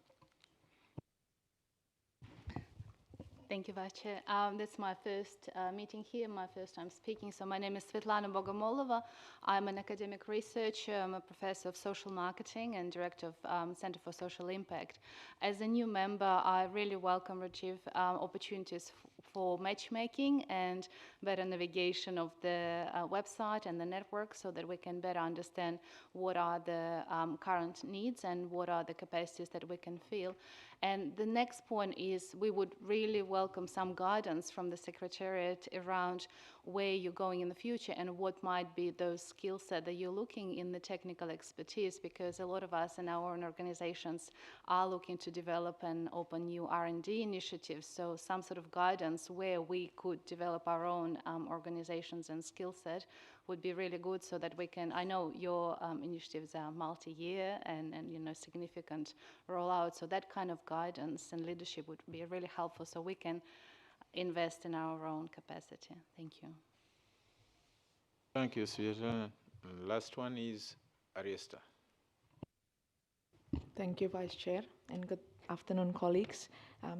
Thank you, Vice Chair. That's my first meeting here, my first time speaking. So my name is Svetlana Bogomolova. I'm an academic researcher. I'm a professor of social marketing and director of Center for Social Impact. As a new member, I really welcome, Rajiv, opportunities for matchmaking and better navigation of the website and the network so that we can better understand what are the current needs and what are the capacities that we can fill. And the next point is we would really welcome some guidance from the Secretariat around where you're going in the future and what might be those skill set that you're looking in the technical expertise, because a lot of us in our own organizations are looking to develop and open new R&D initiatives. So some sort of guidance where we could develop our own organizations and skill set would be really good so that we can, I know your initiatives are multi-year and significant rollout, so that kind of guidance and leadership would be really helpful so we can invest in our own capacity. Thank you. Thank you, Svetlana. Last one is Ariesta. Thank you, Vice Chair, and afternoon, colleagues.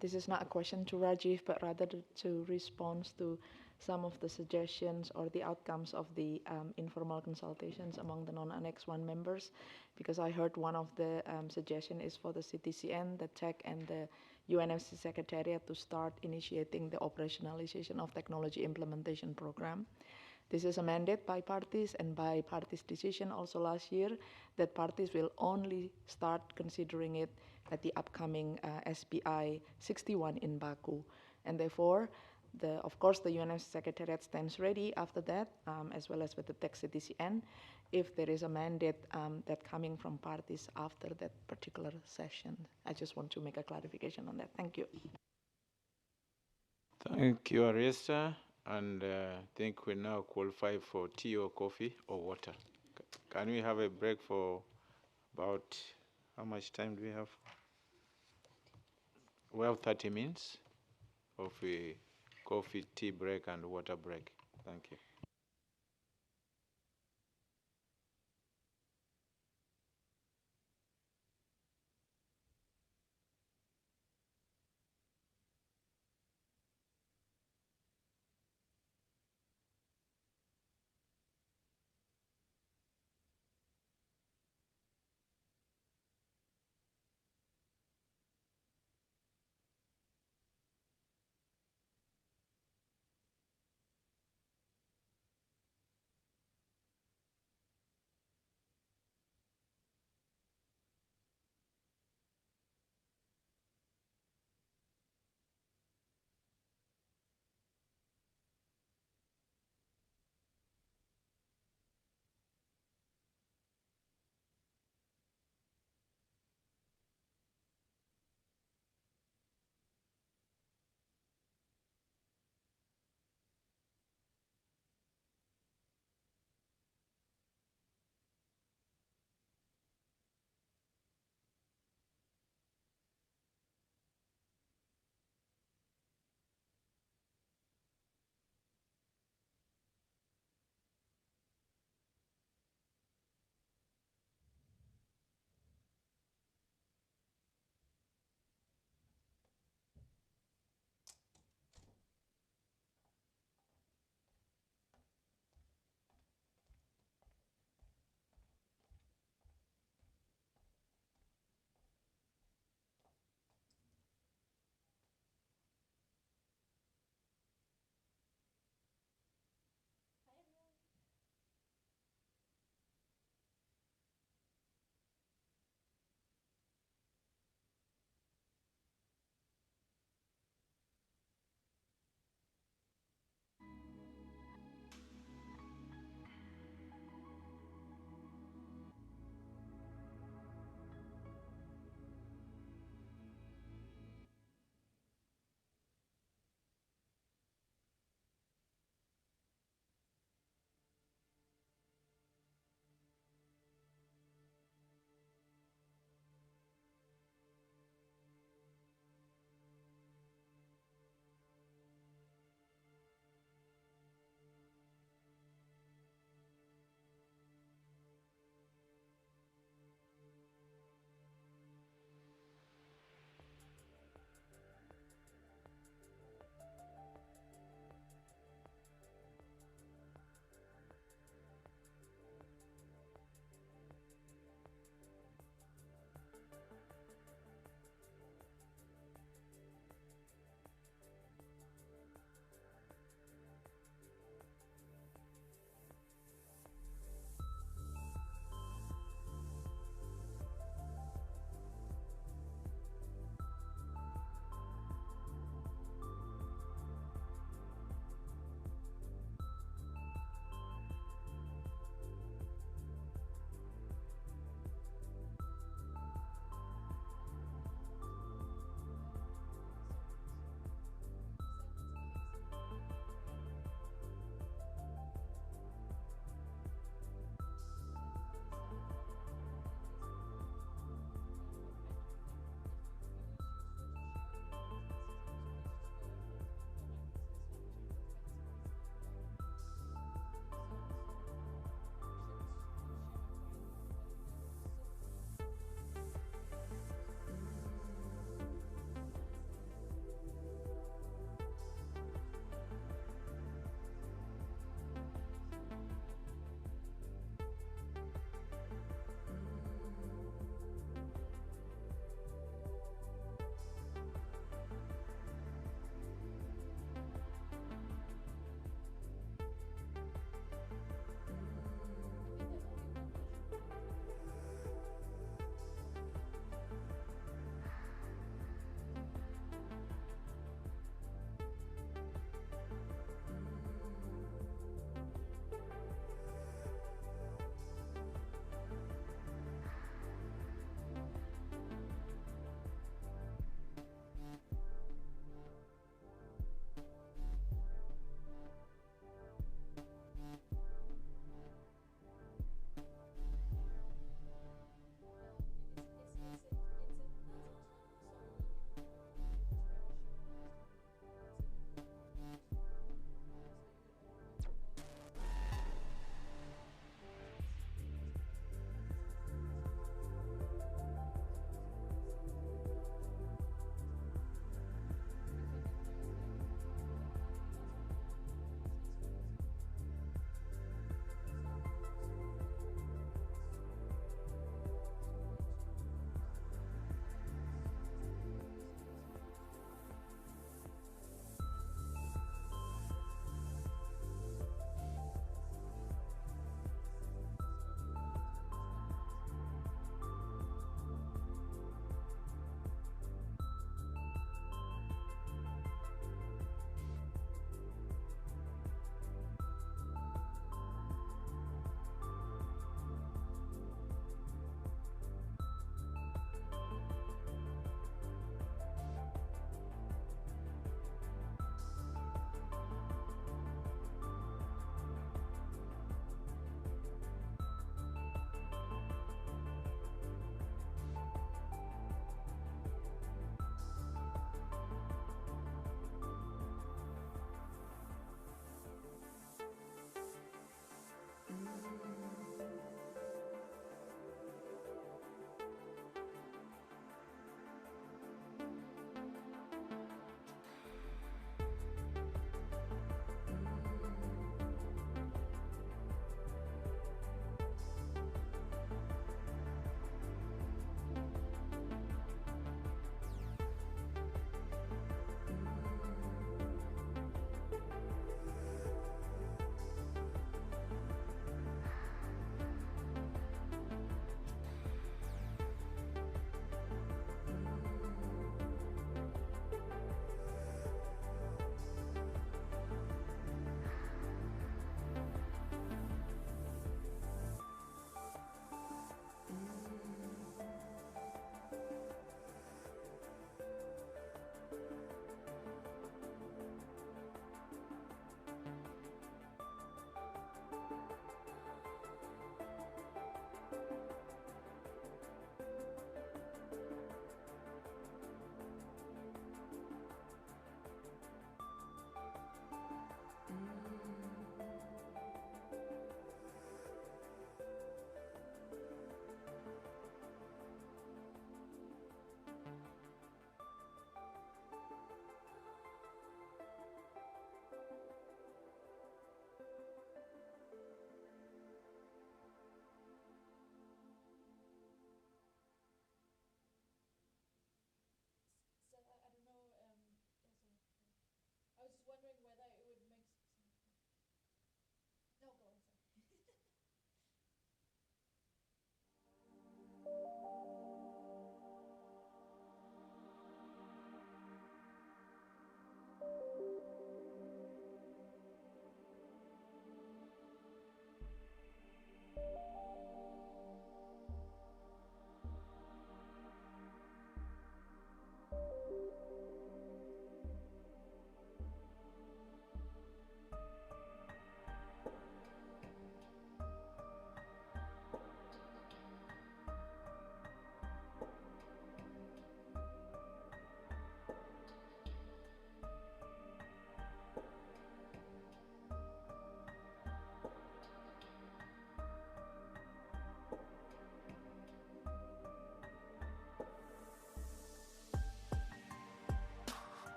This is not a question to Rajiv, but rather to respond to some of the suggestions or the outcomes of the informal consultations among the non-Annex 1 members, because I heard one of the suggestion is for the CTCN, the TEC, and the UNFC Secretariat to start initiating the operationalization of technology implementation program. This is a mandate by parties and by parties' decision also last year that parties will only start considering it at the upcoming SPI 61 in Baku. And therefore, of course, the UNFC Secretariat stands ready after that, as well as with the TEC CTCN, if there is a mandate that coming from parties after that particular session. I just want to make a clarification on that. Thank you. Thank you, Arista. And I think we now qualify for tea or coffee or water. Can we have a break for about, how much time do we have? We have 30 minutes of a coffee, tea break, and water break. Thank you.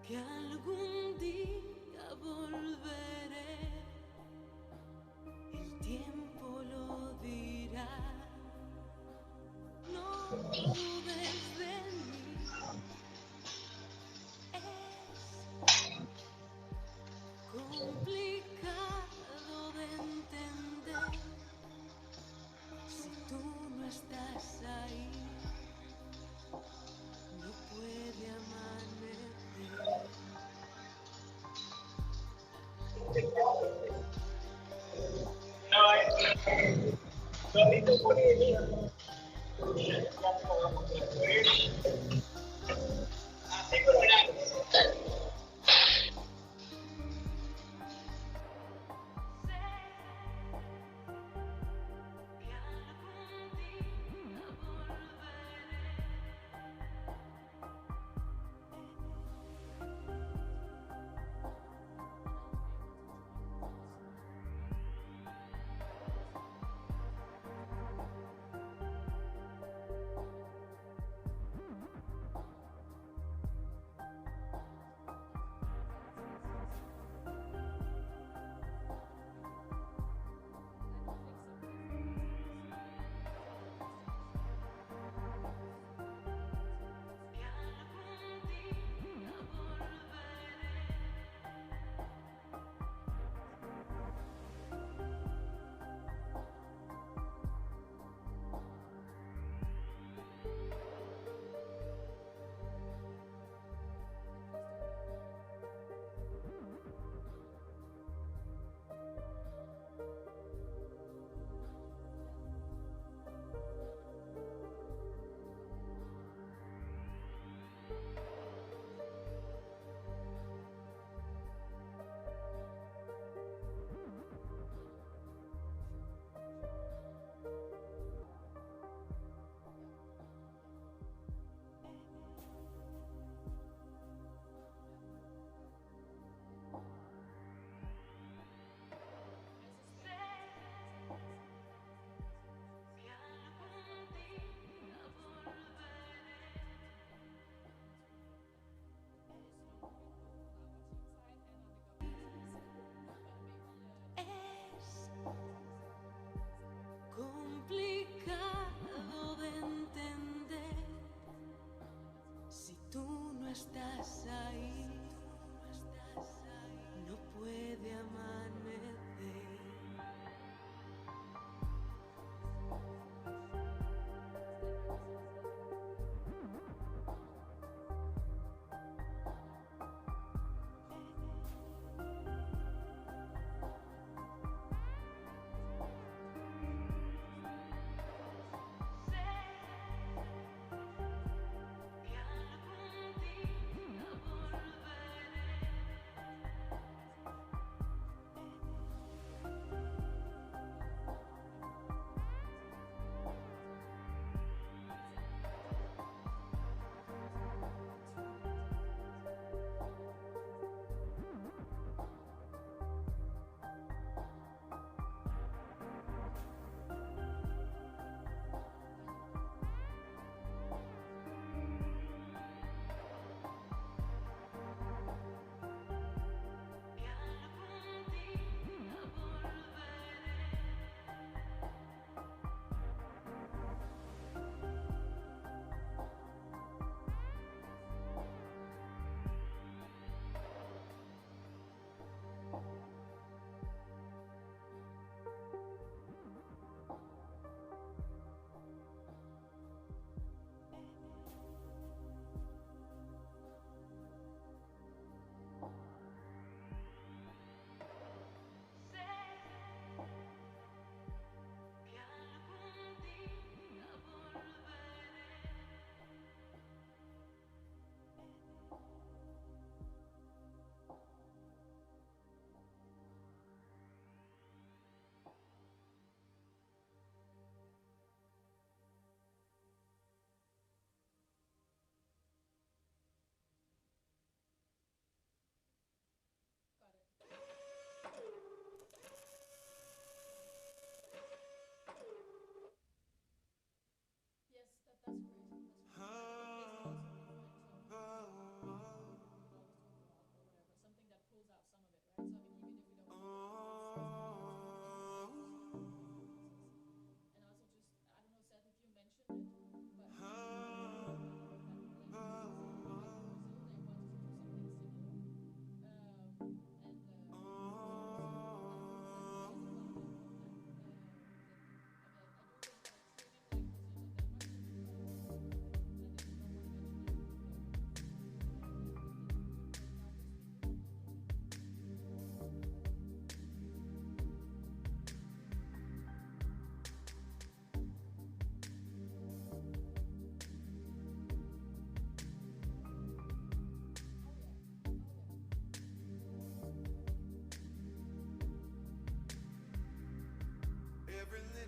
que algún día volveré, el tiempo lo dirá. No dudes de mí, es complicado de entender si tú no estás ahí. No puede amanecer.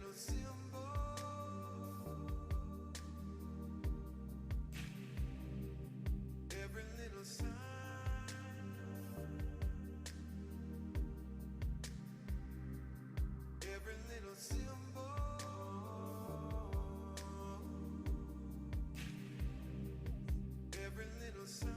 little symbol, every little sign, every little symbol, every little sign.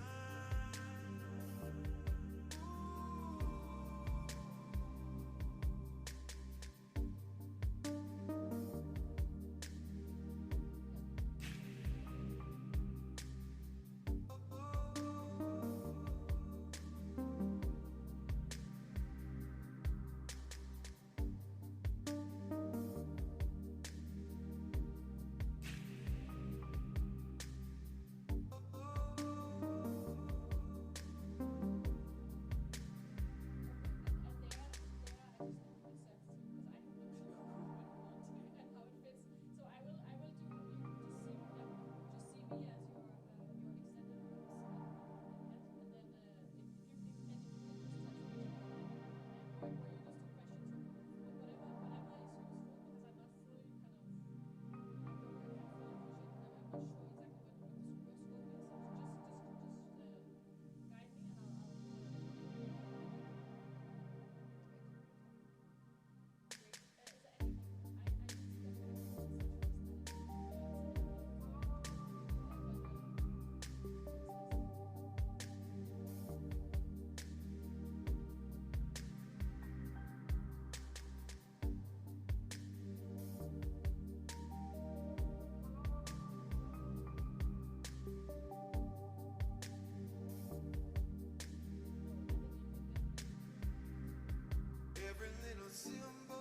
Every little symbol,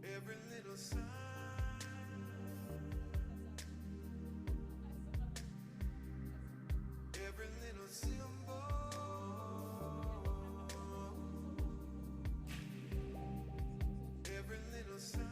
every little sign, every little symbol, every little sign.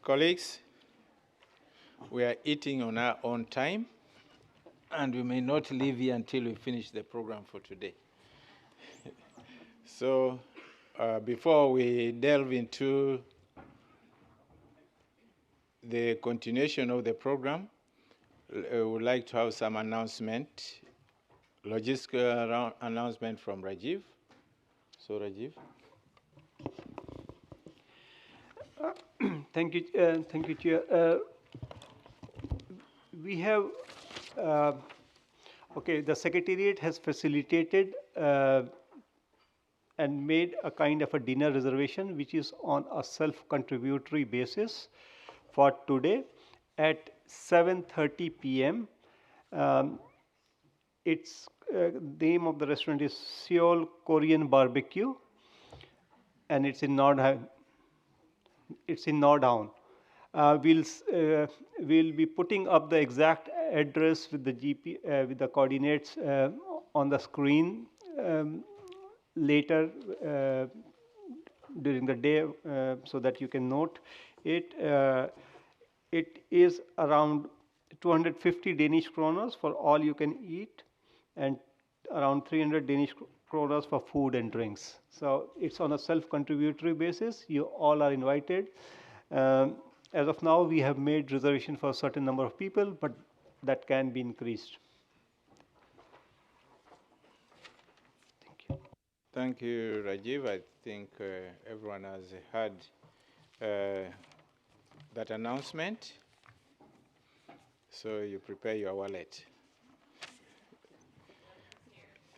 Colleagues, we are eating on our own time, and we may not leave here until we finish the program for today. So before we delve into the continuation of the program, I would like to have some logistical announcement from Rajiv. So Rajiv. Thank you, Chair. We have, the Secretariat has facilitated and made a kind of a dinner reservation, which is on a self-contributory basis for today at 7:30 p.m. Its name of the restaurant is Seoul Korean Barbecue, and it's in Nordhavn. We'll be putting up the exact address with the with the coordinates on the screen later during the day, so that you can note it. It is around 250 Danish kroners for all you can eat, and around 300 Danish kroners for food and drinks. So it's on a self-contributory basis. You all are invited. As of now, we have made reservation for a certain number of people, but that can be increased. Thank you, Rajiv. I think everyone has heard that announcement. So you prepare your wallet.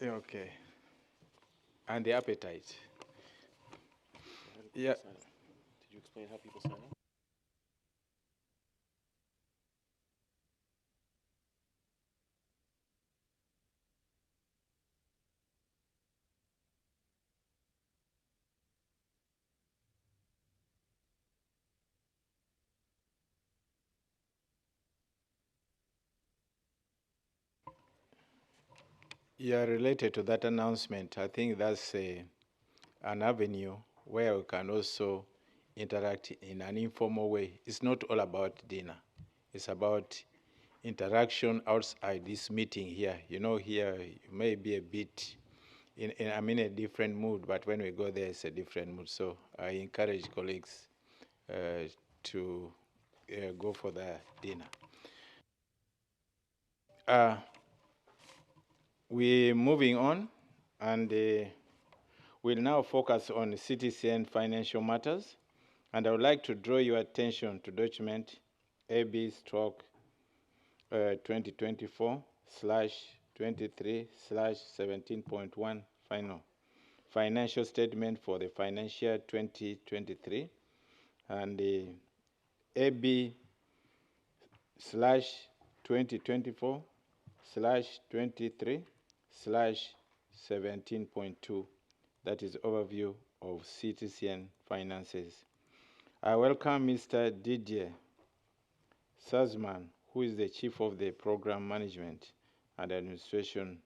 Okay. And the appetite. Yeah. Did you explain how people sign up? Yeah, related to that announcement, I think that's an avenue where we can also interact in an informal way. It's not all about dinner. It's about interaction outside this meeting here. You know, here you may be a bit I'm in a different mood, but when we go there, it's a different mood. So I encourage colleagues to go for the dinner. We're moving on, and we'll now focus on CTCN financial matters. And I would like to draw your attention to document AB/2024/23/17.1 financial statement for the financial year 2023, and the AB/2024/23/17.2, that is overview of CTCN finances. I welcome Mr. Didier Sazman, who is the Chief of the Program Management and Administration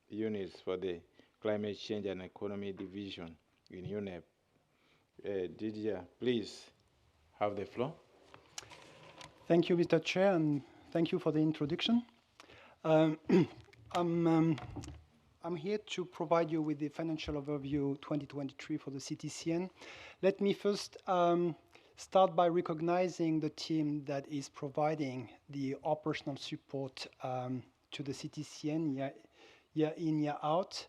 Units for the Climate Change and Economy Division in UNEP. Didier, please have the floor. Thank you, Mr. Chair, and thank you for the introduction. I'm here to provide you with the financial overview 2023 for the CTCN. Let me first start by recognizing the team that is providing the operational support to the CTCN year in, year out.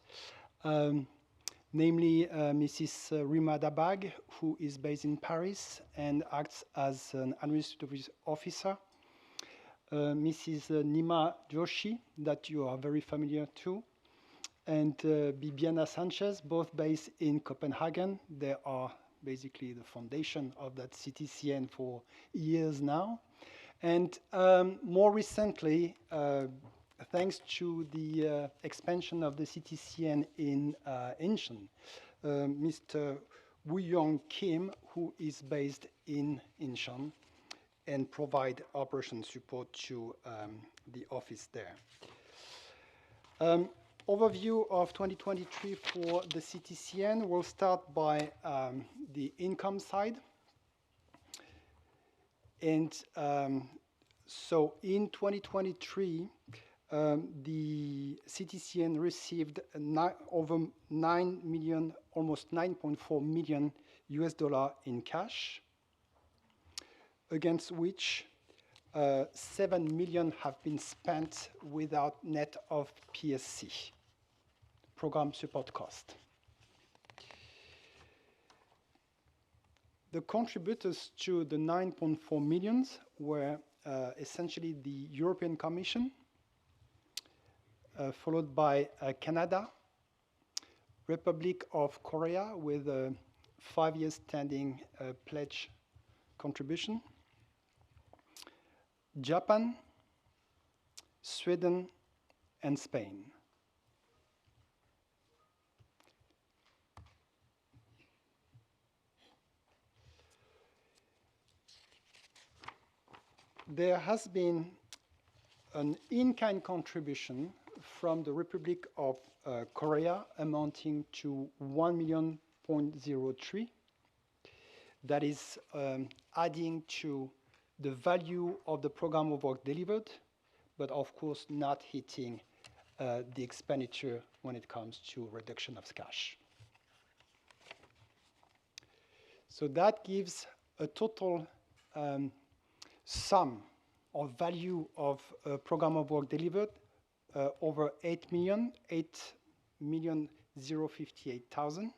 Namely Mrs. Rima Dabag, who is based in Paris and acts as an administrative officer. Mrs. Nima Joshi, that you are very familiar to, and Bibiana Sanchez, both based in Copenhagen. They are basically the foundation of that CTCN for years now. And more recently, thanks to the expansion of the CTCN in Incheon, Mr. Woo-Young Kim, who is based in Incheon, and provide operation support to the office there. Overview of 2023 for the CTCN. We'll start by the income side. And so in 2023, the CTCN received over 9 million, almost 9.4 million US dollar in cash, against which 7 million have been spent without net of PSC, program support cost. The contributors to the 9.4 millions were essentially the European Commission, followed by Canada, Republic of Korea with a 5-year standing pledge contribution, Japan, Sweden, and Spain. There has been an in-kind contribution from the Republic of Korea amounting to 1 million .03. That is adding to the value of the program of work delivered, but of course not hitting the expenditure when it comes to reduction of cash. So that gives a total sum or value of program of work delivered over 8,058,000.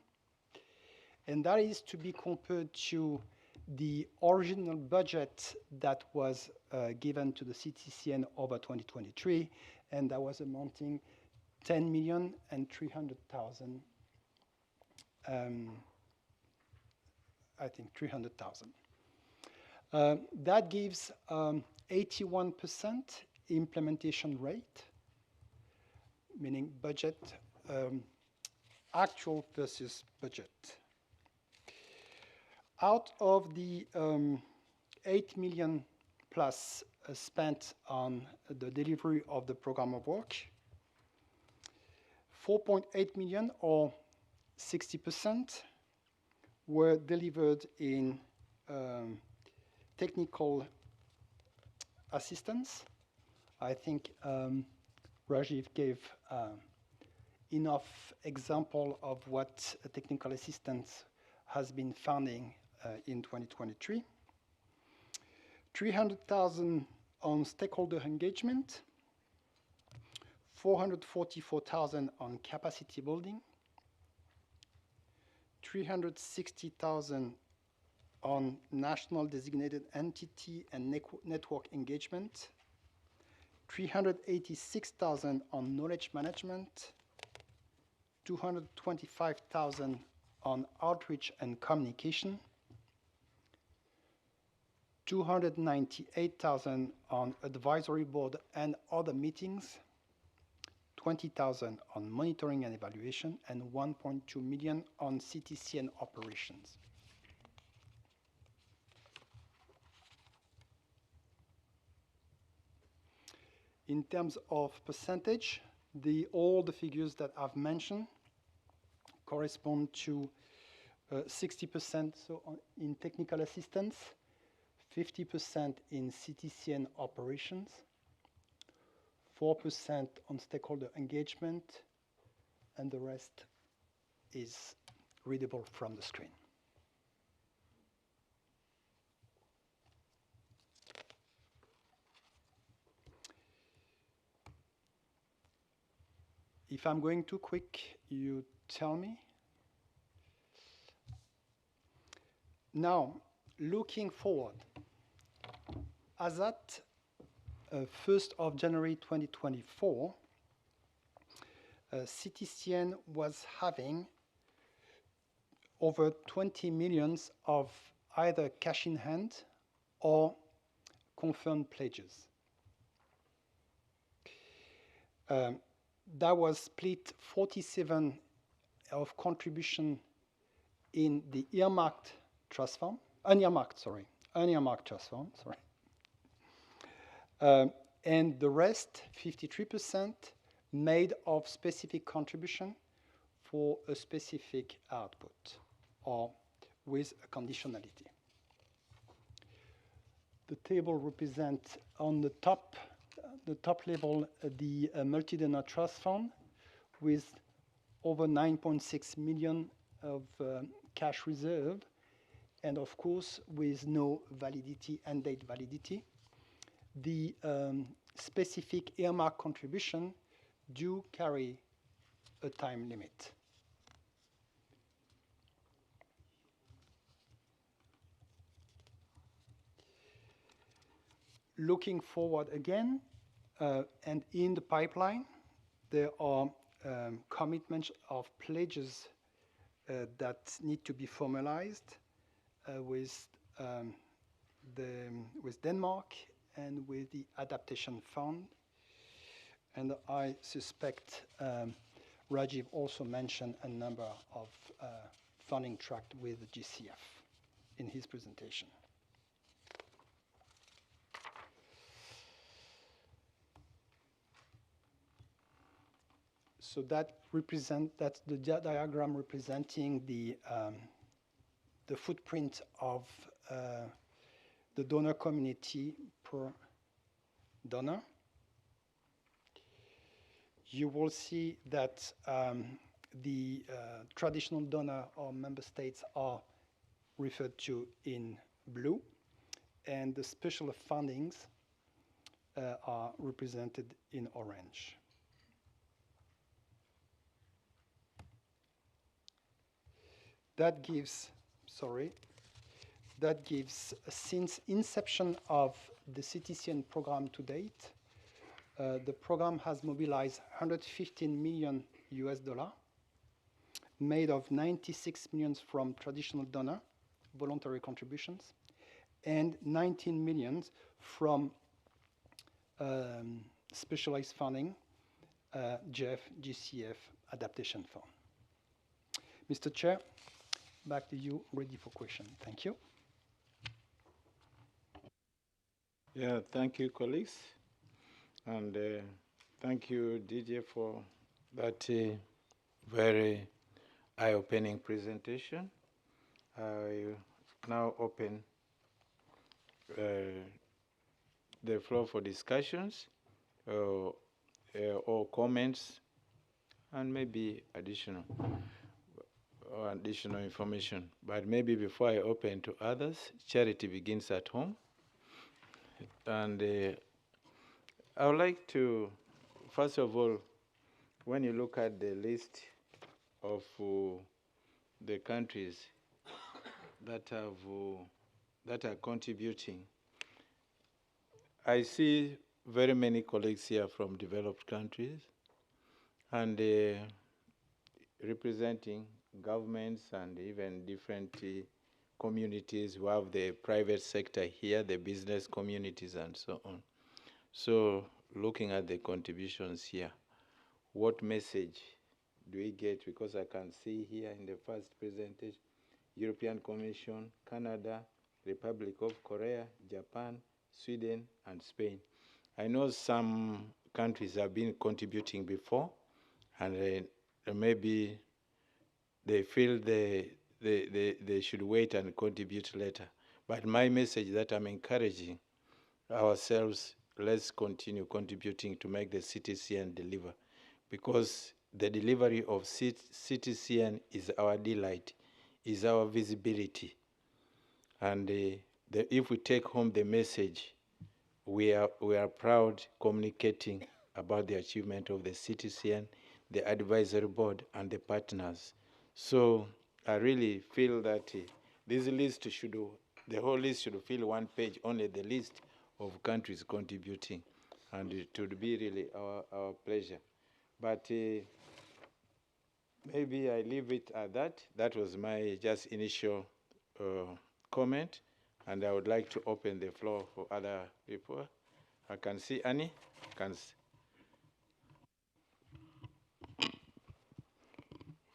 And that is to be compared to the original budget that was given to the CTCN over 2023, and that was amounting 10,300,000. I think 300,000. That gives 81% implementation rate, meaning budget, actual versus budget. Out of the 8 million plus spent on the delivery of the program of work, 4.8 million or 60% were delivered in technical assistance. I think Rajiv gave enough example of what technical assistance has been funding in 2023. 300,000 on stakeholder engagement, 444,000 on capacity building, 360,000 on national designated entity and network engagement, 386,000 on knowledge management, 225,000 on outreach and communication, 298,000 on advisory board and other meetings, 20,000 on monitoring and evaluation, and 1.2 million on CTCN operations. In terms of percentage, all the figures that I've mentioned correspond to 60% so in technical assistance, 50% in CTCN operations, 4% on stakeholder engagement, and the rest is readable from the screen. If I'm going too quick, you tell me. Now, looking forward, as at 1st of January 2024, CTCN was having over 20 millions of either cash in hand or confirmed pledges. That was split 47 of contribution in the earmarked trust fund, unearmarked trust fund, and the rest, 53%, made of specific contribution for a specific output or with a conditionality. The table represents on the top level the multi-donor trust fund with over 9.6 million of cash reserve, and of course with no validity and date validity. The specific earmark contribution do carry a time limit. Looking forward again, and in the pipeline, there are commitments of pledges that need to be formalized with Denmark and with the Adaptation Fund. And I suspect Rajiv also mentioned a number of funding tracked with the GCF in his presentation. So that's the diagram representing the footprint of the donor community per donor. You will see that the traditional donor or member states are referred to in blue, and the special fundings are represented in orange. That gives, since inception of the CTCN program to date, the program has mobilized $115 million US, made of 96 million from traditional donor, voluntary contributions, and 19 million from specialized funding, GEF, GCF, Adaptation Fund. Mr. Chair, back to you, ready for question. Thank you. Yeah, thank you, colleagues. And thank you, DJ, for that very eye-opening presentation. I now open the floor for discussions or comments and maybe additional information. But maybe before I open to others, charity begins at home. And I would like to, first of all, when you look at the list of the countries that are contributing, I see very many colleagues here from developed countries and representing governments and even different communities who have the private sector here, the business communities and so on. So looking at the contributions here, what message do we get? Because I can see here in the first presentation, European Commission, Canada, Republic of Korea, Japan, Sweden, and Spain. I know some countries have been contributing before, and maybe they feel they should wait and contribute later. But my message that I'm encouraging ourselves, let's continue contributing to make the CTCN deliver, because the delivery of CTCN is our delight, is our visibility. And if we take home the message, we are proud communicating about the achievement of the CTCN, the advisory board, and the partners. So I really feel that this list the whole list should fill one page, only the list of countries contributing, and it would be really our pleasure. But maybe I leave it at that. That was my just initial comment, and I would like to open the floor for other people. I can see Annie.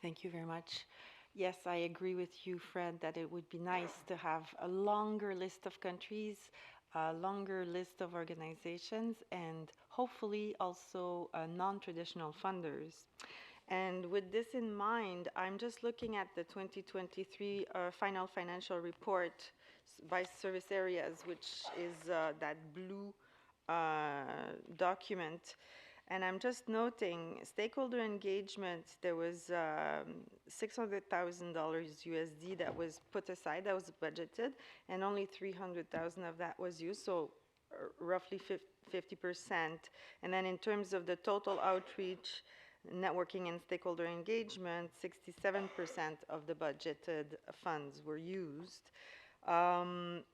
Thank you very much. Yes, I agree with you, Fred, that it would be nice to have a longer list of countries, a longer list of organizations, and hopefully also non-traditional funders. And with this in mind, I'm just looking at the 2023 final financial report. vice service areas, which is that blue document. And I'm just noting stakeholder engagement, there was $600,000 USD that was put aside, that was budgeted, and only 300,000 of that was used, so roughly 50%. And then in terms of the total outreach, networking and stakeholder engagement, 67% of the budgeted funds were used. And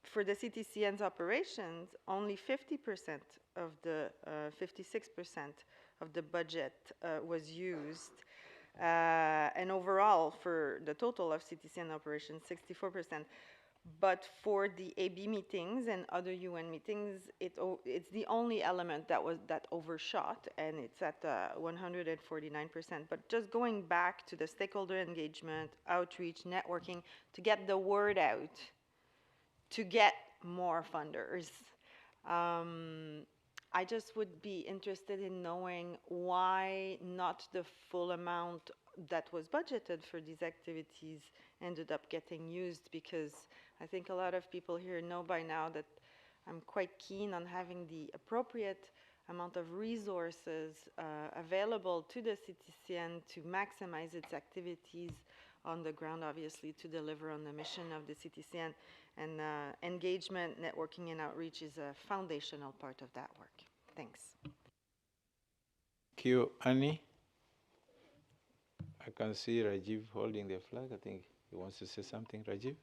for the CTCN's operations, only 50% of the 56% of the budget was used. And overall, for the total of CTCN operations, 64%. But for the AB meetings and other UN meetings, it's the only element that overshot, and it's at 149%. But just going back to the stakeholder engagement, outreach, networking, to get the word out, to get more funders. I just would be interested in knowing why not the full amount that was budgeted for these activities ended up getting used, because I think a lot of people here know by now that I'm quite keen on having the appropriate amount of resources available to the CTCN to maximize its activities on the ground, obviously, to deliver on the mission of the CTCN. And engagement, networking, and outreach is a foundational part of that work. Thanks. Thank you, Annie. I can see Rajiv holding the flag. I think he wants to say something. Rajiv?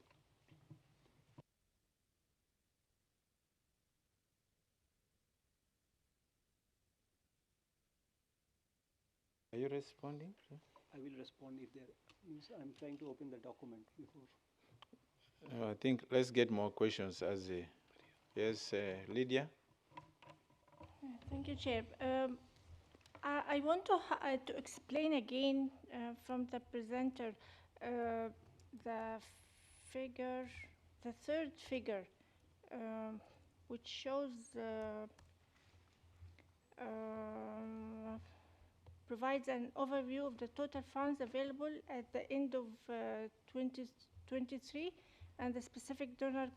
Are you responding? I will respond if there means I'm trying to open the document before. I think let's get more questions as a, yes, Lydia? Thank you, Chair. I want to explain again from the presenter the figure, the third figure, which shows provides an overview of the total funds available at the end of 2023 and the specific donor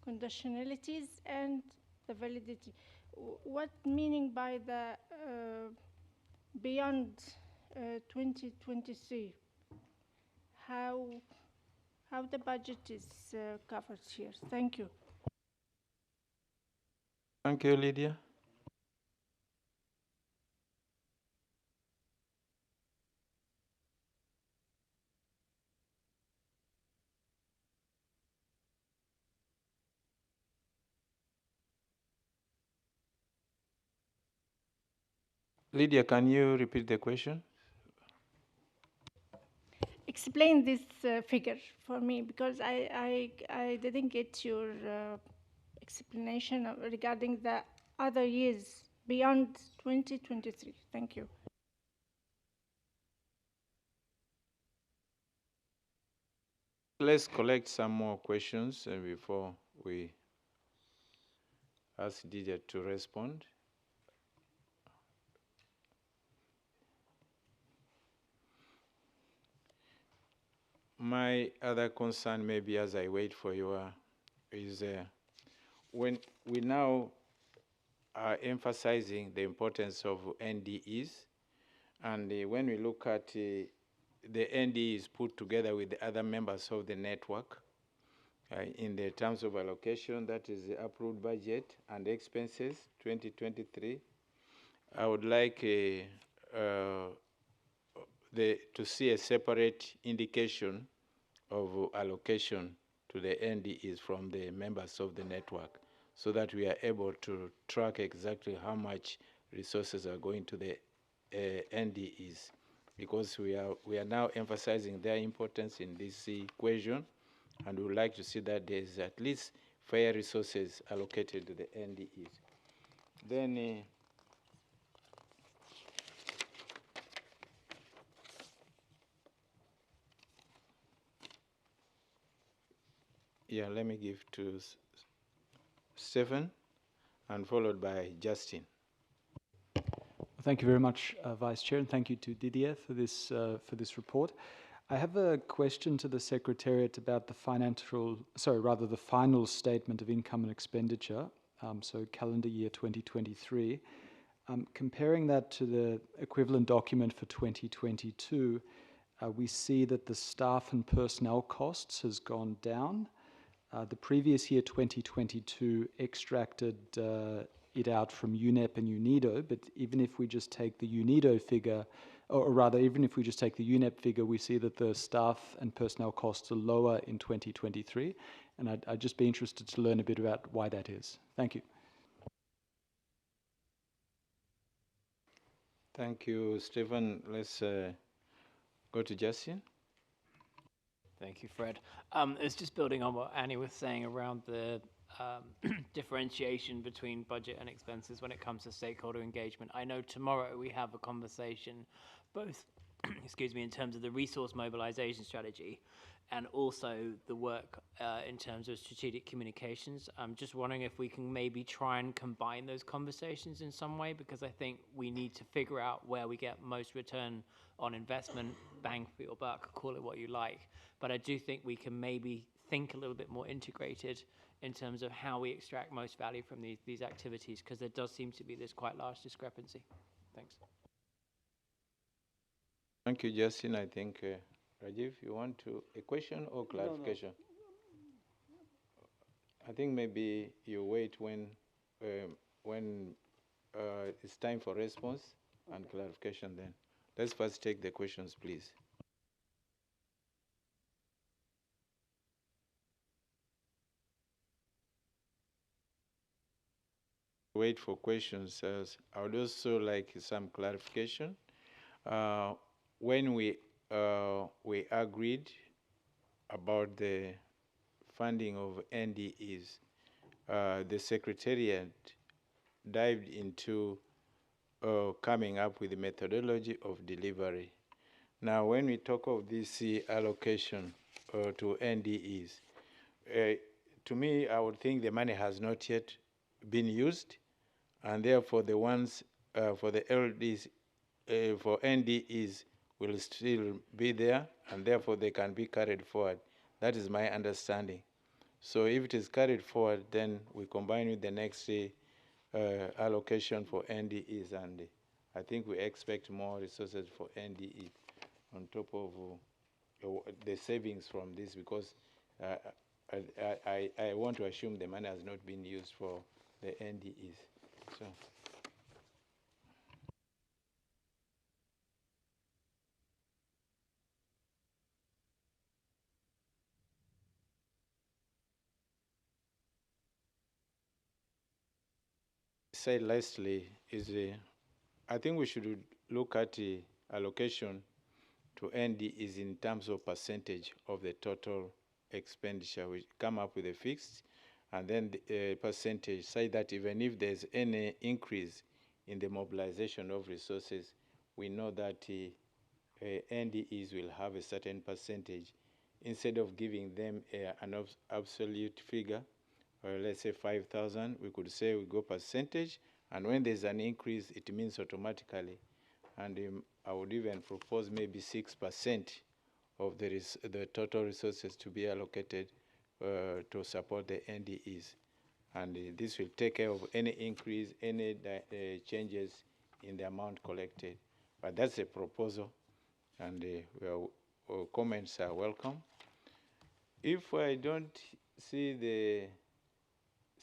conditionalities and the validity. What meaning by the beyond 2023? How the budget is covered here? Thank you. Thank you, Lydia. Lydia, can you repeat the question? Explain this figure for me, because I didn't get your explanation regarding the other years beyond 2023. Thank you. Let's collect some more questions before we ask Didier to respond. My other concern, maybe as I wait for you, is when we now are emphasizing the importance of NDEs, and when we look at the NDEs put together with the other members of the network, in the terms of allocation, that is the approved budget and expenses 2023, I would like to see a separate indication of allocation to the NDEs from the members of the network, so that we are able to track exactly how much resources are going to the NDEs, because we are now emphasizing their importance in this equation, and we would like to see that there is at least fair resources allocated to the NDEs. Then yeah, let me give to Stephen, and followed by Justin. Thank you very much, Vice Chair, and thank you to Didier for this report. I have a question to the Secretariat about the the final statement of income and expenditure, so calendar year 2023. Comparing that to the equivalent document for 2022, we see that the staff and personnel costs has gone down. The previous year, 2022, extracted it out from UNEP and UNIDO, but even if we just take the UNIDO figure, or rather, even if we just take the UNEP figure, we see that the staff and personnel costs are lower in 2023, and I'd just be interested to learn a bit about why that is. Thank you. Thank you, Stephen. Let's go to Justin. Thank you, Fred. It's just building on what Annie was saying around the differentiation between budget and expenses when it comes to stakeholder engagement. I know tomorrow we have a conversation, both, excuse me, in terms of the resource mobilization strategy and also the work in terms of strategic communications. I'm just wondering if we can maybe try and combine those conversations in some way, because I think we need to figure out where we get most return on investment, bang for your buck, call it what you like. But I do think we can maybe think a little bit more integrated in terms of how we extract most value from these activities, because there does seem to be this quite large discrepancy. Thanks. Thank you, Justin. I think, Rajiv, you want a question or clarification? No. I think maybe you wait when it's time for response and clarification then. Let's first take the questions, please. Wait for questions. I would also like some clarification. When we agreed about the funding of NDEs, the Secretariat dived into coming up with the methodology of delivery. Now, when we talk of this allocation to NDEs, to me, I would think the money has not yet been used, and therefore the ones for the LDs, for NDEs will still be there, and therefore they can be carried forward. That is my understanding. So if it is carried forward, then we combine with the next allocation for NDEs, and I think we expect more resources for NDE on top of the savings from this, because I want to assume the money has not been used for the NDEs. So. Said lastly is I think we should look at the allocation to NDEs in terms of percentage of the total expenditure. We come up with a fixed, and then the percentage, say that even if there's any increase in the mobilization of resources, we know that NDEs will have a certain percentage. Instead of giving them an absolute figure, or let's say 5,000, we could say we go percentage, and when there's an increase, it means automatically. And I would even propose maybe 6% of the total resources to be allocated to support the NDEs. And this will take care of any increase, any changes in the amount collected. But that's a proposal, and comments are welcome. If I don't see the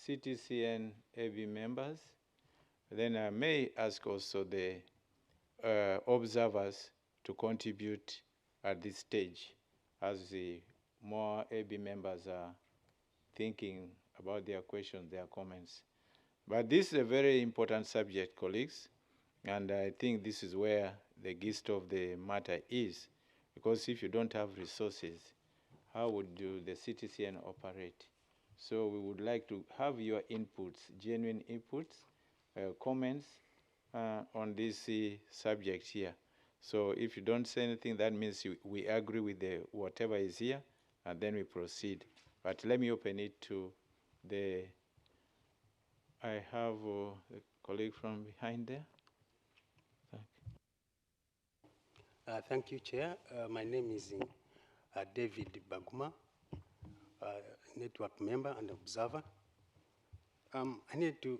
CTCN AB members, then I may ask also the observers to contribute at this stage, as the more AB members are thinking about their questions, their comments. But this is a very important subject, colleagues, and I think this is where the gist of the matter is, because if you don't have resources, how would the CTCN operate? So we would like to have your inputs, genuine inputs, comments on this subject here. So if you don't say anything, that means we agree with whatever is here, and then we proceed. But let me open it to I have a colleague from behind there. Thank you, Chair. My name is David Baguma, network member and observer. I need to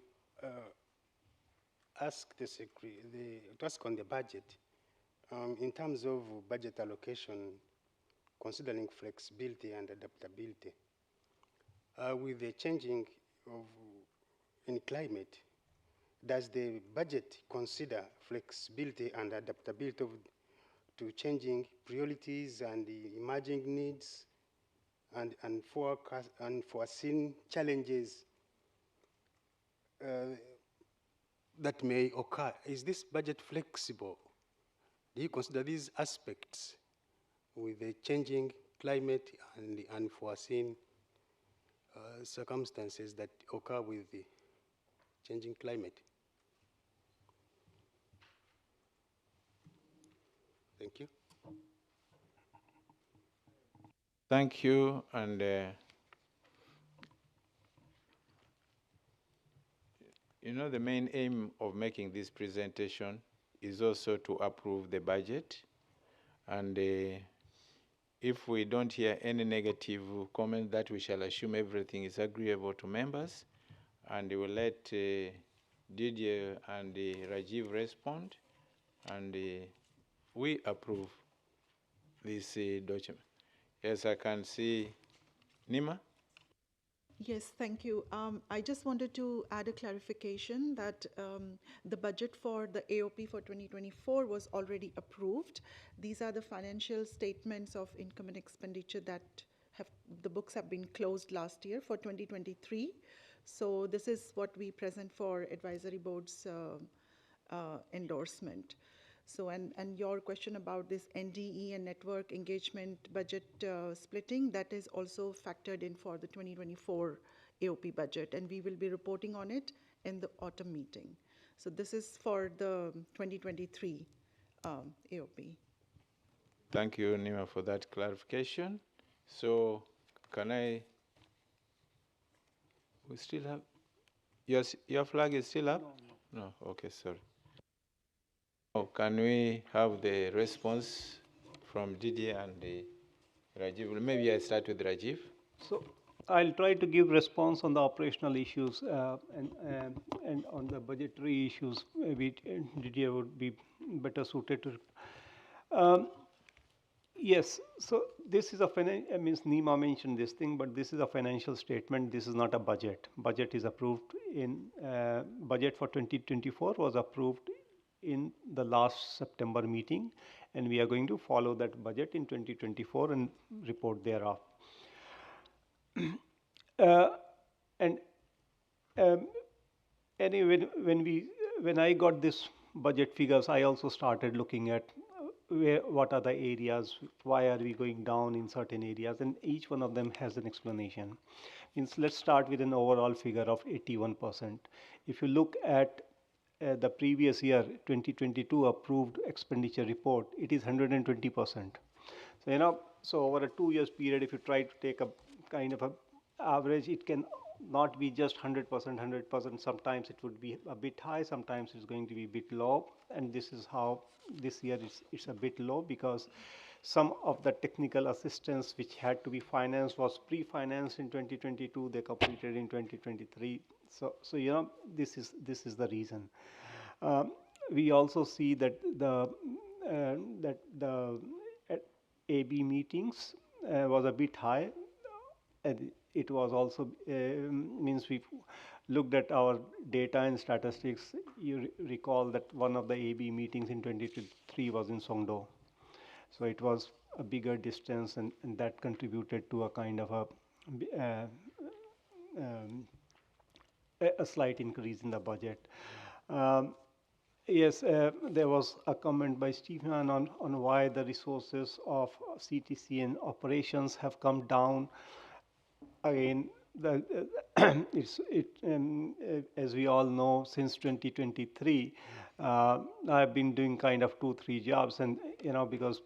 ask the secretary, to ask on the budget, in terms of budget allocation, considering flexibility and adaptability. With the changing of in climate, does the budget consider flexibility and adaptability to changing priorities and the emerging needs and unforeseen challenges that may occur? Is this budget flexible? Do you consider these aspects with the changing climate and the unforeseen circumstances that occur with the changing climate? Thank you. Thank you. And you know, the main aim of making this presentation is also to approve the budget. And if we don't hear any negative comment, that we shall assume everything is agreeable to members. And we will let Didier and Rajiv respond. And we approve this document. Yes, I can see Nima. Yes, thank you. I just wanted to add a clarification that the budget for the AOP for 2024 was already approved. These are the financial statements of income and expenditure that the books have been closed last year for 2023. So this is what we present for advisory board's endorsement. So, and your question about this NDE and network engagement budget splitting, that is also factored in for the 2024 AOP budget, and we will be reporting on it in the autumn meeting. So this is for the 2023 AOP. Thank you, Nima, for that clarification. So can we still have, your flag is still up? No, okay, sorry. Oh, can we have the response from Didier and Rajiv? Maybe I start with Rajiv. So I'll try to give response on the operational issues and on the budgetary issues. Maybe Didier would be better suited to. Yes, so this is a I mean, Nima mentioned this thing, but this is a financial statement. This is not a budget. Budget is approved in budget for 2024 was approved in the last September meeting, and we are going to follow that budget in 2024 and report thereof. Anyway, when I got this budget figures, I also started looking at what are the areas, why are we going down in certain areas, and each one of them has an explanation. Means let's start with an overall figure of 81%. If you look at the previous year, 2022 approved expenditure report, it is 120%. So, so over a 2 years period, if you try to take a kind of a average, it can not be just 100%. Sometimes it would be a bit high, sometimes it's going to be a bit low. And this is how this year it's a bit low, because some of the technical assistance which had to be financed was pre-financed in 2022, they completed in 2023. So this is the reason. We also see that the AB meetings was a bit high, and it was also means we looked at our data and statistics. You recall that one of the AB meetings in 2023 was in Songdo, so it was a bigger distance, and that contributed to a kind of a slight increase in the budget. Yes, there was a comment by Stephen on why the resources of CTC and operations have come down. Again, as we all know, since 2023, I've been doing kind of 2-3 jobs, and because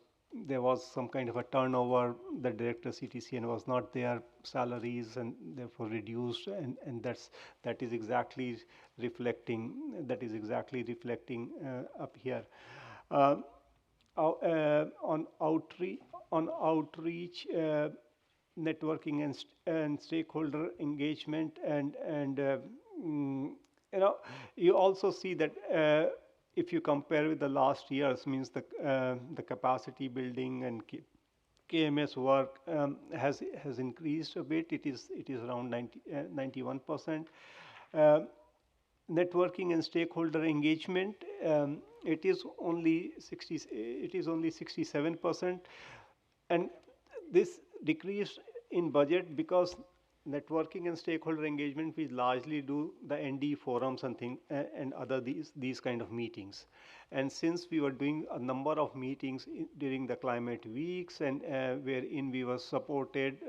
there was some kind of a turnover, the director CTCN was not there, salaries and therefore reduced, and that is exactly reflecting up here. outreach, networking and stakeholder engagement, and you also see that if you compare with the last years, means the capacity building and KMS work has increased a bit. It is around 91%. Networking and stakeholder engagement, it is only 67%, and this decreased in budget because networking and stakeholder engagement we largely do the ND forums and other these kind of meetings. And since we were doing a number of meetings during the climate weeks, and wherein we were supported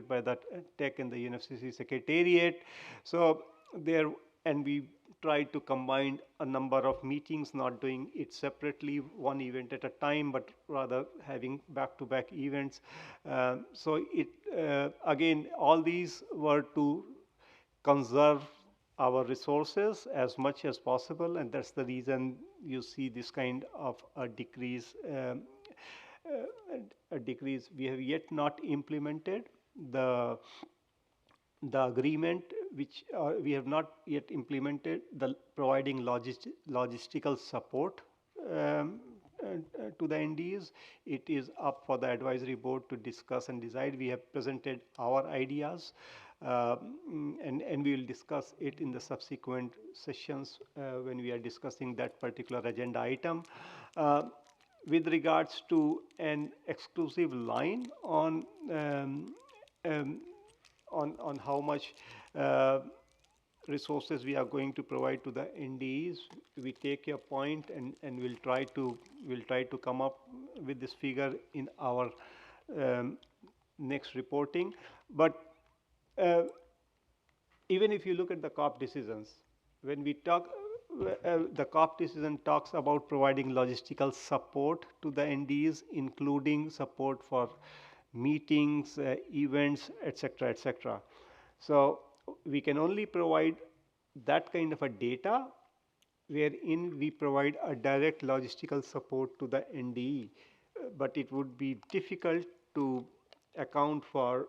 by the tech and the UNFCCC secretariat, so there, and we tried to combine a number of meetings, not doing it separately, one event at a time, but rather having back-to-back events. So it again, all these were to conserve our resources as much as possible, and that's the reason you see this kind of a decrease. We have yet not implemented the agreement, which we have not yet implemented, the providing logistical support to the NDs. It is up for the advisory board to discuss and decide. We have presented our ideas, and we will discuss it in the subsequent sessions when we are discussing that particular agenda item. With regards to an exclusive line on how much resources we are going to provide to the NDEs, we take your point, and we'll try to come up with this figure in our next reporting. But even if you look at the COP decisions, when we talk, the COP decision talks about providing logistical support to the NDEs, including support for meetings, events, etc., etc. So we can only provide that kind of a data wherein we provide a direct logistical support to the NDE, but it would be difficult to account for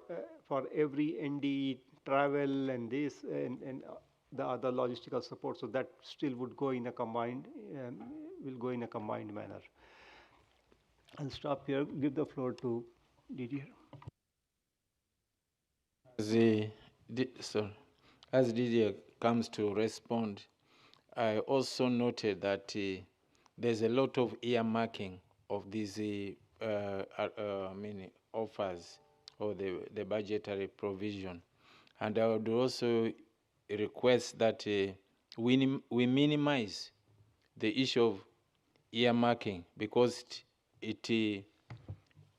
every NDE travel and this and the other logistical support. So that still would go in a combined manner. I'll stop here. Give the floor to Didier. As Didier comes to respond, I also noted that there's a lot of earmarking of these offers or the budgetary provision. And I would also request that we minimize the issue of earmarking, because it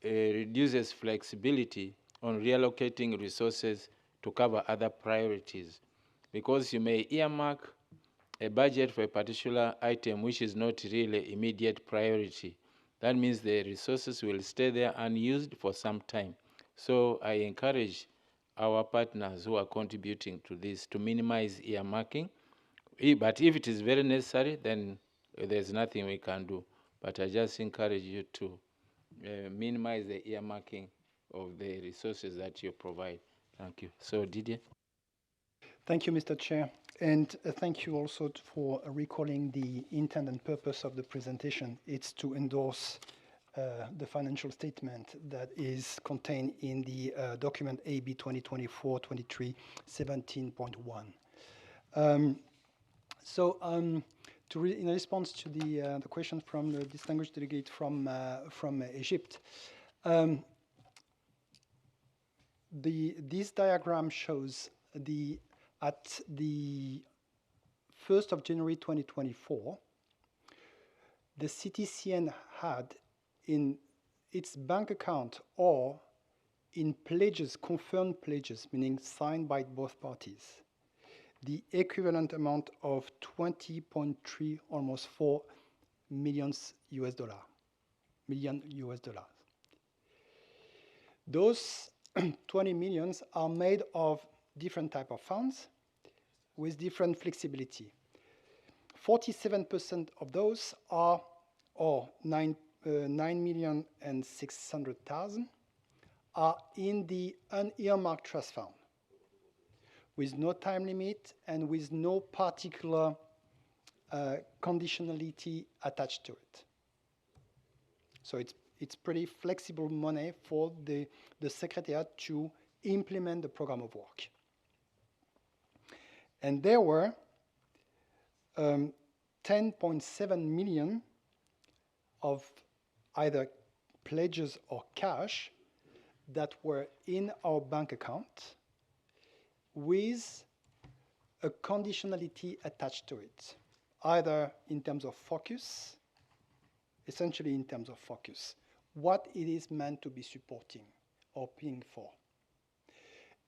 reduces flexibility on reallocating resources to cover other priorities. Because you may earmark a budget for a particular item which is not really immediate priority. That means the resources will stay there unused for some time. So I encourage our partners who are contributing to this to minimize earmarking. But if it is very necessary, then there's nothing we can do. But I just encourage you to minimize the earmarking of the resources that you provide. Thank you. So Didier. Thank you, Mr. Chair. And thank you also for recalling the intent and purpose of the presentation. It's to endorse the financial statement that is contained in the document AB 2024-23 17.1. In response to the question from the distinguished delegate from Egypt, this diagram shows at the 1st of January 2024, the CTCN had in its bank account or in pledges, confirmed pledges, meaning signed by both parties, the equivalent amount of 20.3, almost 4 million US dollars. Those 20 millions are made of different type of funds with different flexibility. 47% of those are, or 9 9,600,000 are in the unearmarked trust fund with no time limit and with no particular conditionality attached to it. So it's pretty flexible money for the Secretariat to implement the program of work. And there were 10.7 million of either pledges or cash that were in our bank account with a conditionality attached to it, either in terms of focus, essentially in terms of focus, what it is meant to be supporting or paying for.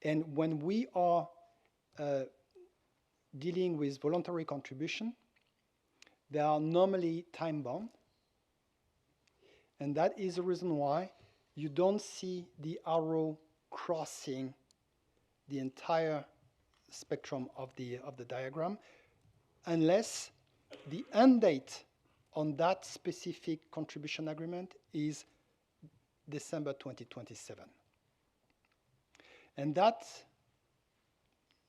And when we are dealing with voluntary contribution, they are normally time-bound, and that is the reason why you don't see the arrow crossing the entire spectrum of the diagram, unless the end date on that specific contribution agreement is December 2027. And that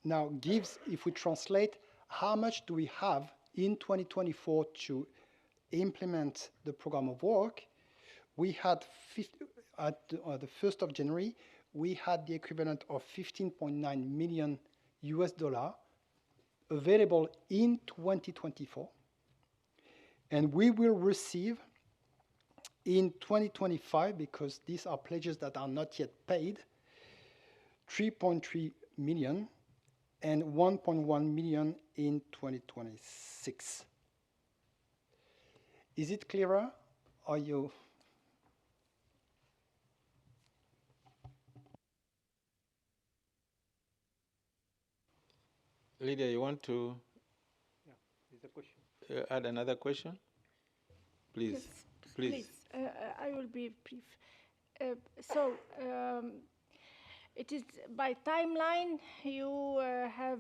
now gives, if we translate, how much do we have in 2024 to implement the program of work? We had, at the 1st of January, we had the equivalent of 15.9 million US dollar available in 2024. And we will receive in 2025, because these are pledges that are not yet paid, 3.3 million and 1.1 million in 2026. Is it clearer? Are you? Lydia, you want to Is the question? add another question? Please, Yes, please. I will be brief. It is by timeline, you have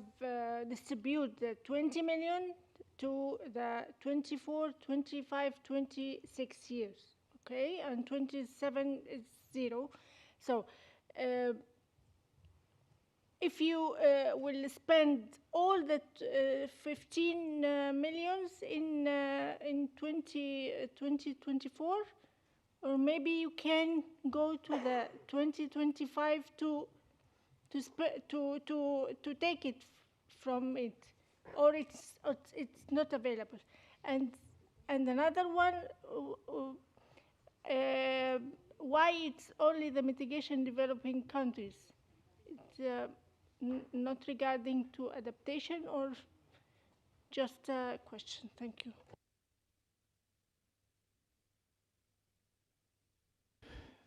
distributed 20 million to the 24, 25, 26 years, okay? And 27 is 0. So if you will spend all the 15 millions in 2024, or maybe you can go to the 2025 to take it from it, or it's not available. And another one, why it's only the mitigation developing countries? It's not regarding to adaptation, or just a question. Thank you.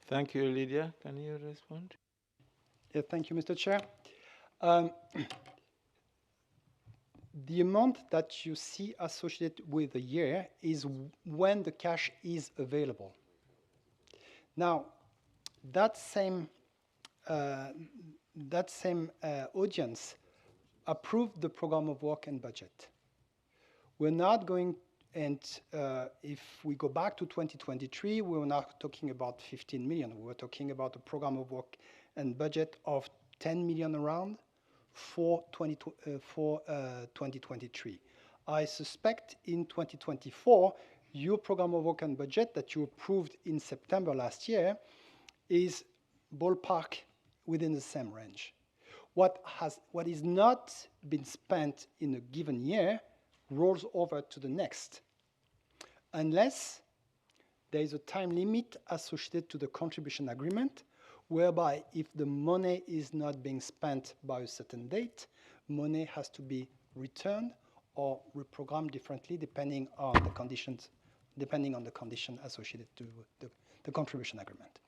Thank you, Lydia. Can you respond? Yeah, thank you, Mr. Chair. The amount that you see associated with the year is when the cash is available. Now, that same audience approved the program of work and budget. We're not going, and if we go back to 2023, we were not talking about 15 million. We were talking about a program of work and budget of 10 million around for 2023. I suspect in 2024, your program of work and budget that you approved in September last year is ballpark within the same range. What is not been spent in a given year rolls over to the next, unless there is a time limit associated to the contribution agreement, whereby if the money is not being spent by a certain date, money has to be returned or reprogrammed differently depending on the conditions, associated to the contribution agreement.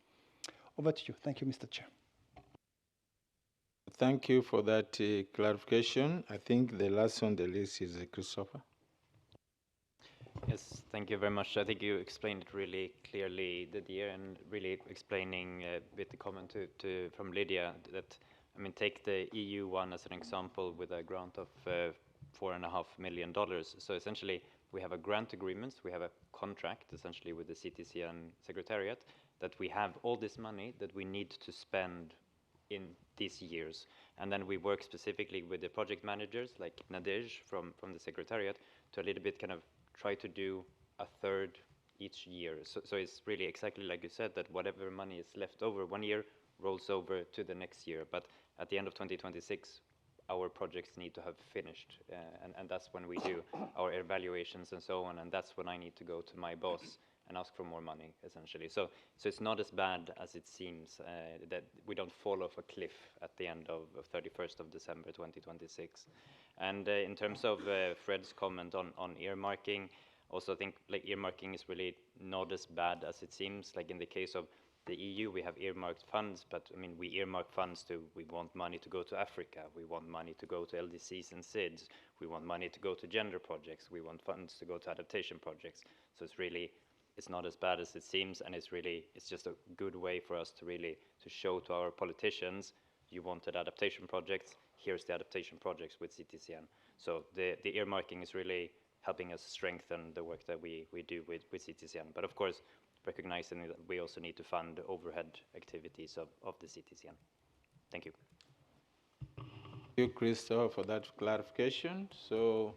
Over to you. Thank you, Mr. Chair. Thank you for that clarification. I think the last on the list is Christopher. Yes, thank you very much. I think you explained it really clearly, Didier, and really explaining with the comment from Lydia that, I mean, take the EU one as an example with a grant of $4.5 million. So essentially, we have a grant agreement, we have a contract essentially with the CTCN Secretariat that we have all this money that we need to spend in these years. And then we work specifically with the project managers like Nadej from the Secretariat to a little bit kind of try to do a third each year. So it's really exactly like you said, that whatever money is left over one year rolls over to the next year. But at the end of 2026, our projects need to have finished. And that's when we do our evaluations and so on. And that's when I need to go to my boss and ask for more money, essentially. So it's not as bad as it seems, that we don't fall off a cliff at the end of 31st of December 2026. And in terms of Fred's comment on earmarking, also I think like earmarking is really not as bad as it seems. Like in the case of the EU, we have earmarked funds, but I mean, we earmark funds we want money to go to Africa, we want money to go to LDCs and SIDS, we want money to go to gender projects, we want funds to go to adaptation projects. So it's not as bad as it seems, and it's just a good way for us to show to our politicians, you wanted adaptation projects, here's the adaptation projects with CTCN. So the earmarking is really helping us strengthen the work that we do with CTCN. But of course, recognizing that we also need to fund overhead activities of the CTCN. Thank you. Thank you, Christoph, for that clarification. So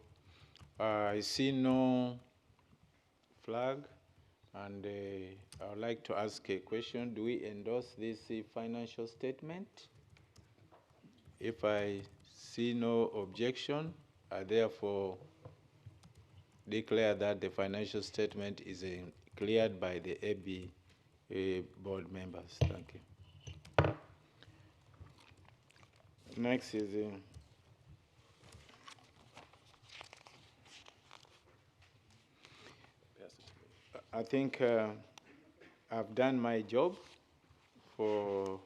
I see no flag, and I would like to ask a question. Do we endorse this financial statement? If I see no objection, I therefore declare that the financial statement is cleared by the AB board members. Thank you. Next is I think I've done my job for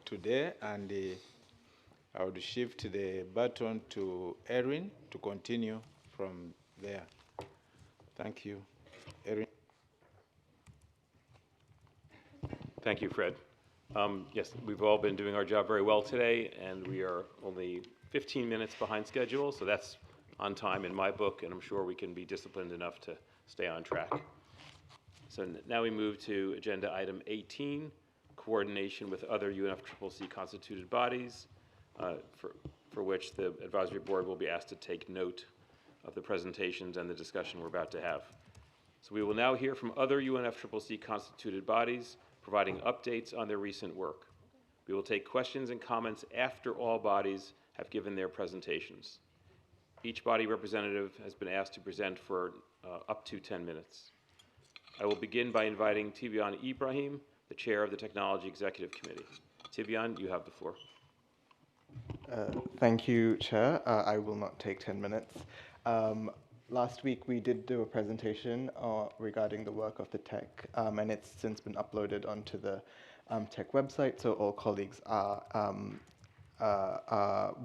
today, and I would shift the baton to Erin to continue from there. Thank you. Erin. Thank you, Fred. Yes, we've all been doing our job very well today, and we are only 15 minutes behind schedule, so that's on time in my book, and I'm sure we can be disciplined enough to stay on track. So now we move to agenda item 18, coordination with other UNFCCC constituted bodies, for which the advisory board will be asked to take note of the presentations and the discussion we're about to have. So we will now hear from other UNFCCC constituted bodies, providing updates on their recent work. We will take questions and comments after all bodies have given their presentations. Each body representative has been asked to present for up to 10 minutes. I will begin by inviting Tibyan Ibrahim, the chair of the Technology Executive Committee. Tibyan, you have the floor. Thank you, Chair. I will not take 10 minutes. Last week we did do a presentation regarding the work of the TEC, and it's since been uploaded onto the TEC website, so all colleagues are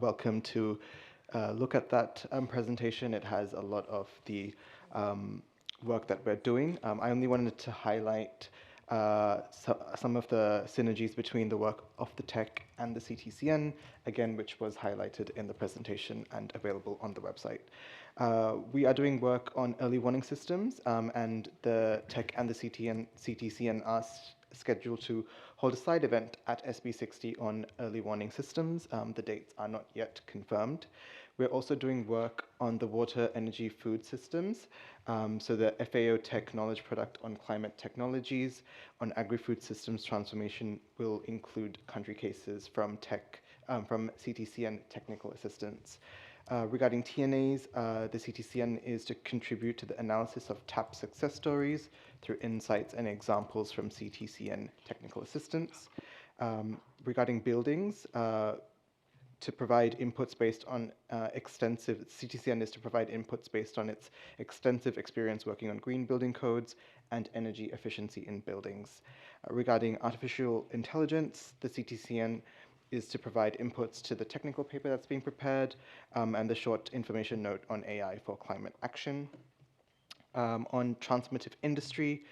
welcome to look at that presentation. It has a lot of the work that we're doing. I only wanted to highlight some of the synergies between the work of the TEC and the CTCN, again, which was highlighted in the presentation and available on the website. We are doing work on early warning systems, and the TEC and the CTCN are scheduled to hold a side event at SB60 on early warning systems. The dates are not yet confirmed. We're also doing work on the water, energy, food systems. So the FAO TEC Knowledge Product on climate technologies on agri-food systems transformation will include country cases from TEC, from CTCN technical assistance. Regarding TNAs, the CTCN is to contribute to the analysis of TAP success stories through insights and examples from CTCN technical assistance. Regarding buildings, to provide inputs based on CTCN is to provide inputs based on its extensive experience working on green building codes and energy efficiency in buildings. Regarding artificial intelligence, the CTCN is to provide inputs to the technical paper that's being prepared and the short information note on AI for climate action. On transformative industry,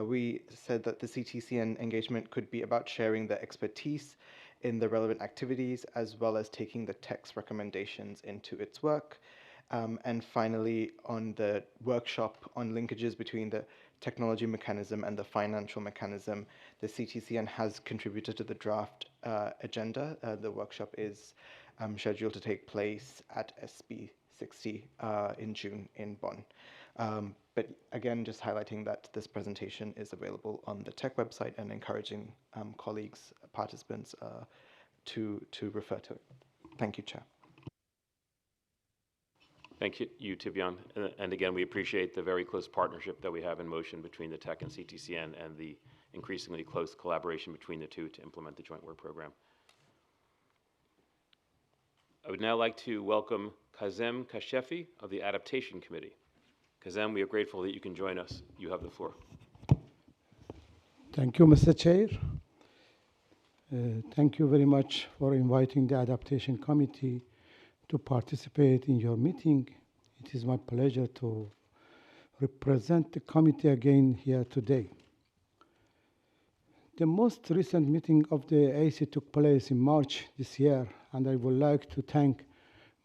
we said that the CTCN engagement could be about sharing the expertise in the relevant activities, as well as taking the TEC's recommendations into its work. And finally, on the workshop on linkages between the technology mechanism and the financial mechanism, the CTCN has contributed to the draft agenda. The workshop is scheduled to take place at SB 60 in June in Bonn. But again, just highlighting that this presentation is available on the tech website and encouraging colleagues, participants to refer to it. Thank you, Chair. Thank you, Tibyan. And again, we appreciate the very close partnership that we have in motion between the TEC and CTCN and the increasingly close collaboration between the two to implement the joint work program. I would now like to welcome Kazem Kashefi of the Adaptation Committee. Kazem, we are grateful that you can join us. You have the floor. Thank you, Mr. Chair. Thank you very much for inviting the Adaptation Committee to participate in your meeting. It is my pleasure to represent the committee again here today. The most recent meeting of the AC took place in March this year, and I would like to thank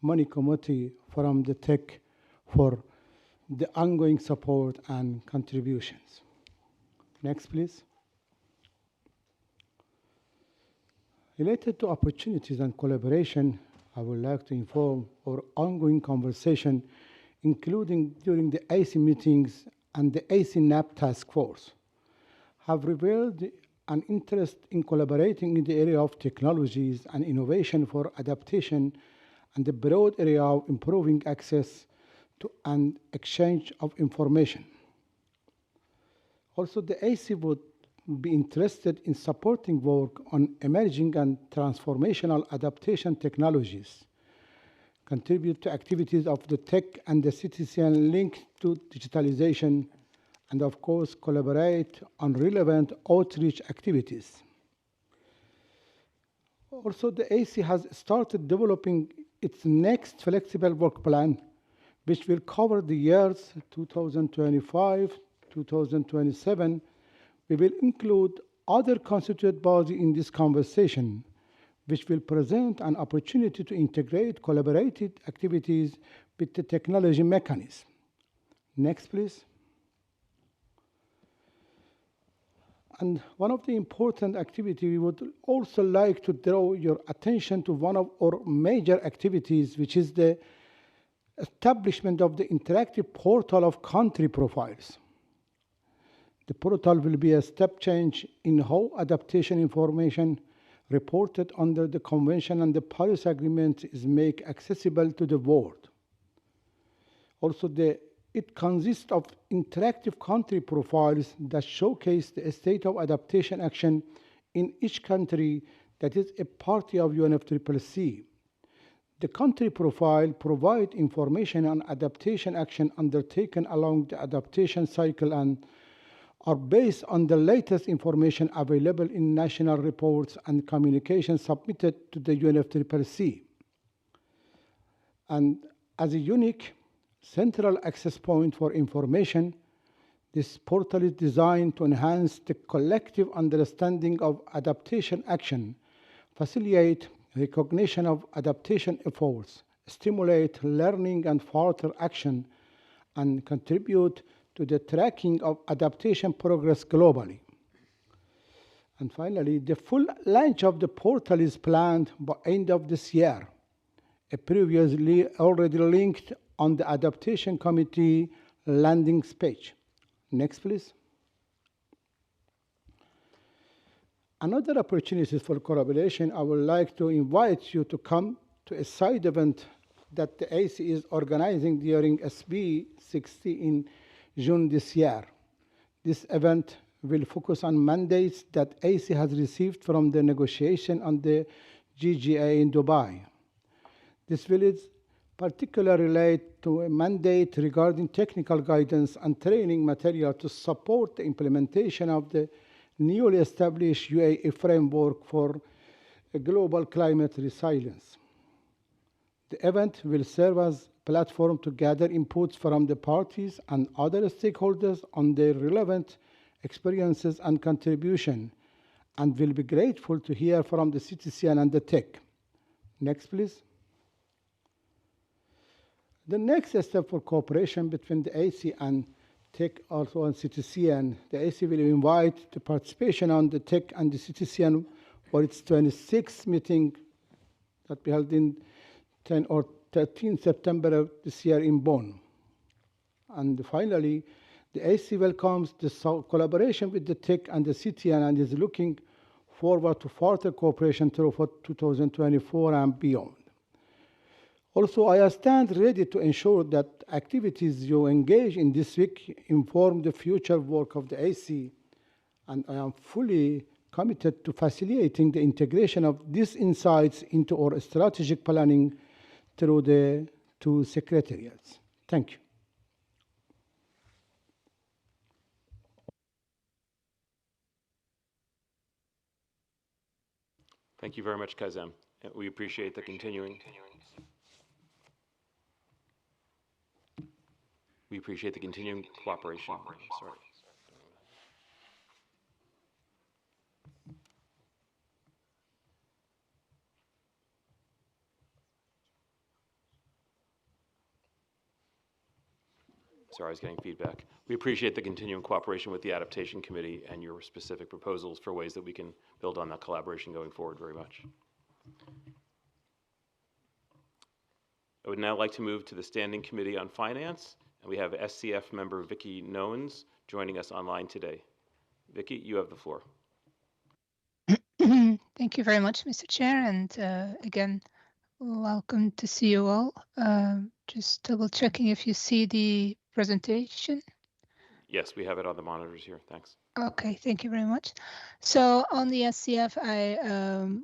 Money Committee from the TEC for the ongoing support and contributions. Next, please. Related to opportunities and collaboration, I would like to inform our ongoing conversation, including during the AC meetings and the AC NAP task force, have revealed an interest in collaborating in the area of technologies and innovation for adaptation and the broad area of improving access to and exchange of information. Also, the AC would be interested in supporting work on emerging and transformational adaptation technologies, contribute to activities of the TEC and the CTCN linked to digitalization, and of course collaborate on relevant outreach activities. Also, the AC has started developing its next flexible work plan, which will cover the years 2025-2027. We will include other constituent bodies in this conversation, which will present an opportunity to integrate collaborative activities with the technology mechanism. Next, please. And one of the important activities, we would also like to draw your attention to one of our major activities, which is the establishment of the interactive portal of country profiles. The portal will be a step change in how adaptation information reported under the Convention and the Paris Agreement is made accessible to the world. Also, it consists of interactive country profiles that showcase the state of adaptation action in each country that is a party of UNFCCC. The country profile provides information on adaptation action undertaken along the adaptation cycle and are based on the latest information available in national reports and communications submitted to the UNFCCC. And as a unique central access point for information, this portal is designed to enhance the collective understanding of adaptation action, facilitate recognition of adaptation efforts, stimulate learning and further action, and contribute to the tracking of adaptation progress globally. And finally, the full launch of the portal is planned by end of this year, a previously already linked on the Adaptation Committee landing page. Next, please. Another opportunity for collaboration, I would like to invite you to come to a side event that the AC is organizing during SB 60 in June this year. This event will focus on mandates that AC has received from the negotiation on the GGA in Dubai. This will particularly relate to a mandate regarding technical guidance and training material to support the implementation of the newly established UAE framework for global climate resilience. The event will serve as a platform to gather inputs from the parties and other stakeholders on their relevant experiences and contribution, and will be grateful to hear from the CTCN and the TEC. Next, please. The next step for cooperation between the AC and TEC, also and CTCN, the AC will invite the participation on the TEC and the CTCN for its 26th meeting that we held in 10 or 13 September of this year in Bonn. And finally, the AC welcomes the collaboration with the TEC and the CTN and is looking forward to further cooperation through 2024 and beyond. Also, I stand ready to ensure that activities you engage in this week inform the future work of the AC, and I am fully committed to facilitating the integration of these insights into our strategic planning through the two secretariats. Thank you. Thank you very much, Kazem. We appreciate the continuing. We appreciate the continuing cooperation. Sorry. Sorry, I was getting feedback. We appreciate the continuing cooperation with the Adaptation Committee and your specific proposals for ways that we can build on that collaboration going forward very much. I would now like to move to the Standing Committee on Finance, and we have SCF member Vicky Noens joining us online today. Vicky, you have the floor. Thank you very much, Mr. Chair, and again, welcome to see you all. Just double checking if you see the presentation. Yes, we have it on the monitors here. Thanks. Okay, thank you very much. So on the SCF,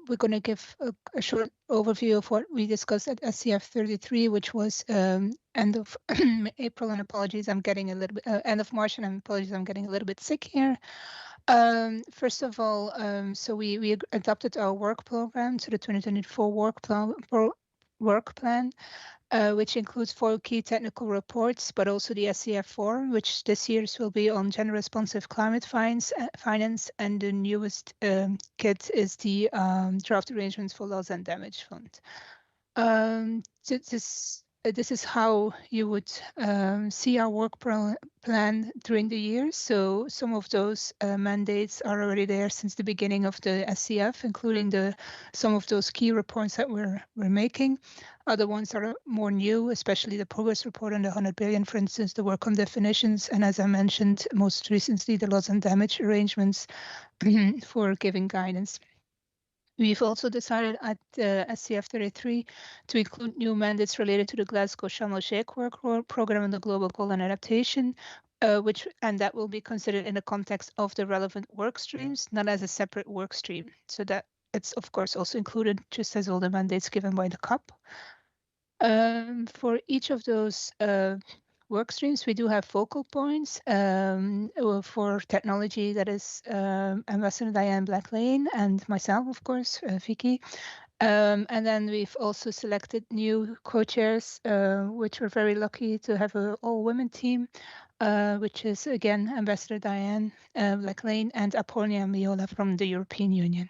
we're going to give a short overview of what we discussed at SCF 33, which was end of April, and apologies, I'm getting a little bit, end of March, and apologies, I'm getting a little bit sick here. First of all, so we adopted our work program to the 2024 work plan, which includes 4 key technical reports, but also the SCF Forum, which this year's will be on gender responsive climate finance, and the newest kit is the draft arrangements for loss and damage fund. This is how you would see our work plan during the year. So some of those mandates are already there since the beginning of the SCF, including some of those key reports that we're making. Other ones are more new, especially the progress report on the 100 billion, for instance, the work on definitions, and as I mentioned, most recently, the loss and damage arrangements for giving guidance. We've also decided at SCF 33 to include new mandates related to the Glasgow Sharm el-Sheikh work program and the global goal and adaptation, and that will be considered in the context of the relevant work streams, not as a separate work stream. So that it's of course also included, just as all the mandates given by the COP. For each of those work streams, we do have focal points. For technology, that is Ambassador Diane Blacklane and myself, of course, Vicky. And then we've also selected new co-chairs, which we're very lucky to have an all-women team, which is, again, Ambassador Diane Blacklane and Apollonia Miola from the European Union.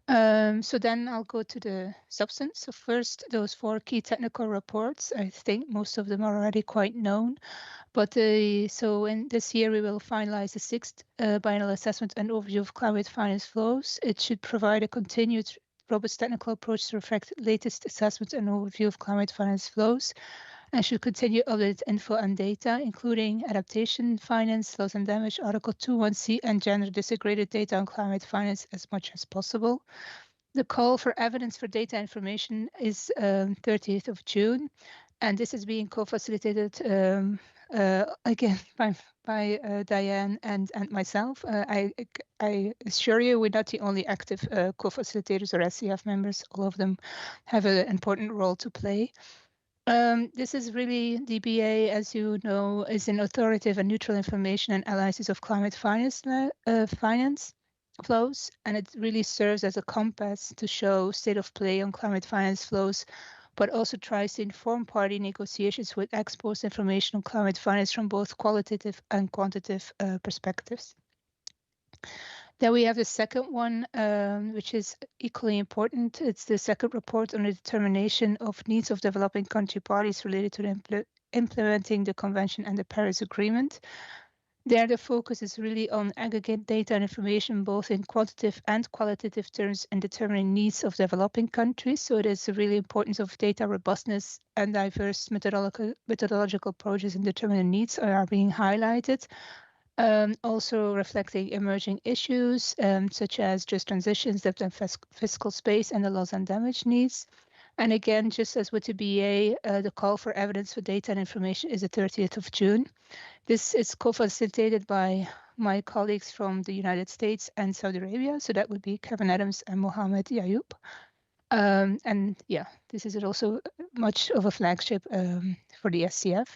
So then I'll go to the substance. So first, those 4 key technical reports. I think most of them are already quite known. But so in this year, we will finalize the 6th biennial assessment and overview of climate finance flows. It should provide a continued robust technical approach to reflect latest assessments and overview of climate finance flows, and should continue update info and data, including adaptation, finance, loss and damage, Article 2.1c, and gender disaggregated data on climate finance as much as possible. The call for evidence for data information is 30th of June, and this is being co-facilitated again by Diane and myself. I assure you, we're not the only active co-facilitators or SCF members. All of them have an important role to play. This is really, DBA, as you know, is an authoritative and neutral information and analysis of climate finance flows, and it really serves as a compass to show state of play on climate finance flows, but also tries to inform party negotiations with exposed information on climate finance from both qualitative and quantitative perspectives. Then we have the second one, which is equally important. It's the second report on the determination of needs of developing country parties related to the implementing the Convention and the Paris Agreement. There, the focus is really on aggregate data and information, both in quantitative and qualitative terms, in determining needs of developing countries. So it is a really importance of data robustness and diverse methodological approaches in determining needs are being highlighted. Also reflecting emerging issues such as just transitions, depth and fiscal space, and the loss and damage needs. And again, just as with the BA, the call for evidence for data and information is the 30th of June. This is co-facilitated by my colleagues from the United States and Saudi Arabia. So that would be Kevin Adams and Mohammed Yayoub. And yeah, this is also much of a flagship for the SCF.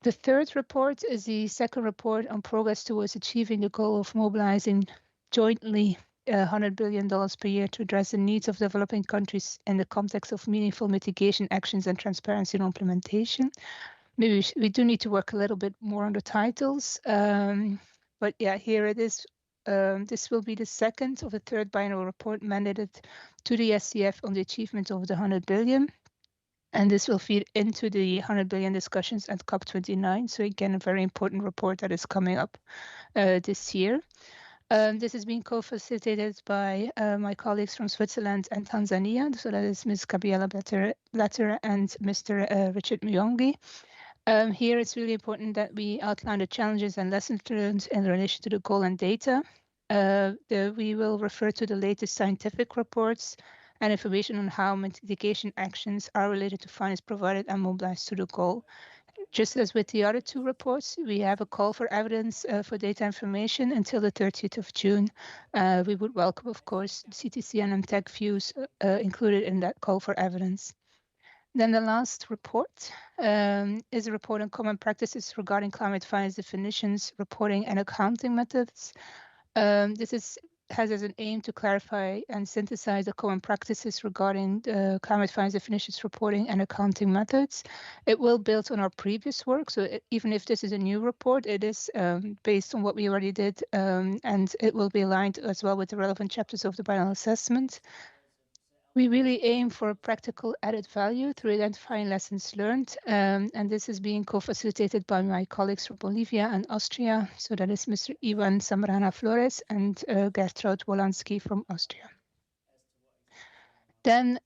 The third report is the second report on progress towards achieving the goal of mobilizing jointly $100 billion per year to address the needs of developing countries in the context of meaningful mitigation actions and transparency and implementation. Maybe we do need to work a little bit more on the titles, but yeah, here it is. This will be the second of the third biannual report mandated to the SCF on the achievement of the 100 billion. And this will feed into the 100 billion discussions at COP29. So again, a very important report that is coming up this year. This is being co-facilitated by my colleagues from Switzerland and Tanzania. So that is Ms. Gabriela Blatter and Mr. Richard Muyongi. Here it's really important that we outline the challenges and lessons learned in relation to the goal and data. We will refer to the latest scientific reports and information on how mitigation actions are related to finance provided and mobilized to the goal. Just as with the other two reports, we have a call for evidence for data information until the 30th of June. We would welcome, of course, CTC and MTech views included in that call for evidence. Then the last report is a report on common practices regarding climate finance definitions, reporting, and accounting methods. This has as an aim to clarify and synthesize the common practices regarding climate finance definitions, reporting, and accounting methods. It will build on our previous work, so even if this is a new report, it is based on what we already did, and it will be aligned as well with the relevant chapters of the biennial assessment. We really aim for practical added value through identifying lessons learned, and this is being co-facilitated by my colleagues from Bolivia and Austria. So that is Mr. Ivan Zambrana Flores and Gertraud Wolanski from Austria. Then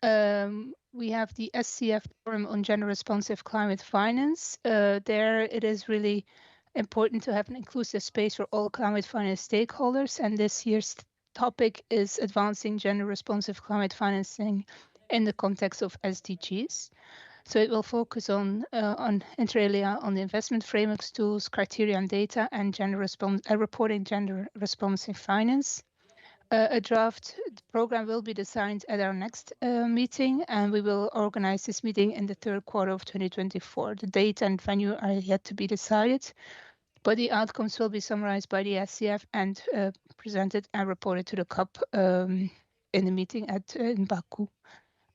we have the SCF Forum on Gender Responsive Climate Finance. There it is really important to have an inclusive space for all climate finance stakeholders, and this year's topic is advancing gender responsive climate financing in the context of SDGs. So it will focus on inter alia on the investment frameworks, tools, criteria, and data, and reporting gender responsive finance. A draft program will be designed at our next meeting, and we will organize this meeting in the third quarter of 2024. The date and venue are yet to be decided, but the outcomes will be summarized by the SCF and presented and reported to the COP in the meeting in Baku.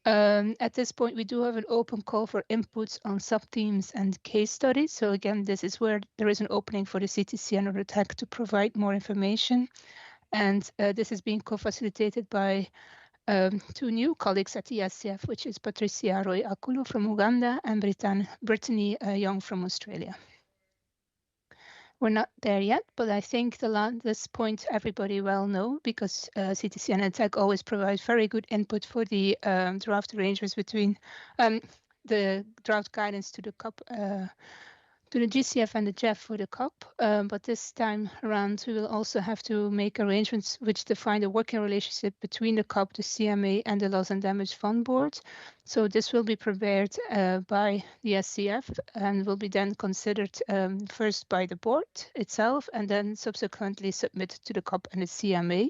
At this point, we do have an open call for inputs on sub-themes and case studies. So again, this is where there is an opening for the CTC and RUTEC to provide more information. And this is being co-facilitated by two new colleagues at the SCF, which is Patricia Roy Akulu from Uganda and Brittany Young from Australia. We're not there yet, but I think this point everybody well know, because CTC and EdTech always provide very good input for the draft arrangements between the draft guidance to the COP, to the GCF and the GEF for the COP. But this time around, we will also have to make arrangements which define the working relationship between the COP, the CMA, and the Loss and Damage Fund Board. So this will be prepared by the SCF and will be then considered first by the board itself and then subsequently submitted to the COP and the CMA.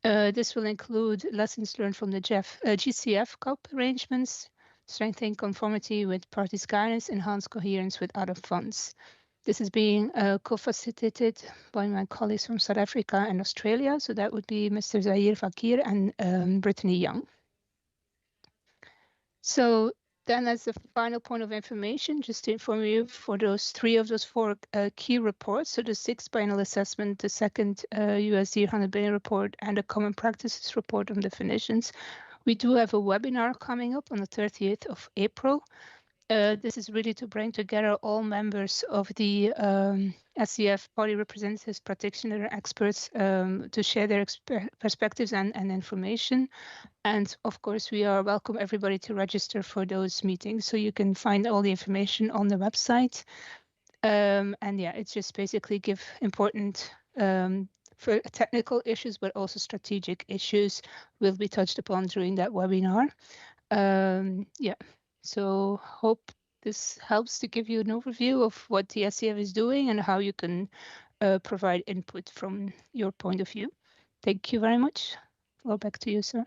This will include lessons learned from the GCF COP arrangements, strengthening conformity with parties' guidance, enhance coherence with other funds. This is being co-facilitated by my colleagues from South Africa and Australia. So that would be Mr. Zahir Fakir and Brittany Young. So then as a final point of information, just to inform you for those three of those four key reports, so the sixth biennial assessment, the second USD 100 billion report, and the common practices report on definitions, we do have a webinar coming up on the 30th of April. This is really to bring together all members of the SCF body representatives, practitioner, experts to share their perspectives and information. And of course, we are welcome everybody to register for those meetings. So you can find all the information on the website. And yeah, it's just basically give important for technical issues, but also strategic issues will be touched upon during that webinar. Yeah. So hope this helps to give you an overview of what the SCF is doing and how you can provide input from your point of view. Thank you very much. Well, back to you, sir.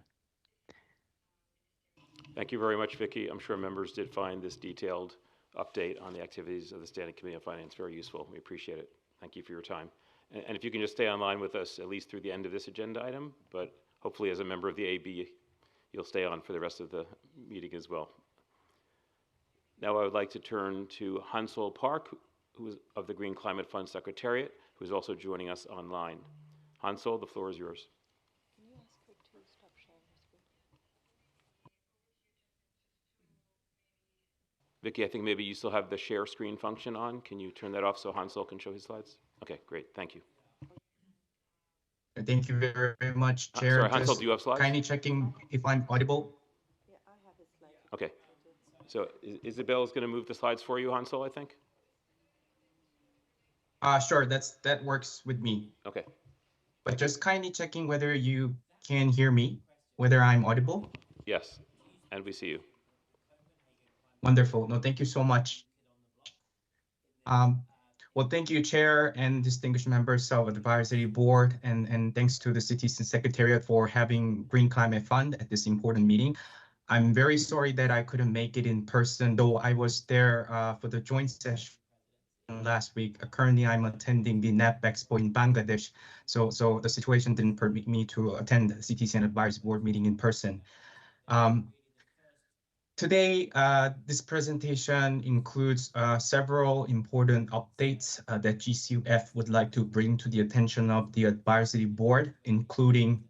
Thank you very much, Vicky. I'm sure members did find this detailed update on the activities of the Standing Committee on Finance very useful. We appreciate it. Thank you for your time. And if you can just stay online with us at least through the end of this agenda item, but hopefully as a member of the AB, you'll stay on for the rest of the meeting as well. Now I would like to turn to Hansol Park, who is of the Green Climate Fund Secretariat, who is also joining us online. Hansol, the floor is yours. Can you ask her to stop sharing her screen? Vicky, I think maybe you still have the share screen function on. Can you turn that off so Hansol can show his slides? Okay, great. Thank you. Thank you very much, Chair. Sorry, Hansol, do you have slides? Kindly checking if I'm audible. Yeah, I have his slides. Okay. So Isabel is going to move the slides for you, Hansol, I think? Sure, that works with me. Okay. But just kindly checking whether you can hear me, whether I'm audible. Yes, and we see you. Wonderful. No, thank you so much. Well, thank you, Chair and distinguished members of the Advisory Board, and thanks to the Citizen Secretariat for having Green Climate Fund at this important meeting. I'm very sorry that I couldn't make it in person, though I was there for the joint session last week. Currently, I'm attending the NAP Expo in Bangladesh, so the situation didn't permit me to attend the CTCN Advisory Board meeting in person. Today, this presentation includes several important updates that GCF would like to bring to the attention of the Advisory Board, including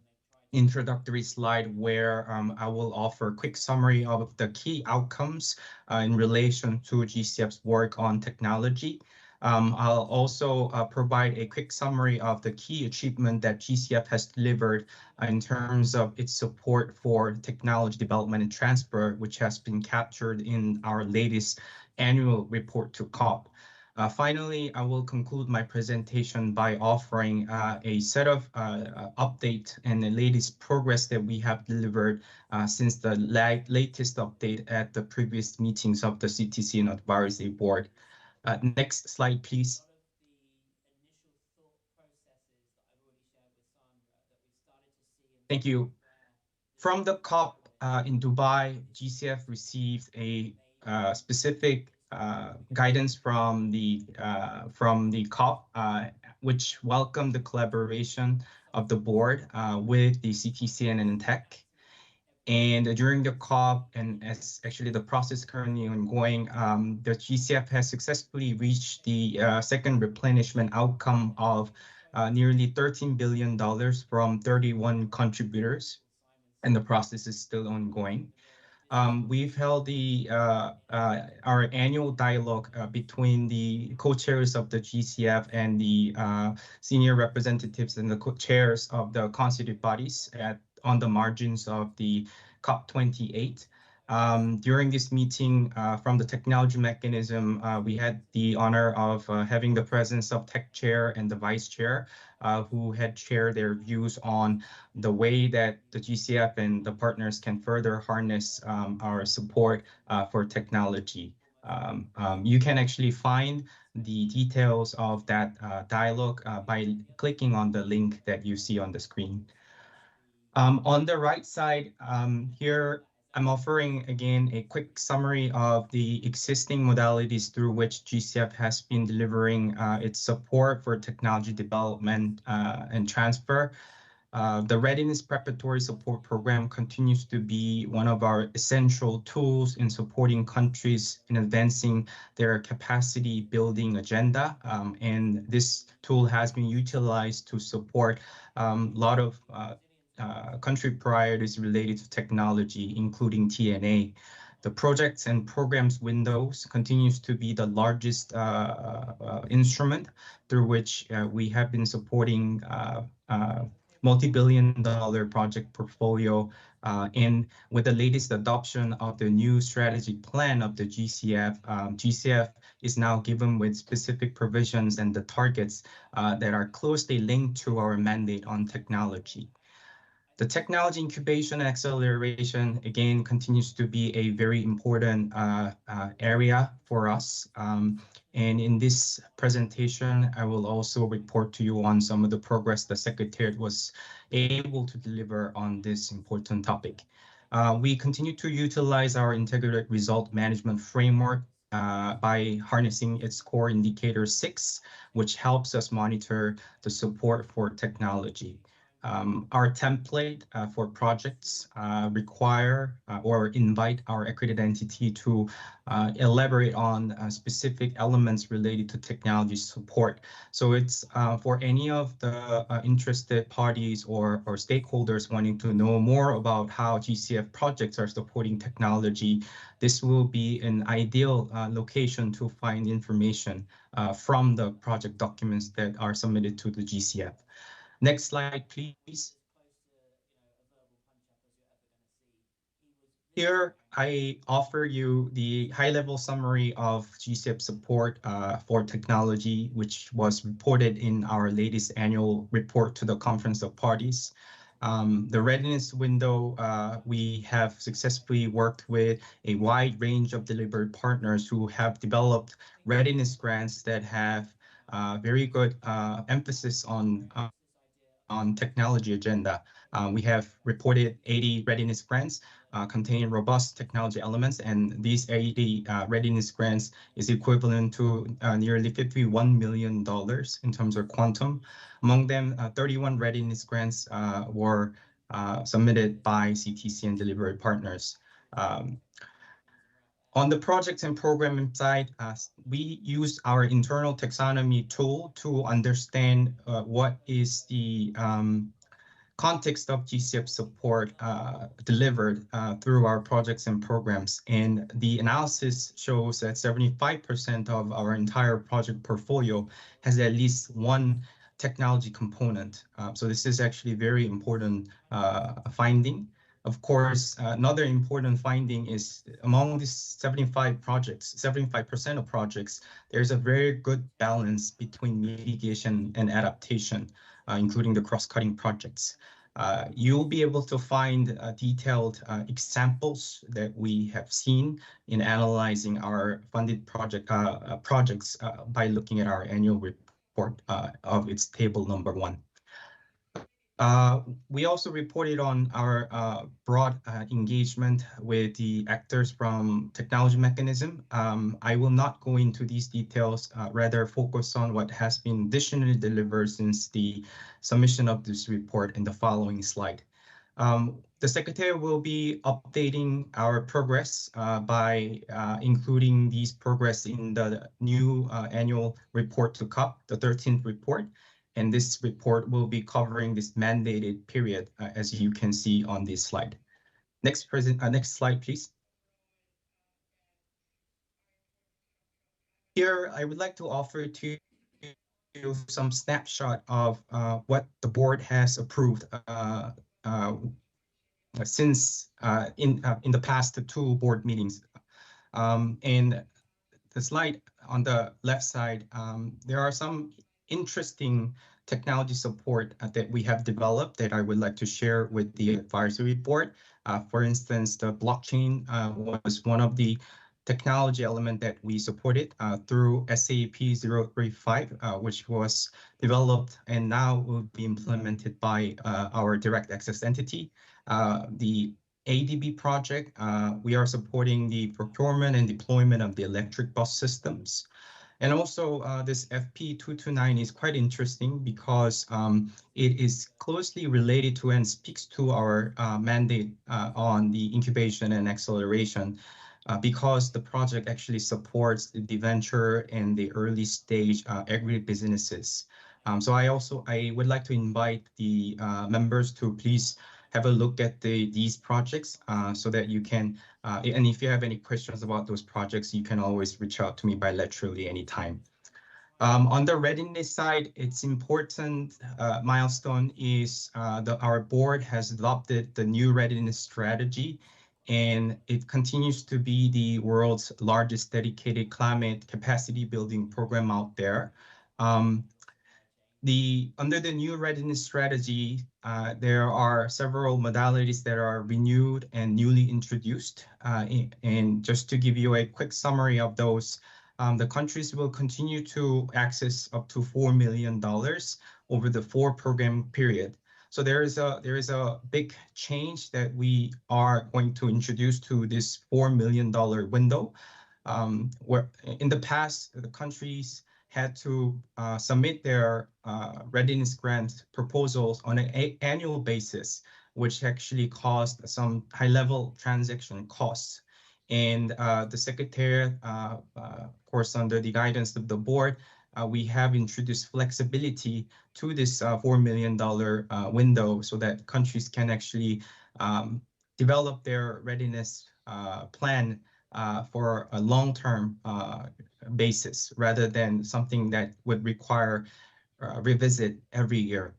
introductory slide where I will offer a quick summary of the key outcomes in relation to GCF's work on technology. I'll also provide a quick summary of the key achievement that GCF has delivered in terms of its support for technology development and transfer, which has been captured in our latest annual report to COP. Finally, I will conclude my presentation by offering a set of updates and the latest progress that we have delivered since the latest update at the previous meetings of the CTCN Advisory Board. Next slide, please. Thank you. From the COP in Dubai, GCF received a specific guidance from the COP, which welcomed the collaboration of the board with the CTCN and TEC. And during the COP, and as actually the process currently ongoing, the GCF has successfully reached the second replenishment outcome of nearly $13 billion from 31 contributors, and the process is still ongoing. We've held our annual dialogue between the co-chairs of the GCF and the senior representatives and the co-chairs of the constituent bodies on the margins of the COP28. During this meeting, from the technology mechanism, we had the honor of having the presence of Tech Chair and the Vice Chair, who had shared their views on the way that the GCF and the partners can further harness our support for technology. You can actually find the details of that dialogue by clicking on the link that you see on the screen. On the right side here, I'm offering again a quick summary of the existing modalities through which GCF has been delivering its support for technology development and transfer. The Readiness Preparatory Support Program continues to be one of our essential tools in supporting countries in advancing their capacity building agenda. And this tool has been utilized to support a lot of country priorities related to technology, including TNA. The projects and programs windows continues to be the largest instrument through which we have been supporting multi-billion-dollar project portfolio. And with the latest adoption of the new strategy plan of the GCF, GCF is now given with specific provisions and the targets that are closely linked to our mandate on technology. The technology incubation and acceleration, again, continues to be a very important area for us. And in this presentation, I will also report to you on some of the progress the Secretariat was able to deliver on this important topic. We continue to utilize our integrated result management framework by harnessing its core indicator 6, which helps us monitor the support for technology. Our template for projects require or invite our accredited entity to elaborate on specific elements related to technology support. So it's for any of the interested parties or stakeholders wanting to know more about how GCF projects are supporting technology, this will be an ideal location to find information from the project documents that are submitted to the GCF. Next slide, please. Here, I offer you the high-level summary of GCF support for technology, which was reported in our latest annual report to the Conference of Parties. The readiness window, we have successfully worked with a wide range of delivery partners who have developed readiness grants that have very good emphasis on technology agenda. We have reported 80 readiness grants containing robust technology elements, and these 80 readiness grants is equivalent to nearly $51 million in terms of quantum. Among them, 31 readiness grants were submitted by CTC and delivery partners. On the projects and program side, we use our internal taxonomy tool to understand what is the context of GCF support delivered through our projects and programs. And the analysis shows that 75% of our entire project portfolio has at least one technology component. So this is actually a very important finding. Of course, another important finding is among these 75% of projects, there's a very good balance between mitigation and adaptation, including the cross-cutting projects. You'll be able to find detailed examples that we have seen in analyzing our funded projects by looking at our annual report of its table number 1. We also reported on our broad engagement with the actors from technology mechanism. I will not go into these details, rather focus on what has been additionally delivered since the submission of this report in the following slide. The Secretary will be updating our progress by including these progress in the new annual report to COP, the 13th report. And this report will be covering this mandated period, as you can see on this slide. Next slide, please. Here, I would like to offer to you some snapshot of what the board has approved since in the past 2 board meetings. And the slide on the left side, there are some interesting technology support that we have developed that I would like to share with the advisory board. For instance, the blockchain was one of the technology element that we supported through SAP 035, which was developed and now will be implemented by our direct access entity. The ADB project, we are supporting the procurement and deployment of the electric bus systems. And also, this FP229 is quite interesting because it is closely related to and speaks to our mandate on the incubation and acceleration, because the project actually supports the venture and the early stage agribusinesses. So I would like to invite the members to please have a look at these projects so that you can, and if you have any questions about those projects, you can always reach out to me bilaterally anytime. On the readiness side, it's important milestone is our board has adopted the new readiness strategy, and it continues to be the world's largest dedicated climate capacity building program out there. Under the new readiness strategy, there are several modalities that are renewed and newly introduced. And just to give you a quick summary of those, the countries will continue to access up to $4 million over the 4-program period. So there is a big change that we are going to introduce to this $4 million window, where in the past the countries had to submit their readiness grant proposals on an annual basis, which actually caused some high-level transaction costs. And the Secretariat, of course, under the guidance of the board, we have introduced flexibility to this $4 million window so that countries can actually develop their readiness plan for a long-term basis rather than something that would require revisit every year.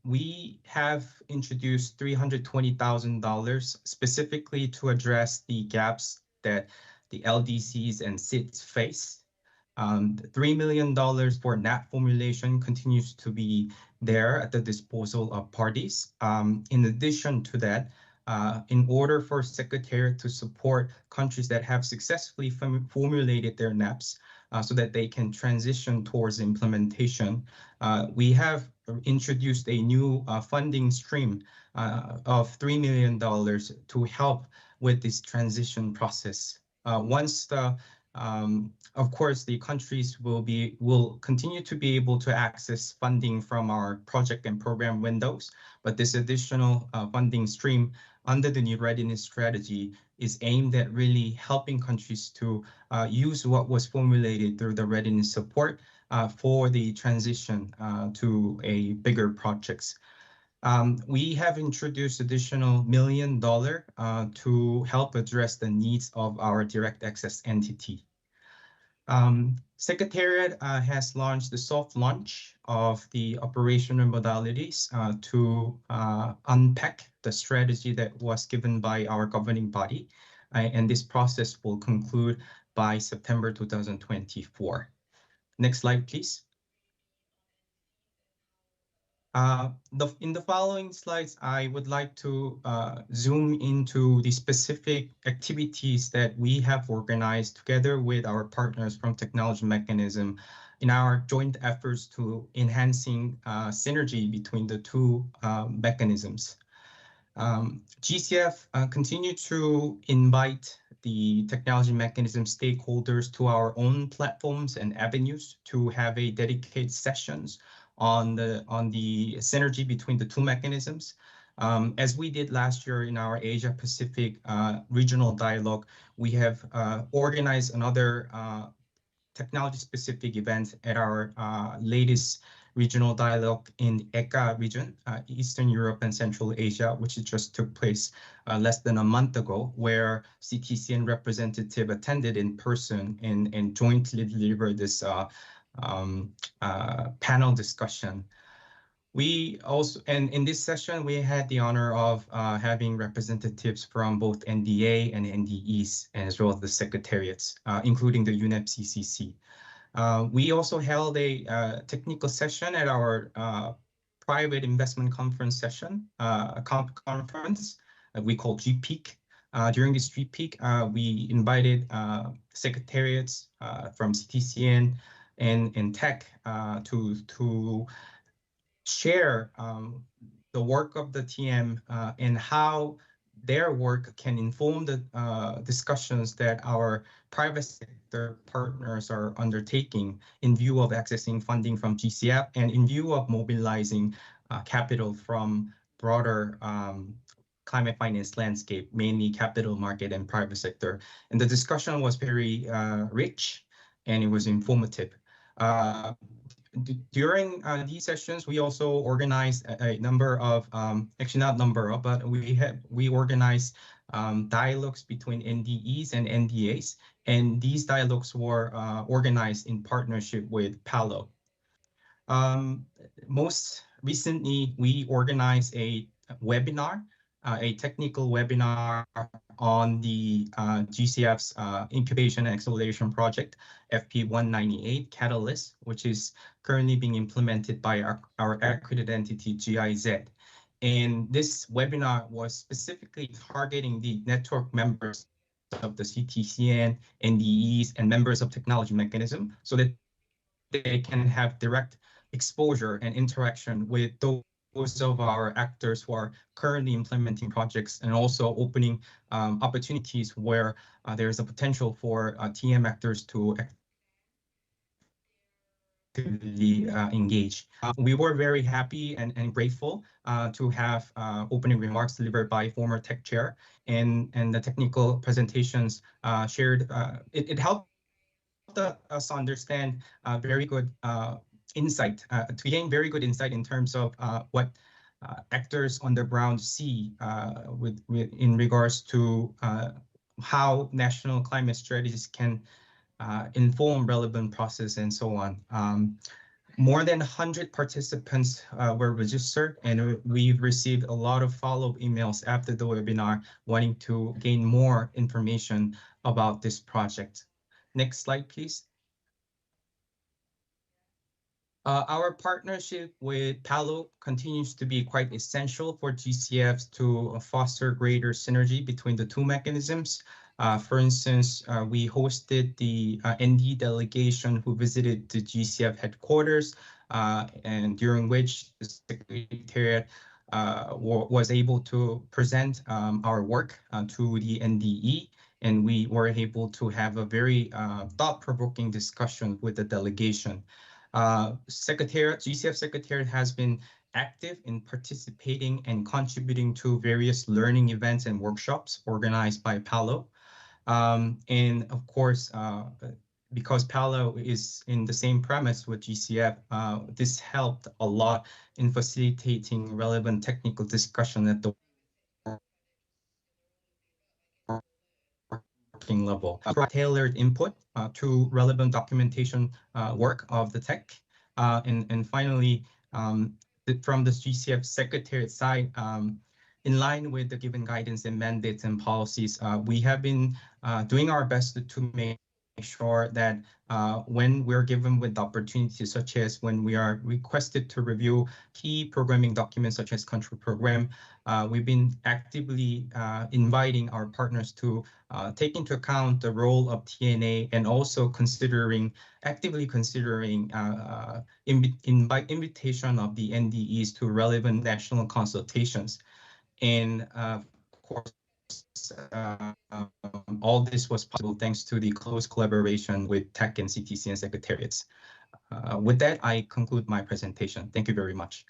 We have introduced $320,000 specifically to address the gaps that the LDCs and SIDS face. $3 million for NAP formulation continues to be there at the disposal of parties. In addition to that, in order for Secretariat to support countries that have successfully formulated their NAPs so that they can transition towards implementation, we have introduced a new funding stream of $3 million to help with this transition process. Once of course, the countries will continue to be able to access funding from our project and program windows, but this additional funding stream under the new readiness strategy is aimed at really helping countries to use what was formulated through the readiness support for the transition to a bigger projects. We have introduced additional $1 million to help address the needs of our direct access entity. Secretariat has launched the soft launch of the operational modalities to unpack the strategy that was given by our governing body, and this process will conclude by September 2024. Next slide, please. In the following slides, I would like to zoom into the specific activities that we have organized together with our partners from Technology Mechanism in our joint efforts to enhancing synergy between the two mechanisms. GCF continue to invite the Technology Mechanism stakeholders to our own platforms and avenues to have a dedicated sessions on the synergy between the two mechanisms. As we did last year in our Asia Pacific regional dialogue, we have organized another technology specific event at our latest regional dialogue in ECA region, Eastern Europe and Central Asia, which just took place less than a month ago, where CTCN representative attended in person and jointly delivered this panel discussion. We also, and in this session, we had the honor of having representatives from both NDA and NDEs, as well as the secretariats, including the UNEP CCC. We also held a technical session at our private investment conference session, conference we call GPEAK. During this GPEAK, we invited secretariats from CTCN and tech to share the work of the TM and how their work can inform the discussions that our private sector partners are undertaking in view of accessing funding from GCF and in view of mobilizing capital from broader climate finance landscape, mainly capital market and private sector. And the discussion was very rich and it was informative. During these sessions, we also organized a number of, actually not number of, but we organized dialogues between NDEs and NDAs, and these dialogues were organized in partnership with Palo. Most recently, we organized a webinar, a technical webinar on the GCF's Incubation and Acceleration Project, FP198 Catalyst, which is currently being implemented by our accredited entity, GIZ. And this webinar was specifically targeting the network members of the CTCN, NDEs, and members of technology mechanism so that they can have direct exposure and interaction with those of our actors who are currently implementing projects and also opening opportunities where there is a potential for TM actors to actively engage. We were very happy and grateful to have opening remarks delivered by former tech chair and the technical presentations shared. It helped us understand very good insight, to gain very good insight in terms of what actors on the ground see in regards to how national climate strategies can inform relevant process and so on. More than 100 participants were registered, and we've received a lot of follow-up emails after the webinar wanting to gain more information about this project. Next slide, please. Our partnership with Palo continues to be quite essential for GCFs to foster greater synergy between the two mechanisms. For instance, we hosted the ND delegation who visited the GCF headquarters, and during which the Secretariat was able to present our work to the NDE, and we were able to have a very thought-provoking discussion with the delegation. GCF Secretariat has been active in participating and contributing to various learning events and workshops organized by Palo. And of course, because Palo is in the same premise with GCF, this helped a lot in facilitating relevant technical discussion at the working level. Tailored input to relevant documentation work of the tech. And finally, from the GCF Secretariat side, in line with the given guidance and mandates and policies, we have been doing our best to make sure that when we're given with opportunities, such as when we are requested to review key programming documents such as control program, we've been actively inviting our partners to take into account the role of TNA and also actively considering invitation of the NDEs to relevant national consultations. And of course, all this was possible thanks to the close collaboration with Tech and CTCN secretariats. With that, I conclude my presentation. Thank you very much.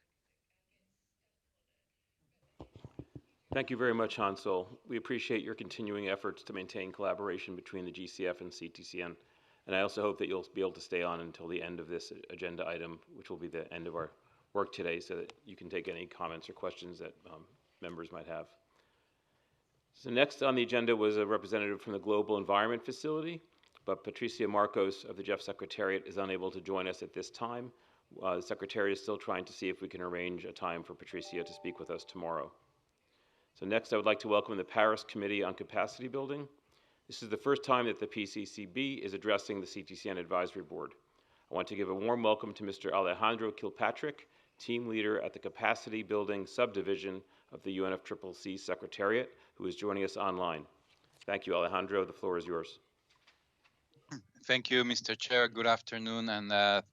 Thank you very much, Hansol. We appreciate your continuing efforts to maintain collaboration between the GCF and CTCN. And I also hope that you'll be able to stay on until the end of this agenda item, which will be the end of our work today, so that you can take any comments or questions that members might have. So next on the agenda was a representative from the Global Environment Facility, but Patricia Marcos of the GEF Secretariat is unable to join us at this time. The Secretariat is still trying to see if we can arrange a time for Patricia to speak with us tomorrow. So next I would like to welcome the Paris Committee on Capacity Building. This is the first time that the PCCB is addressing the CTCN Advisory Board. I want to give a warm welcome to Mr. Alejandro Kilpatrick, Team Leader at the Capacity Building Subdivision of the UNFCCC Secretariat, who is joining us online. Thank you, Alejandro. The floor is yours. Thank you, Mr. Chair. Good afternoon, and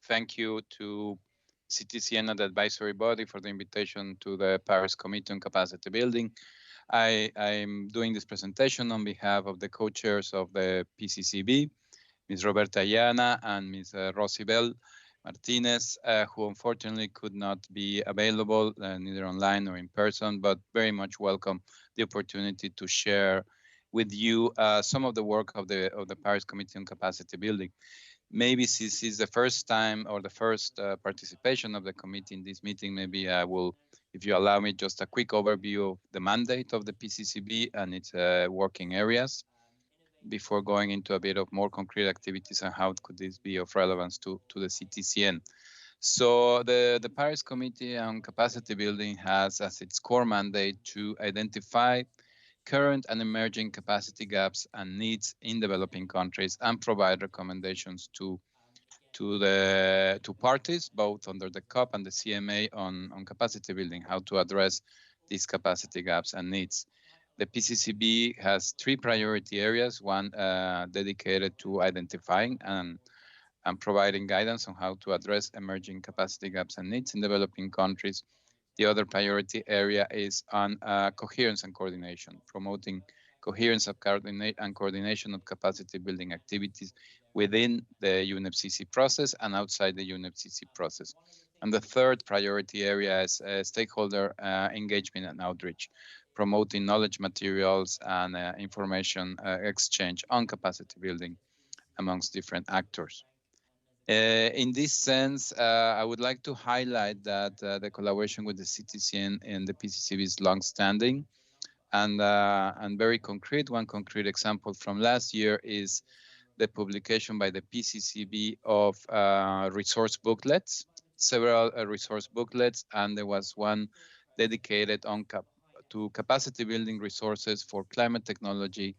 thank you to CTCN and the advisory body for the invitation to the Paris Committee on Capacity Building. I'm doing this presentation on behalf of the co-chairs of the PCCB, Ms. Roberta Ayana and Ms. Rosibel Martinez, who unfortunately could not be available, neither online or in person, but very much welcome the opportunity to share with you some of the work of the Paris Committee on Capacity Building. Maybe this is the first time or the first participation of the committee in this meeting. Maybe I will, if you allow me, just a quick overview of the mandate of the PCCB and its working areas before going into a bit of more concrete activities and how could this be of relevance to the CTCN. So the Paris Committee on Capacity Building has as its core mandate to identify current and emerging capacity gaps and needs in developing countries and provide recommendations to parties, both under the COP and the CMA on capacity building, how to address these capacity gaps and needs. The PCCB has 3 priority areas, one dedicated to identifying and providing guidance on how to address emerging capacity gaps and needs in developing countries. The other priority area is on coherence and coordination, promoting coherence of and coordination of capacity building activities within the UNFCCC process and outside the UNFCCC process. And the third priority area is stakeholder engagement and outreach, promoting knowledge materials and information exchange on capacity building amongst different actors. In this sense, I would like to highlight that the collaboration with the CTCN and the PCCB is long-standing and very concrete. One concrete example from last year is the publication by the PCCB of resource booklets, several resource booklets, and there was one dedicated to capacity building resources for climate technology,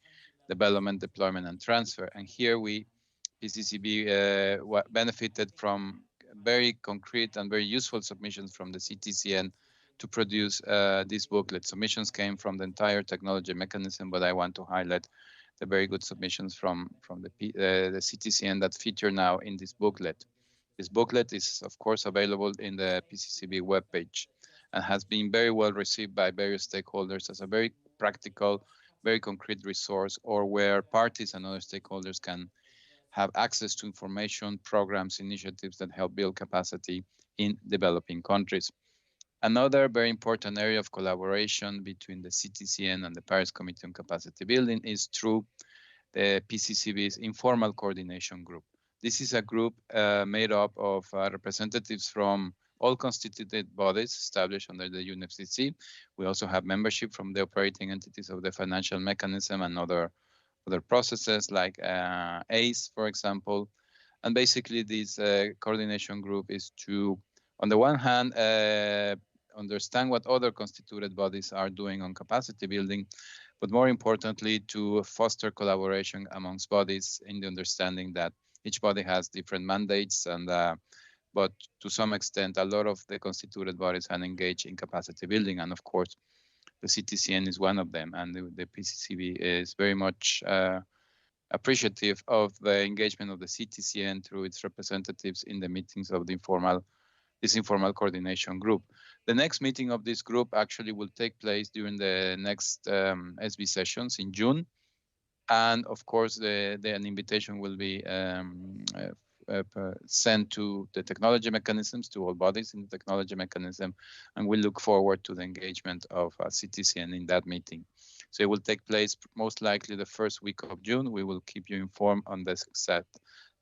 development, deployment, and transfer. And here PCCB benefited from very concrete and very useful submissions from the CTCN to produce this booklet. Submissions came from the entire technology mechanism, but I want to highlight the very good submissions from the CTCN that feature now in this booklet. This booklet is, of course, available in the PCCB webpage and has been very well received by various stakeholders as a very practical, very concrete resource, or where parties and other stakeholders can have access to information, programs, initiatives that help build capacity in developing countries. Another very important area of collaboration between the CTCN and the Paris Committee on Capacity Building is through the PCCB's informal coordination group. This is a group made up of representatives from all constituted bodies established under the UNFCCC. We also have membership from the operating entities of the financial mechanism and other processes like ACE, for example. And basically this coordination group is to, on the one hand, understand what other constituted bodies are doing on capacity building, but more importantly, to foster collaboration amongst bodies in the understanding that each body has different mandates, and but to some extent, a lot of the constituted bodies are engaged in capacity building, and of course, the CTCN is one of them, and the PCCB is very much appreciative of the engagement of the CTCN through its representatives in the meetings of this informal coordination group. The next meeting of this group actually will take place during the next SB sessions in June. And of course, an invitation will be sent to the technology mechanisms, to all bodies in the technology mechanism, and we look forward to the engagement of CTCN in that meeting. So it will take place most likely the first week of June. We will keep you informed on the set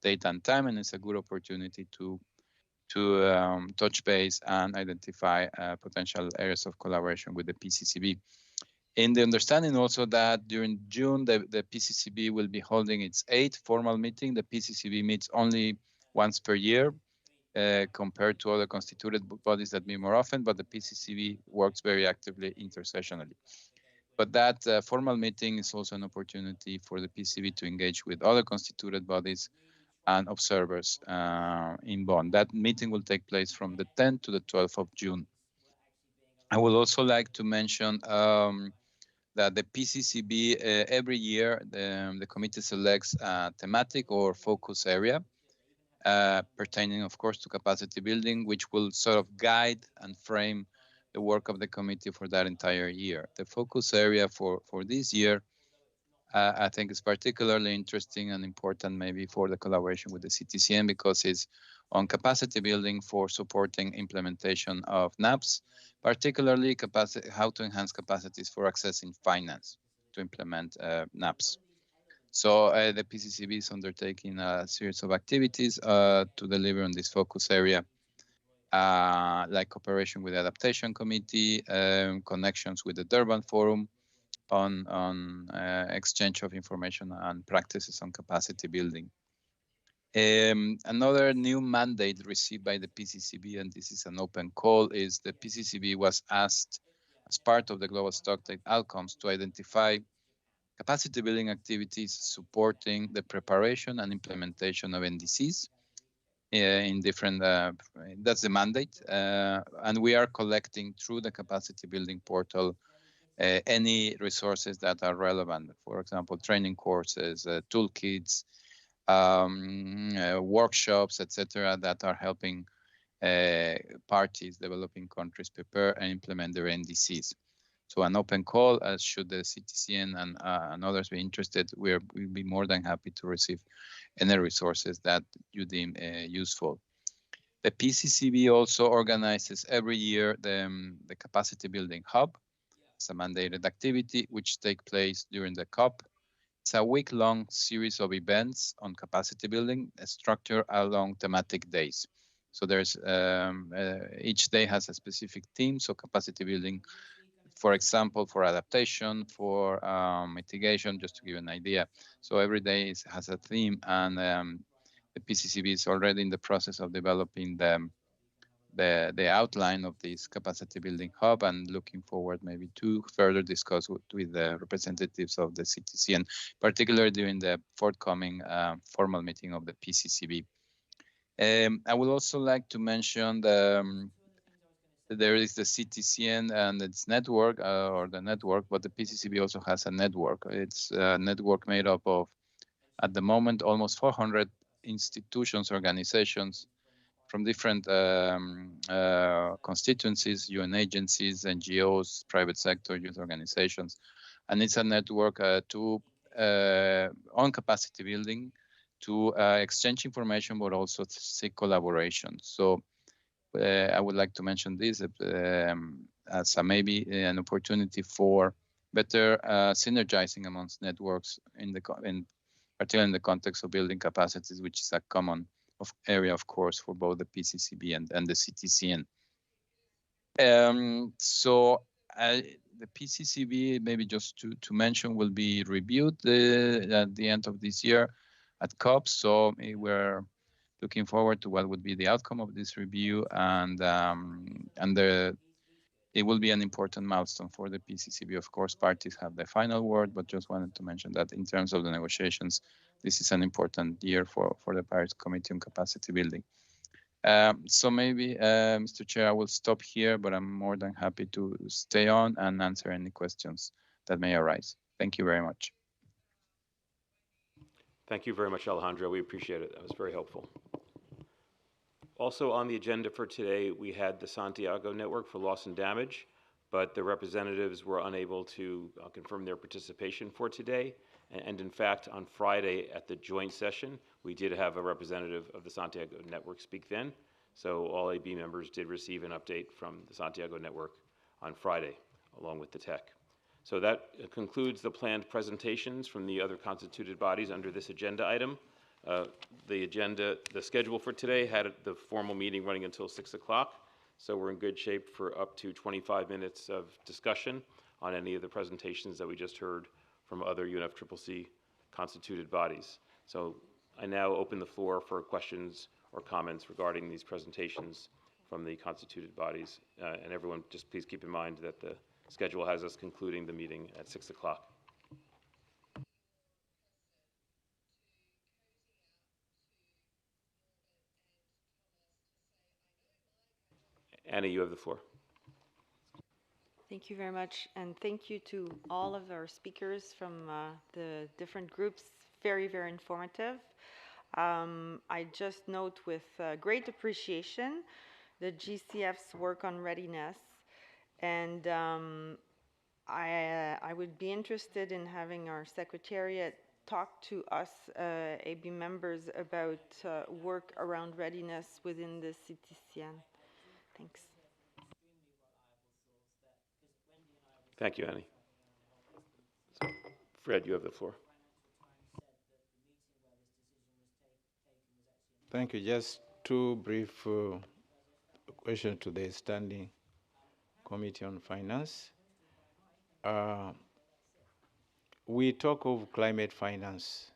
date and time, and it's a good opportunity to touch base and identify potential areas of collaboration with the PCCB. In the understanding also that during June, the PCCB will be holding its 8th formal meeting. The PCCB meets only once per year compared to other constituted bodies that meet more often, but the PCCB works very actively intersessionally. But that formal meeting is also an opportunity for the PCCB to engage with other constituted bodies and observers in Bonn. That meeting will take place from the 10th to the 12th of June. I would also like to mention that the PCCB every year, the committee selects a thematic or focus area. pertaining, of course, to capacity building, which will sort of guide and frame the work of the committee for that entire year. The focus area for this year, I think, is particularly interesting and important maybe for the collaboration with the CTCN, because it's on capacity building for supporting implementation of NAPS, particularly how to enhance capacities for accessing finance to implement NAPS. So the PCCB is undertaking a series of activities to deliver on this focus area, like cooperation with the Adaptation Committee, connections with the Durban Forum on exchange of information and practices on capacity building. Another new mandate received by the PCCB, and this is an open call, is the PCCB was asked as part of the Global Stocktake outcomes to identify capacity building activities supporting the preparation and implementation of NDCs in different, that's the mandate. And we are collecting through the capacity building portal any resources that are relevant. For example, training courses, toolkits, workshops, etc., that are helping parties, developing countries prepare and implement their NDCs. So an open call, should the CTCN and others be interested, we'll be more than happy to receive any resources that you deem useful. The PCCB also organizes every year the Capacity Building Hub. It's a mandated activity which take place during the COP. It's a week-long series of events on capacity building, structured along thematic days. So there's each day has a specific theme. So capacity building, for example, for adaptation, for mitigation, just to give you an idea. So every day has a theme, and the PCCB is already in the process of developing the outline of this capacity building hub, and looking forward maybe to further discuss with the representatives of the CTCN, particularly during the forthcoming formal meeting of the PCCB. I would also like to mention there is the CTCN and its network, or the network, but the PCCB also has a network. It's a network made up of, at the moment, almost 400 institutions, organizations from different constituencies, UN agencies, NGOs, private sector, youth organizations. And it's a network on capacity building, to exchange information, but also to seek collaboration. So I would like to mention this as maybe an opportunity for better synergizing amongst networks, particularly in the context of building capacities, which is a common area, of course, for both the PCCB and the CTCN. So the PCCB, maybe just to mention, will be reviewed at the end of this year at COP. So we're looking forward to what would be the outcome of this review, and it will be an important milestone for the PCCB. Of course, parties have the final word, but just wanted to mention that in terms of the negotiations, this is an important year for the Paris Committee on Capacity Building. So maybe, Mr. Chair, I will stop here, but I'm more than happy to stay on and answer any questions that may arise. Thank you very much. Thank you very much, Alejandro. We appreciate it. That was very helpful. Also on the agenda for today, we had the Santiago Network for Loss and Damage, but the representatives were unable to confirm their participation for today. And in fact, on Friday at the joint session, we did have a representative of the Santiago Network speak then. So all AB members did receive an update from the Santiago Network on Friday, along with the tech. So that concludes the planned presentations from the other constituted bodies under this agenda item. The schedule for today had the formal meeting running until 6 o'clock. So we're in good shape for up to 25 minutes of discussion on any of the presentations that we just heard from other UNFCCC constituted bodies. So I now open the floor for questions or comments regarding these presentations from the constituted bodies. And everyone, just please keep in mind that the schedule has us concluding the meeting at 6 o'clock. Anna, you have the floor. Thank you very much, and thank you to all of our speakers from the different groups. Very, very informative. I just note with great appreciation the GCF's work on readiness, and I would be interested in having our secretariat talk to us AB members about work around readiness within the CTCN. Thanks. Thank you, Annie. Fred, you have the floor. Thank you. Just two brief questions to the Standing Committee on Finance. We talk of climate finance,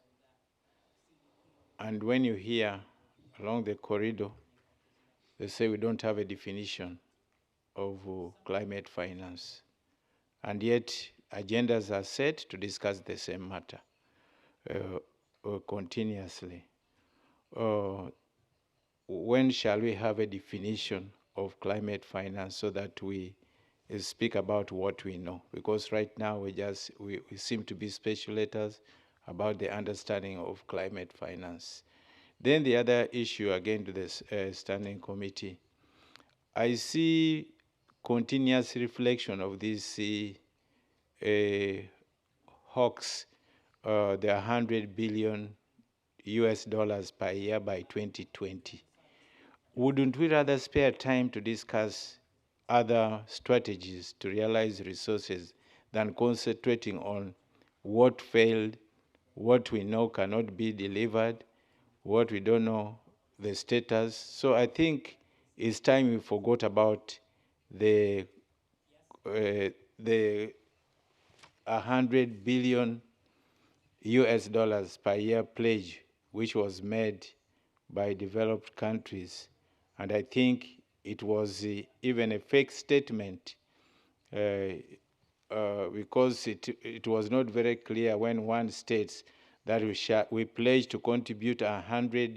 and when you hear along the corridor, they say we don't have a definition of climate finance, and yet agendas are set to discuss the same matter continuously. When shall we have a definition of climate finance so that we speak about what we know? Because right now we seem to be speculators about the understanding of climate finance. Then the other issue, again to this Standing Committee, I see continuous reflection of these hawks, the 100 billion US dollars per year by 2020. Wouldn't we rather spare time to discuss other strategies to realize resources than concentrating on what failed, what we know cannot be delivered, what we don't know the status? So I think it's time we forgot about the 100 billion US dollars per year pledge, which was made by developed countries. And I think it was even a fake statement because it was not very clear when one states that we pledge to contribute 100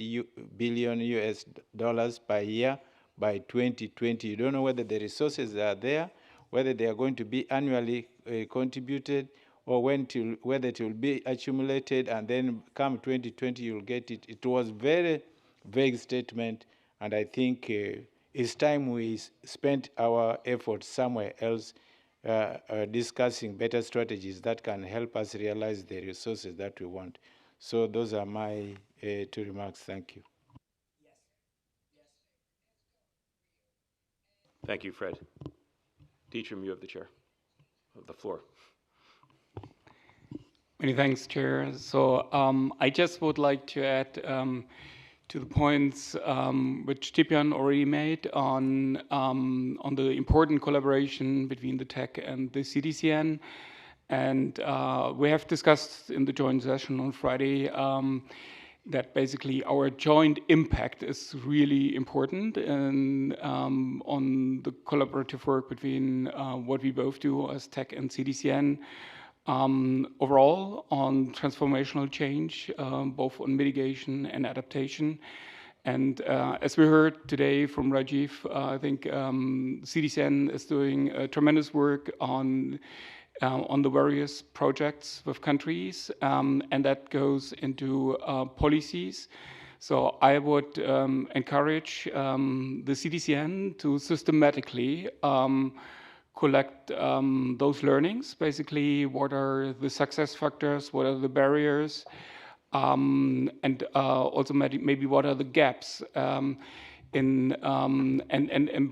billion US dollars per year by 2020. You don't know whether the resources are there, whether they are going to be annually contributed, or whether it will be accumulated and then come 2020 you'll get it. It was very vague statement, and I think it's time we spent our efforts somewhere else discussing better strategies that can help us realize the resources that we want. So those are my two remarks. Thank you. Thank you, Fred. Dietram, you have the chair of the floor. Many thanks, Chair. So I just would like to add to the points which Tipian already made on the important collaboration between the TEC and the CTCN. And we have discussed in the joint session on Friday that basically our joint impact is really important and on the collaborative work between what we both do as TEC and CTCN. Overall on transformational change, both on mitigation and adaptation. And as we heard today from Rajiv, I think CTCN is doing tremendous work on the various projects with countries, and that goes into policies. So I would encourage the CTCN to systematically collect those learnings, basically what are the success factors, what are the barriers, and also maybe what are the gaps, and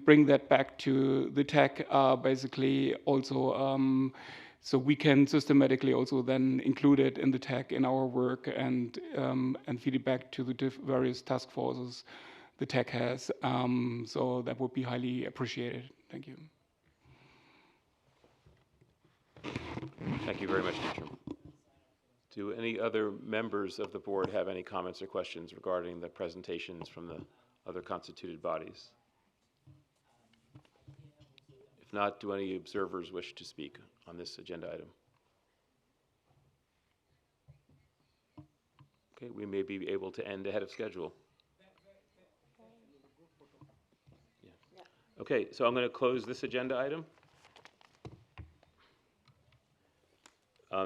bring that back to the TEC, basically also, so we can systematically also then include it in the TEC in our work and feed it back to the various task forces the TEC has. So that would be highly appreciated. Thank you. Thank you very much, Dietram. Do any other members of the board have any comments or questions regarding the presentations from the other constituted bodies? If not, do any observers wish to speak on this agenda item? Okay, we may be able to end ahead of schedule. Yeah. Okay, so I'm going to close this agenda item.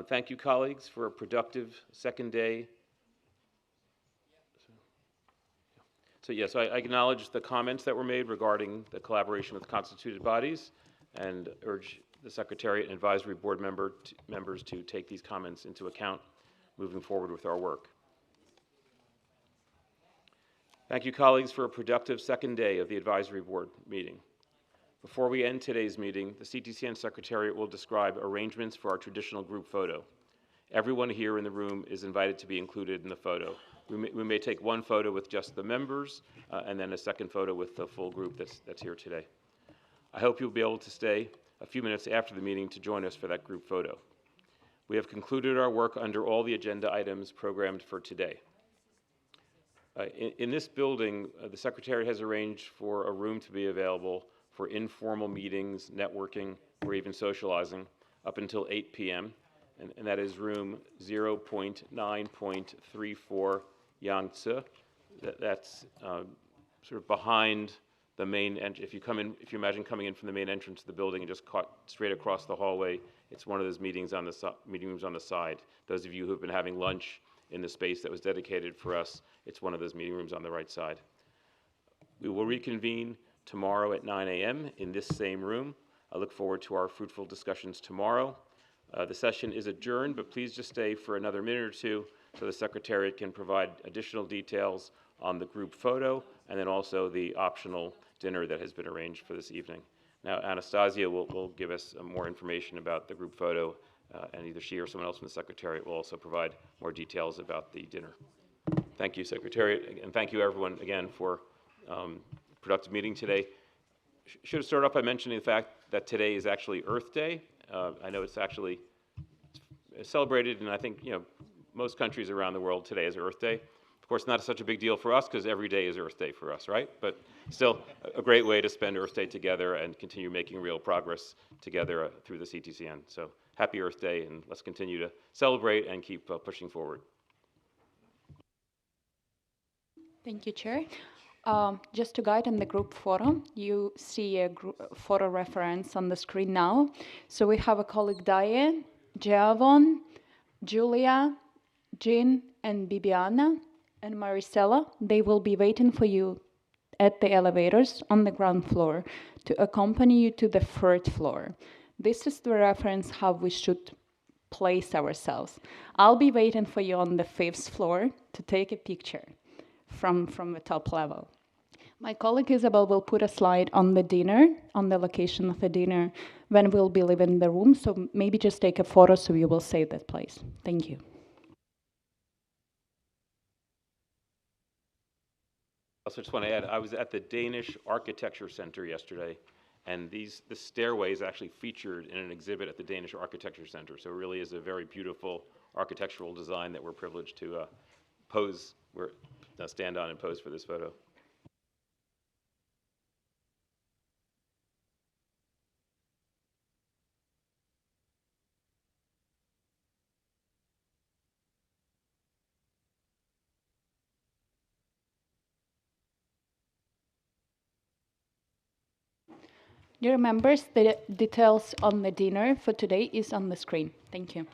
Thank you, colleagues, for a productive second day. So yes, I acknowledge the comments that were made regarding the collaboration with constituted bodies and urge the Secretariat and Advisory Board members to take these comments into account moving forward with our work. Thank you, colleagues, for a productive second day of the Advisory Board meeting. Before we end today's meeting, the CTCN Secretariat will describe arrangements for our traditional group photo. Everyone here in the room is invited to be included in the photo. We may take one photo with just the members and then a second photo with the full group that's here today. I hope you'll be able to stay a few minutes after the meeting to join us for that group photo. We have concluded our work under all the agenda items programmed for today. In this building, the Secretariat has arranged for a room to be available for informal meetings, networking, or even socializing up until 8 p.m., and that is room 0.9.34 Yangtze. That's sort of behind the main entrance. If you imagine coming in from the main entrance of the building and just straight across the hallway, it's one of those meeting rooms on the side. Those of you who have been having lunch in the space that was dedicated for us, it's one of those meeting rooms on the right side. We will reconvene tomorrow at 9 a.m. in this same room. I look forward to our fruitful discussions tomorrow. The session is adjourned, but please just stay for another minute or two so the Secretariat can provide additional details on the group photo and then also the optional dinner that has been arranged for this evening. Now, Anastasia will give us more information about the group photo, and either she or someone else from the Secretariat will also provide more details about the dinner. Thank you, Secretariat, and thank you, everyone, again, for productive meeting today. Should have started off by mentioning the fact that today is actually Earth Day. I know it's actually celebrated, and I think most countries around the world today is Earth Day. Of course, not such a big deal for us because every day is Earth Day for us, right? But still, a great way to spend Earth Day together and continue making real progress together through the CTCN. So happy Earth Day, and let's continue to celebrate and keep pushing forward. Thank you, Chair. Just to guide in the group photo, you see a photo reference on the screen now. So we have a colleague Diane, Javon, Julia, Jean, and Bibiana, and Maricela. They will be waiting for you at the elevators on the ground floor to accompany you to the third floor. This is the reference how we should place ourselves. I'll be waiting for you on the 5th floor to take a picture from the top level. My colleague Isabel will put a slide on the dinner, on the location of the dinner, when we'll be leaving the room, so maybe just take a photo so you will save that place. Thank you. I also just want to add, I was at the Danish Architecture Center yesterday, and the stairway is actually featured in an exhibit at the Danish Architecture Center, so it really is a very beautiful architectural design that we're privileged to stand on and pose for this photo. Dear members, the details on the dinner for today is on the screen. Thank you.